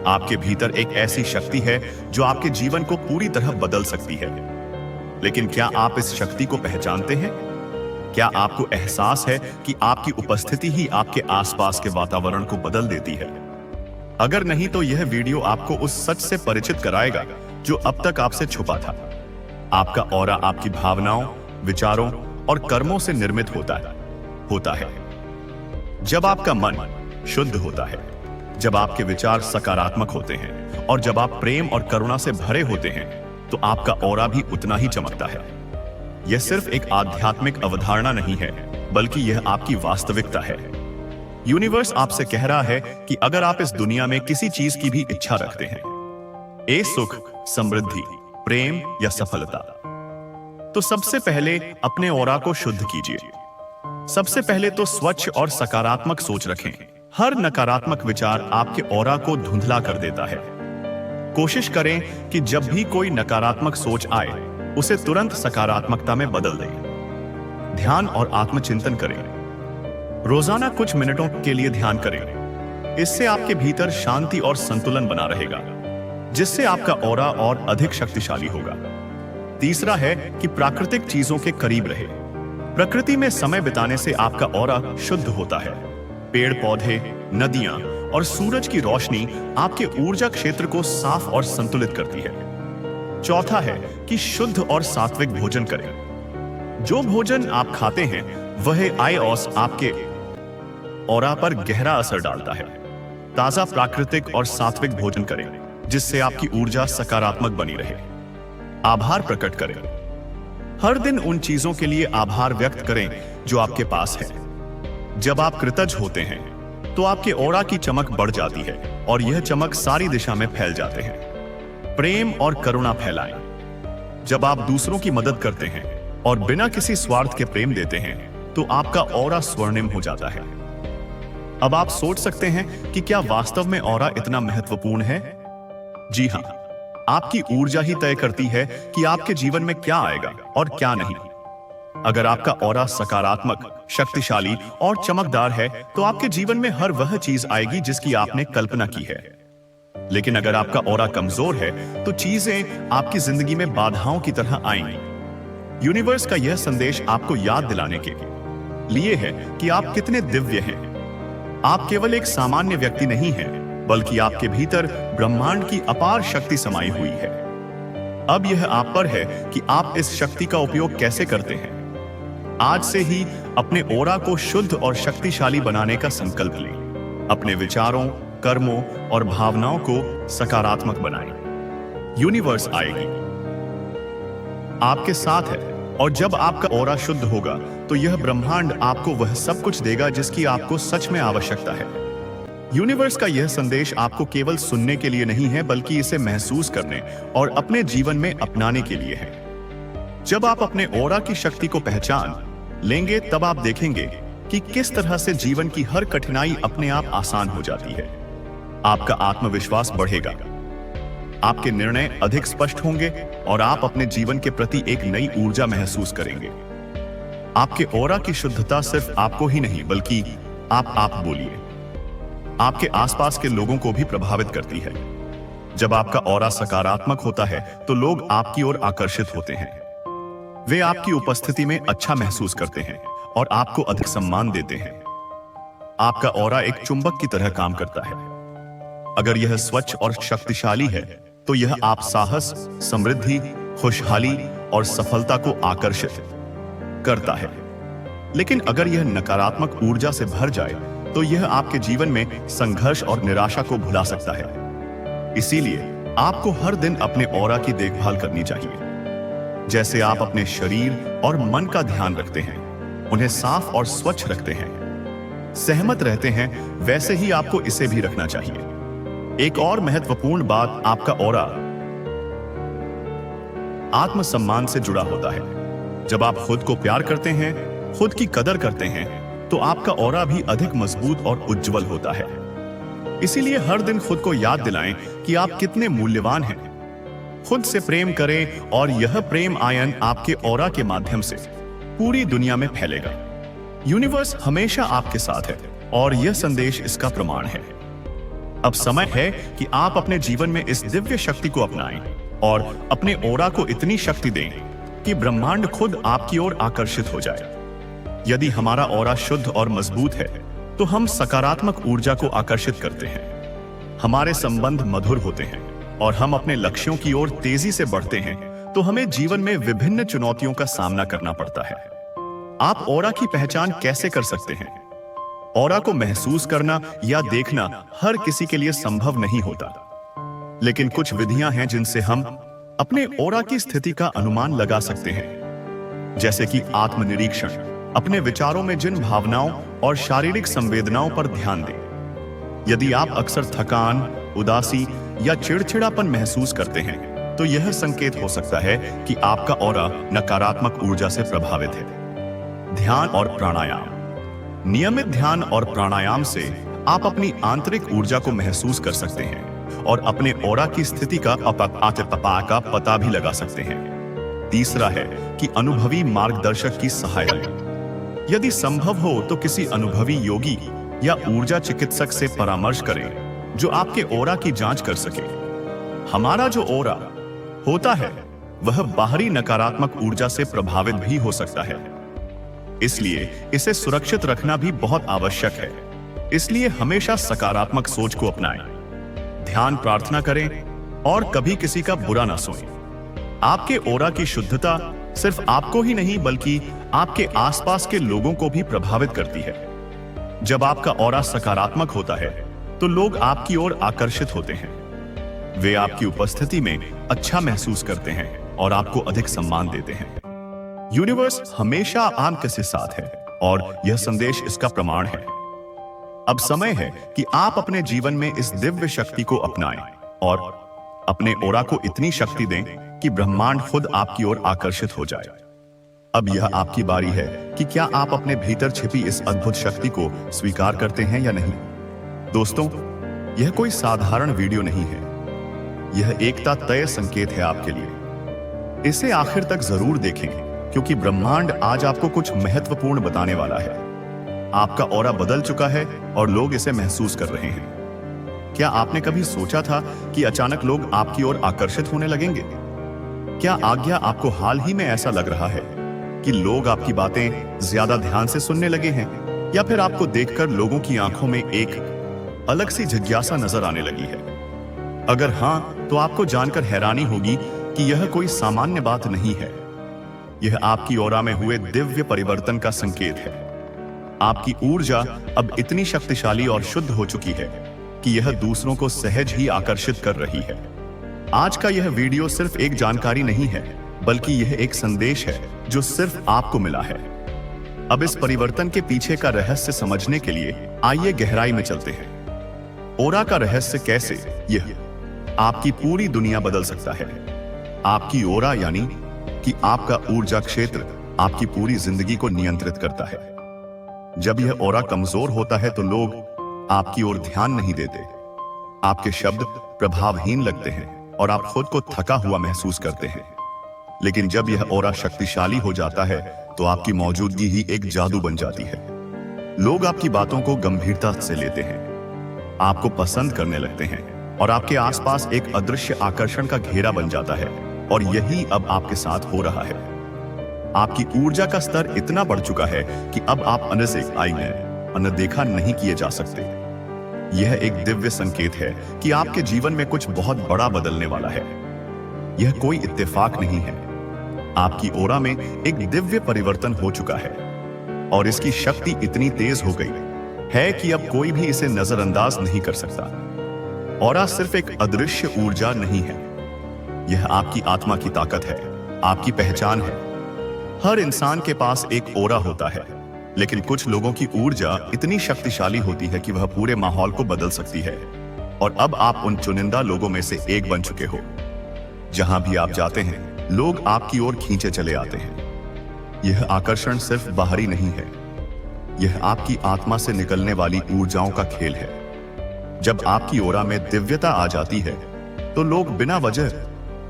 आपके भीतर एक ऐसी शक्ति है जो आपके जीवन को पूरी तरह बदल सकती है। लेकिन क्या आप इस शक्ति को पहचानते हैं? क्या आपको एहसास है कि आपकी उपस्थिति ही आपके आसपास के वातावरण को बदल देती है? अगर नहीं तो यह वीडियो आपको उस सच से परिचित कराएगा जो अब तक आपसे छुपा था। आपका ऑरा आपकी भावनाओं, विचारों और कर्मों से निर्मित होता है। जब आपका मन शुद्ध होता है, जब आपके विचार सकारात्मक होते हैं और जब आप प्रेम और करुणा से भरे होते हैं, तो आपका ऑरा भी उतना ही चमकता है। यह सिर्फ एक आध्यात्मिक अवधारणा नहीं है, बल्कि यह आपकी वास्तविकता है। यूनिवर्स आपसे कह रहा है कि अगर आप इस दुनिया में किसी चीज की भी इच्छा रखते हैं, ए सुख, समृद्धि, प्रेम या सफलता, तो सबसे पहले अपने ऑरा को शुद्ध कीजिए। सबसे पहले तो स्वच्छ और सकारात्मक सोच रखें। हर नकारात्मक विचार आपके ऑरा को धुंधला कर देता है। कोशिश करें कि जब भी कोई नकारात्मक सोच आए, उसे तुरंत सकारात्मकता में बदल दें। ध्यान और आत्मचिंतन करें। रोजाना कुछ मिनटों के लिए ध्यान करें। इससे आपके भीतर शांति और संतुलन बना रहेगा, जिससे आपका ऑरा और अधिक शक्तिशाली होगा। तीसरा है कि प्राकृतिक चीजों के करीब रहे। प्रकृति में समय बिताने से आपका ऑरा शुद्ध होता है। पेड़ पौधे, नदियां और सूरज की रोशनी आपके ऊर्जा क्षेत्र को साफ और संतुलित करती है। चौथा है कि शुद्ध और सात्विक भोजन करें। जो भोजन आप खाते हैं वह आयोस आपके ऑरा पर गहरा असर डालता है। ताजा, प्राकृतिक और सात्विक भोजन करें, जिससे आपकी ऊर्जा सकारात्मक बनी रहे। आभार प्रकट करें। हर दिन उन चीजों के लिए आभार व्यक्त करें जो आपके पास है। जब आप कृतज्ञ होते हैं, तो आपके ऑरा की चमक बढ़ जाती है और यह चमक सारी दिशा में फैल जाते हैं। प्रेम और करुणा फैलाएं। जब आप दूसरों की मदद करते हैं और बिना किसी स्वार्थ के प्रेम देते हैं, तो आपका ऑरा स्वर्णिम हो जाता है। अब आप सोच सकते हैं कि क्या वास्तव में ऑरा इतना महत्वपूर्ण है? जी हां, आपकी ऊर्जा ही तय करती है कि आपके जीवन में क्या आएगा और क्या नहीं। अगर आपका ऑरा सकारात्मक, शक्तिशाली और चमकदार है, तो आपके जीवन में हर वह चीज आएगी जिसकी आपने कल्पना की है। लेकिन अगर आपका ऑरा कमजोर है, तो चीजें आपकी जिंदगी में बाधाओं की तरह आएंगी। यूनिवर्स का यह संदेश आपको याद दिलाने के लिए है कि आप कितने दिव्य हैं। आप केवल एक सामान्य व्यक्ति नहीं हैं, बल्कि आपके भीतर ब्रह्मांड की अपार शक्ति समाई हुई है। अब यह आप पर है कि आप इस शक्ति का उपयोग कैसे करते हैं। आज से ही अपने ऑरा को शुद्ध और शक्तिशाली बनाने का संकल्प लें। अपने विचारों, कर्मों और भावनाओं को सकारात्मक बनाएं। यूनिवर्स आएगी, आपके साथ है, और जब आपका ऑरा शुद्ध होगा, तो यह ब्रह्मांड आपको वह सब कुछ देगा जिसकी आपको सच में आवश्यकता है। यूनिवर्स का यह संदेश आपको केवल सुनने के लिए नहीं है, बल्कि इसे महसूस करने और अपने जीवन में अपनाने के लिए है। जब आप अपने ऑरा की शक्ति को पहचान लेंगे, तब आप देखेंगे कि किस तरह से जीवन की हर कठिनाई अपने आप आसान हो जाती है। आपका आत्मविश्वास बढ़ेगा, आपके निर्णय अधिक स्पष्ट होंगे और आप अपने जीवन के प्रति एक नई ऊर्जा महसूस करेंगे। आपके ऑरा की शुद्धता सिर्फ आपको ही नहीं, बल्कि आप बोलिए, आपके आसपास के लोगों को भी प्रभावित करती है। जब आपका ऑरा सकारात्मक होता है, तो लोग आपकी ओर आकर्षित होते हैं। वे आपकी उपस्थिति में अच्छा महसूस करते हैं और आपको अधिक सम्मान देते हैं। आपका ऑरा एक चुंबक की तरह काम करता है। अगर यह स्वच्छ और शक्तिशाली है, तो यह आप साहस, समृद्धि, खुशहाली और सफलता को आकर्षित करता है। लेकिन अगर यह नकारात्मक ऊर्जा से भर जाए, तो यह आपके जीवन में संघर्ष और निराशा को भुला सकता है। इसीलिए आपको हर दिन अपने ऑरा की देखभाल करनी चाहिए। जैसे आप अपने शरीर और मन का ध्यान रखते हैं, उन्हें साफ और स्वच्छ रखते हैं, सहमत रहते हैं, वैसे ही आपको इसे भी रखना चाहिए। एक और महत्वपूर्ण बात, आपका ऑरा आत्मसम्मान से जुड़ा होता है। जब आप खुद को प्यार करते हैं, खुद की कदर करते हैं, तो आपका ऑरा भी अधिक मजबूत और उज्जवल होता है। इसीलिए हर दिन खुद को याद दिलाएं कि आप कितने मूल्यवान हैं। खुद से प्रेम करें और यह प्रेम आयन आपके ऑरा के माध्यम से पूरी दुनिया में फैलेगा। यूनिवर्स हमेशा आपके साथ है और यह संदेश इसका प्रमाण है। अब समय है कि आप अपने जीवन में इस दिव्य शक्ति को अपनाएं और अपने ऑरा को इतनी शक्ति दें कि ब्रह्मांड खुद आपकी ओर आकर्षित हो जाए। यदि हमारा ऑरा शुद्ध और मजबूत है तो हम सकारात्मक ऊर्जा को आकर्षित करते हैं। हमारे संबंध मधुर होते हैं और हम अपने लक्ष्यों की ओर तेजी से बढ़ते हैं तो हमें जीवन में विभिन्न चुनौतियों का सामना करना पड़ता है। आप ऑरा की पहचान कैसे कर सकते हैं? ऑरा को महसूस करना या देखना हर किसी के लिए संभव नहीं होता, लेकिन कुछ विधियां हैं जिनसे हम अपने ऑरा की स्थिति का अनुमान लगा सकते हैं, जैसे कि आत्मनिरीक्षण, अपने विचारों में जिन भावनाओं और शारीरिक संवेदनाओं पर ध्यान दें। यदि आप अक्सर थकान, उदासी या चिड़चिड़ापन महसूस करते हैं तो यह संकेत हो सकता है कि आपका ऑरा नकारात्मक ऊर्जा से प्रभावित है। ध्यान और प्राणायाम। नियमित ध्यान और प्राणायाम से आप अपनी आंतरिक ऊर्जा को महसूस कर सकते हैं और अपने ऑरा की स्थिति का का पता भी लगा सकते हैं। तीसरा है कि अनुभवी मार्गदर्शक की सहायता लें। यदि संभव हो तो किसी अनुभवी योगी या ऊर्जा चिकित्सक से परामर्श करें जो आपके ऑरा की जांच कर सके। हमारा जो ऑरा होता है वह बाहरी नकारात्मक ऊर्जा से प्रभावित भी हो सकता है, इसलिए इसे सुरक्षित रखना भी बहुत आवश्यक है। इसलिए हमेशा सकारात्मक सोच को अपनाएं, ध्यान प्रार्थना करें और कभी किसी का बुरा ना सोचें। आपके ऑरा की शुद्धता सिर्फ आपको ही नहीं बल्कि आपके आसपास के लोगों को भी प्रभावित करती है। जब आपका ऑरा सकारात्मक होता है तो लोग आपकी ओर आकर्षित होते हैं। वे आपकी उपस्थिति में अच्छा महसूस करते हैं और आपको अधिक सम्मान देते हैं। यूनिवर्स हमेशा आपके साथ है और यह संदेश इसका प्रमाण है। अब समय है कि आप अपने जीवन में इस दिव्य शक्ति को अपनाएं और अपने ऑरा को इतनी शक्ति दें कि ब्रह्मांड खुद आपकी ओर आकर्षित हो जाए। अब यह आपकी बारी है कि क्या आप अपने भीतर छिपी इस अद्भुत शक्ति को स्वीकार करते हैं या नहीं। दोस्तों, यह कोई साधारण वीडियो नहीं है, यह एकता तय संकेत है आपके लिए। इसे आखिर तक जरूर देखें क्योंकि ब्रह्मांड आज आपको कुछ महत्वपूर्ण बताने वाला है। आपका ऑरा बदल चुका है और लोग इसे महसूस कर रहे हैं। क्या आपने कभी सोचा था कि अचानक लोग आपकी ओर आकर्षित होने लगेंगे? क्या आज्ञा आपको हाल ही में ऐसा लग रहा है कि लोग आपकी बातें ज्यादा ध्यान से सुनने लगे हैं, या फिर आपको देखकर लोगों की आंखों में एक अलग सी जिज्ञासा नजर आने लगी है? अगर हां, तो आपको जानकर हैरानी होगी कि यह कोई सामान्य बात नहीं है। यह आपकी ऑरा में हुए दिव्य परिवर्तन का संकेत है। आपकी ऊर्जा अब इतनी शक्तिशाली और शुद्ध हो चुकी है कि यह दूसरों को सहज ही आकर्षित कर रही है। आज का यह वीडियो सिर्फ एक जानकारी नहीं है, बल्कि यह एक संदेश है जो सिर्फ आपको मिला है। अब इस परिवर्तन के पीछे का रहस्य समझने के लिए आइए गहराई में चलते हैं। ऑरा का रहस्य कैसे यह आपकी पूरी दुनिया बदल सकता है। आपकी ऑरा यानी कि आपका ऊर्जा क्षेत्र आपकी पूरी जिंदगी को नियंत्रित करता है। जब यह ऑरा कमजोर होता है तो लोग आपकी ओर ध्यान नहीं देते, आपके शब्द प्रभावहीन लगते हैं और आप खुद को थका हुआ महसूस करते हैं। लेकिन जब यह ऑरा शक्तिशाली हो जाता है तो आपकी मौजूदगी ही एक जादू बन जाती है। लोग आपकी बातों को गंभीरता से लेते हैं, आपको पसंद करने लगते हैं और आपके आसपास एक अदृश्य आकर्षण का घेरा बन जाता है। और यही अब आपके साथ हो रहा है। आपकी ऊर्जा का स्तर इतना बढ़ चुका है कि अब आप अनदेखा नहीं किए जा सकते। यह एक दिव्य संकेत है कि आपके जीवन में कुछ बहुत बड़ा बदलने वाला है। यह कोई इत्तेफाक नहीं है। आपकी ऑरा में एक दिव्य परिवर्तन हो चुका है और इसकी शक्ति इतनी तेज हो गई है कि अब कोई भी इसे नजरअंदाज नहीं कर सकता। ऑरा सिर्फ एक अदृश्य ऊर्जा नहीं है, यह आपकी आत्मा की ताकत है, आपकी पहचान है। हर इंसान के पास एक ऑरा होता है, लेकिन कुछ लोगों की ऊर्जा इतनी शक्तिशाली होती है कि वह पूरे माहौल को बदल सकती है। और अब आप उन चुनिंदा लोगों में से एक बन चुके हो। जहां भी आप जाते हैं, लोग आपकी ओर खींचे चले आते हैं। यह आकर्षण सिर्फ बाहरी नहीं है, यह आपकी आत्मा से निकलने वाली ऊर्जाओं का खेल है। जब आपकी ऑरा में दिव्यता आ जाती है तो लोग बिना वजह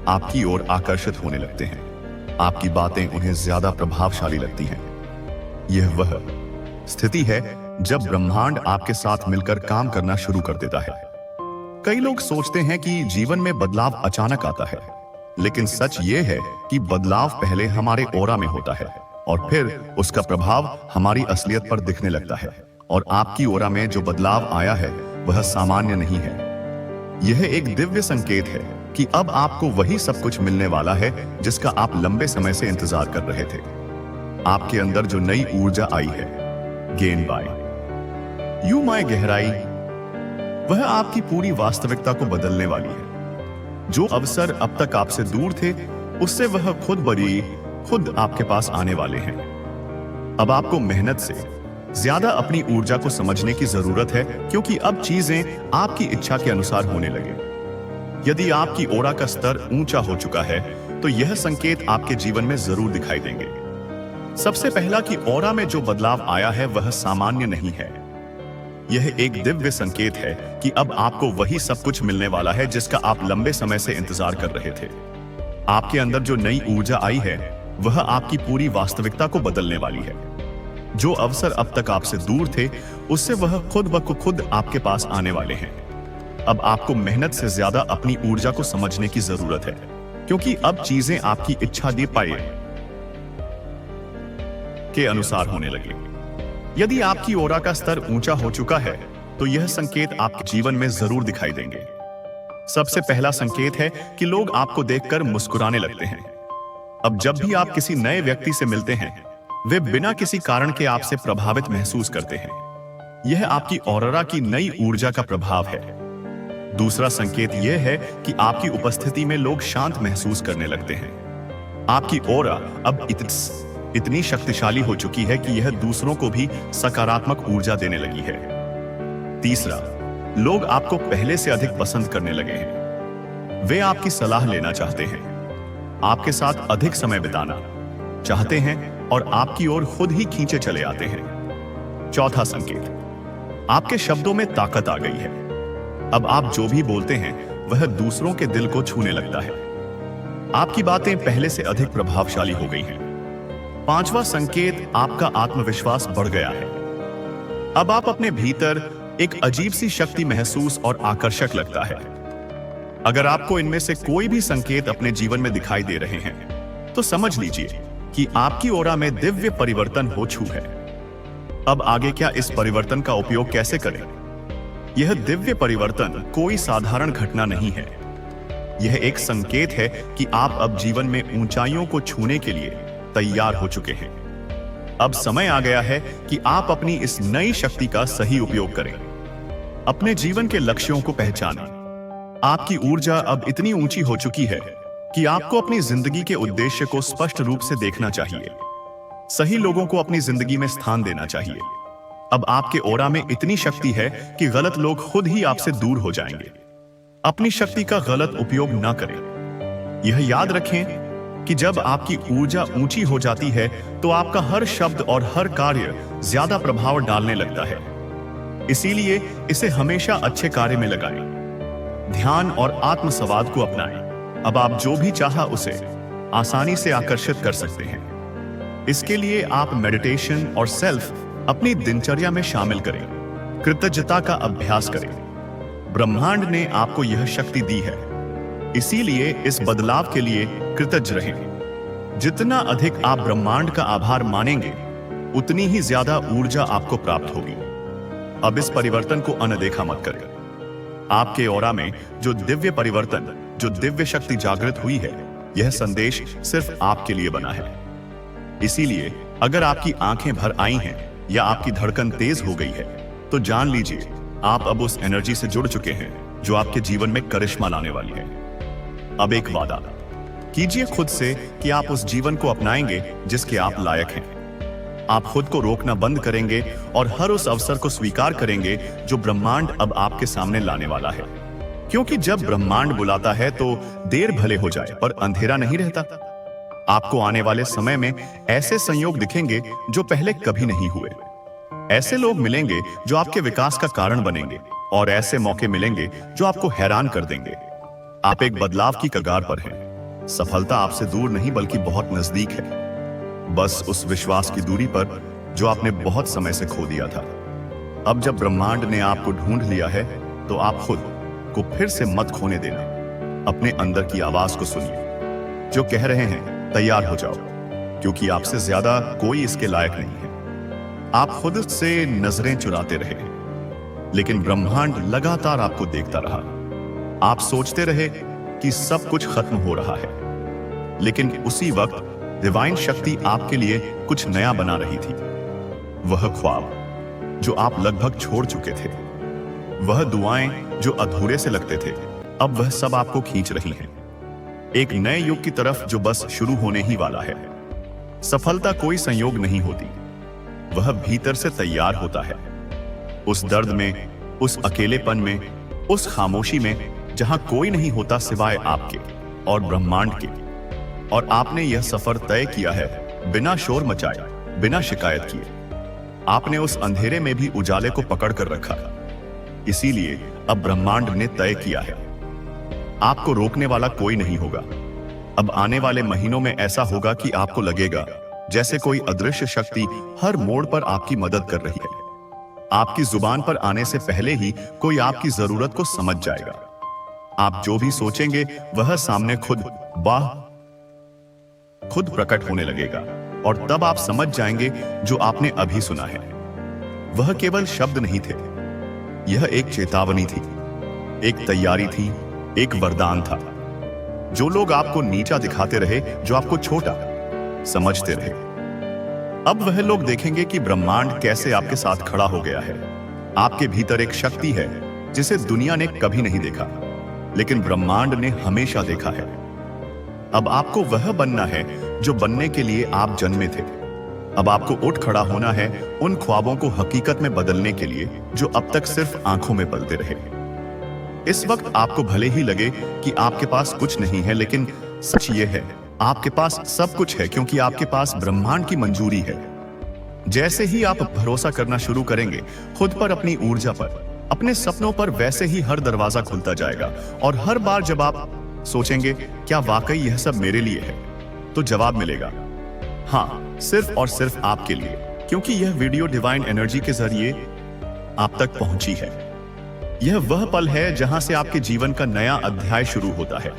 आपकी ओर आकर्षित होने लगते हैं। आपकी बातें उन्हें ज्यादा प्रभावशाली लगती हैं। यह वह स्थिति है जब ब्रह्मांड आपके साथ मिलकर काम करना शुरू कर देता है। कई लोग सोचते हैं कि जीवन में बदलाव अचानक आता है, लेकिन सच यह है कि बदलाव पहले हमारे ऑरा में होता है और फिर उसका प्रभाव हमारी असलियत पर दिखने लगता है और आपकी ओरा में जो बदलाव आया है वह सामान्य नहीं है। यह एक दिव्य संकेत है कि अब आपको वही सब कुछ मिलने वाला है जिसका आप लंबे समय से इंतजार कर रहे थे। आपके अंदर जो नई ऊर्जा आई है, गेन बाय यू माय गहराई, वह आपकी पूरी वास्तविकता को बदलने वाली है। जो अवसर अब तक आपसे दूर थे, उससे वह खुद आपके पास आने वाले हैं। अब आपको मेहनत से ज्यादा अपनी ऊर्जा को समझने की जरूरत है, क्योंकि अब चीजें आपकी इच्छा के अनुसार होने लगे। यदि आपकी ओरा का स्तर ऊंचा हो चुका है, तो यह संकेत आपके जीवन में जरूर दिखाई देंगे। सबसे पहला कि ओरा में जो बदलाव आया है वह सामान्य नहीं है। यह एक दिव्य संकेत है कि अब आपको वही सब कुछ मिलने वाला है जिसका आप लंबे समय से इंतजार कर रहे थे। आपके अंदर जो नई ऊर्जा आई है वह आपकी पूरी वास्तविकता को बदलने वाली है। जो अवसर अब तक आपसे दूर थे, उससे वह खुद आपके पास आने वाले हैं। अब आपको मेहनत से ज्यादा अपनी ऊर्जा को समझने की जरूरत है, क्योंकि अब चीजें आपकी इच्छा दी पाए के अनुसार होने लगे। यदि आपकी ओरा का स्तर ऊंचा हो चुका है, तो यह संकेत आपके जीवन में जरूर दिखाई देंगे। सबसे पहला संकेत है कि लोग आपको देखकर मुस्कुराने लगते हैं। अब जब भी आप किसी नए व्यक्ति से मिलते हैं, वे बिना किसी कारण के आपसे प्रभावित महसूस करते हैं। यह आपकी ऑरा की नई ऊर्जा का प्रभाव है। दूसरा संकेत यह है कि आपकी उपस्थिति में लोग शांत महसूस करने लगते हैं। आपकी ओरा अब इतनी शक्तिशाली हो चुकी है कि यह दूसरों को भी सकारात्मक ऊर्जा देने लगी है। तीसरा, लोग आपको पहले से अधिक पसंद करने लगे हैं। वे आपकी सलाह लेना चाहते हैं, आपके साथ अधिक समय बिताना चाहते हैं और आपकी ओर खुद ही खींचे चले आते हैं। चौथा संकेत, आपके शब्दों में ताकत आ गई है। अब आप जो भी बोलते हैं वह दूसरों के दिल को छूने लगता है। आपकी बातें पहले से अधिक प्रभावशाली हो गई हैं। पांचवा संकेत, आपका आत्मविश्वास बढ़ गया है। अब आप अपने भीतर एक अजीब सी शक्ति महसूस और आकर्षक लगता है। अगर आपको इनमें से कोई भी संकेत अपने जीवन में दिखाई दे रहे हैं, तो समझ लीजिए कि आपकी ओरा में दिव्य परिवर्तन हो चुका है। अब आगे क्या, इस परिवर्तन का उपयोग कैसे करें? यह दिव्य परिवर्तन कोई साधारण घटना नहीं है। यह एक संकेत है कि आप अब जीवन में ऊंचाइयों को छूने के लिए तैयार हो चुके हैं। अब समय आ गया है कि आप अपनी इस नई शक्ति का सही उपयोग करें। अपने जीवन के लक्ष्यों को पहचानें। आपकी ऊर्जा अब इतनी ऊंची हो चुकी है कि आपको अपनी जिंदगी के उद्देश्य को स्पष्ट रूप से देखना चाहिए। सही लोगों को अपनी जिंदगी में स्थान देना चाहिए। अब आपके ओरा में इतनी शक्ति है कि गलत लोग खुद ही आपसे दूर हो जाएंगे। अपनी शक्ति का गलत उपयोग ना करें। यह याद रखें कि जब आपकी ऊर्जा ऊंची हो जाती है, तो आपका हर शब्द और हर कार्य ज्यादा प्रभाव डालने लगता है। इसीलिए इसे हमेशा अच्छे कार्य में लगाएं। ध्यान और आत्मसंवाद को अपनाएं। अब आप जो भी चाहा उसे आसानी से आकर्षित कर सकते हैं। इसके लिए आप मेडिटेशन और सेल्फ अपनी दिनचर्या में शामिल करें। कृतज्ञता का अभ्यास करें। ब्रह्मांड ने आपको यह शक्ति दी है, इसीलिए इस बदलाव के लिए कृतज्ञ रहें। जितना अधिक आप ब्रह्मांड का आभार मानेंगे, उतनी ही ज्यादा ऊर्जा आपको प्राप्त होगी। अब इस परिवर्तन को अनदेखा मत करें। आपके ओरा में जो दिव्य परिवर्तन, जो दिव्य शक्ति जागृत हुई है, यह संदेश सिर्फ आपके लिए बना है। इसीलिए अगर आपकी आंखें भर आई हैं या आपकी धड़कन तेज हो गई है, तो जान लीजिए आप अब उस एनर्जी से जुड़ चुके हैं जो आपके जीवन में करिश्मा लाने वाली है। अब एक वादा कीजिए खुद से कि आप उस जीवन को अपनाएंगे जिसके आप लायक हैं। आप खुद को रोकना बंद करेंगे और हर उस अवसर को स्वीकार करेंगे जो ब्रह्मांड अब आपके सामने लाने वाला है। क्योंकि जब ब्रह्मांड बुलाता है तो देर भले हो जाए पर अंधेरा नहीं रहता। आपको आने वाले समय में ऐसे संयोग दिखेंगे जो पहले कभी नहीं हुए। ऐसे लोग मिलेंगे जो आपके विकास का कारण बनेंगे और ऐसे मौके मिलेंगे जो आपको हैरान कर देंगे। आप एक बदलाव की कगार पर हैं। सफलता आपसे दूर नहीं बल्कि बहुत नजदीक है। बस उस विश्वास की दूरी पर जो आपने बहुत समय से खो दिया था। अब जब ब्रह्मांड ने आपको ढूंढ लिया है, तो आप खुद को फिर से मत खोने देना। अपने अंदर की आवाज को सुनिए जो कह रहे हैं, तैयार हो जाओ, क्योंकि आपसे ज्यादा कोई इसके लायक नहीं है। आप खुद से नजरें चुराते रहे, लेकिन ब्रह्मांड लगातार आपको देखता रहा। आप सोचते रहे कि सब कुछ खत्म हो रहा है, लेकिन उसी वक्त डिवाइन शक्ति आपके लिए कुछ नया बना रही थी। वह ख्वाब जो आप लगभग छोड़ चुके थे, वह दुआएं जो अधूरे से लगते थे, अब वह सब आपको खींच रही हैं। एक नए युग की तरफ जो बस शुरू होने ही वाला है। सफलता कोई संयोग नहीं होती, वह भीतर से तैयार होता है। उस दर्द में, उस अकेलेपन में, उस खामोशी में जहां कोई नहीं होता सिवाय आपके और ब्रह्मांड के। और आपने यह सफर तय किया है बिना शोर मचाए, बिना शिकायत किए। आपने उस अंधेरे में भी उजाले को पकड़ कर रखा। इसीलिए अब ब्रह्मांड ने तय किया है, आपको रोकने वाला कोई नहीं होगा। अब आने वाले महीनों में ऐसा होगा कि आपको लगेगा जैसे कोई अदृश्य शक्ति हर मोड़ पर आपकी मदद कर रही है। आपकी जुबान पर आने से पहले ही कोई आपकी जरूरत को समझ जाएगा। आप जो भी सोचेंगे वह सामने खुद प्रकट होने लगेगा, और तब आप समझ जाएंगे जो आपने अभी सुना है वह केवल शब्द नहीं थे। यह एक चेतावनी थी, एक तैयारी थी, एक वरदान था। जो लोग आपको नीचा दिखाते रहे, जो आपको छोटा समझते रहे, अब वह लोग देखेंगे कि ब्रह्मांड कैसे आपके साथ खड़ा हो गया है। आपके भीतर एक शक्ति है जिसे दुनिया ने कभी नहीं देखा, लेकिन ब्रह्मांड ने हमेशा देखा है। अब आपको वह बनना है जो बनने के लिए आप जन्मे थे। अब आपको उठ खड़ा होना है उन ख्वाबों को हकीकत में बदलने के लिए जो अब तक सिर्फ आंखों में पलते रहे। इस वक्त आपको भले ही लगे कि आपके पास कुछ नहीं है, लेकिन सच ये है आपके पास सब कुछ है, क्योंकि आपके पास ब्रह्मांड की मंजूरी है। जैसे ही आप भरोसा करना शुरू करेंगे खुद पर, अपनी ऊर्जा पर, अपने सपनों पर, वैसे ही हर दरवाजा खुलता जाएगा। और हर बार जब आप सोचेंगे क्या वाकई यह सब मेरे लिए है, तो जवाब मिलेगा हाँ, सिर्फ और सिर्फ आपके लिए, क्योंकि यह वीडियो डिवाइन एनर्जी के जरिए आप तक पहुंची है। यह वह पल है जहां से आपके जीवन का नया अध्याय शुरू होता है।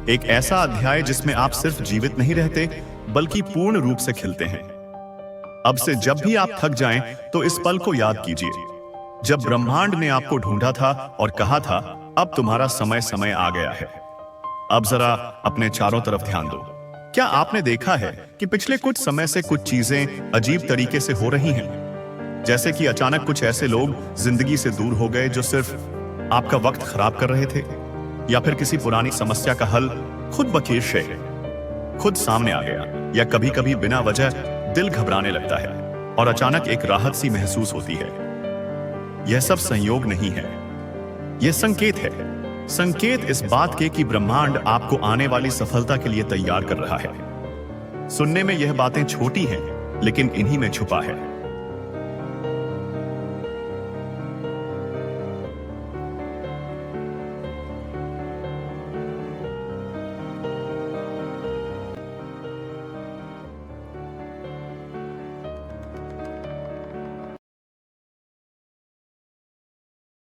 एक ऐसा अध्याय जिसमें आप सिर्फ जीवित नहीं रहते, बल्कि पूर्ण रूप से खिलते हैं। अब से जब भी आप थक जाएं, तो इस पल को याद कीजिए जब ब्रह्मांड ने आपको ढूंढा था और कहा था अब तुम्हारा समय आ गया है। अब जरा अपने चारों तरफ ध्यान दो। क्या आपने देखा है कि पिछले कुछ समय से कुछ चीजें अजीब तरीके से हो रही हैं? जैसे कि अचानक कुछ ऐसे लोग जिंदगी से दूर हो गए जो सिर्फ आपका वक्त खराब कर रहे थे, या फिर किसी पुरानी समस्या का हल खुद बखीर से खुद सामने आ गया, या कभी कभी बिना वजह दिल घबराने लगता है और अचानक एक राहत सी महसूस होती है। यह सब संयोग नहीं है, यह संकेत है। संकेत इस बात के कि ब्रह्मांड आपको आने वाली सफलता के लिए तैयार कर रहा है। सुनने में यह बातें छोटी हैं, लेकिन इन्हीं में छुपा है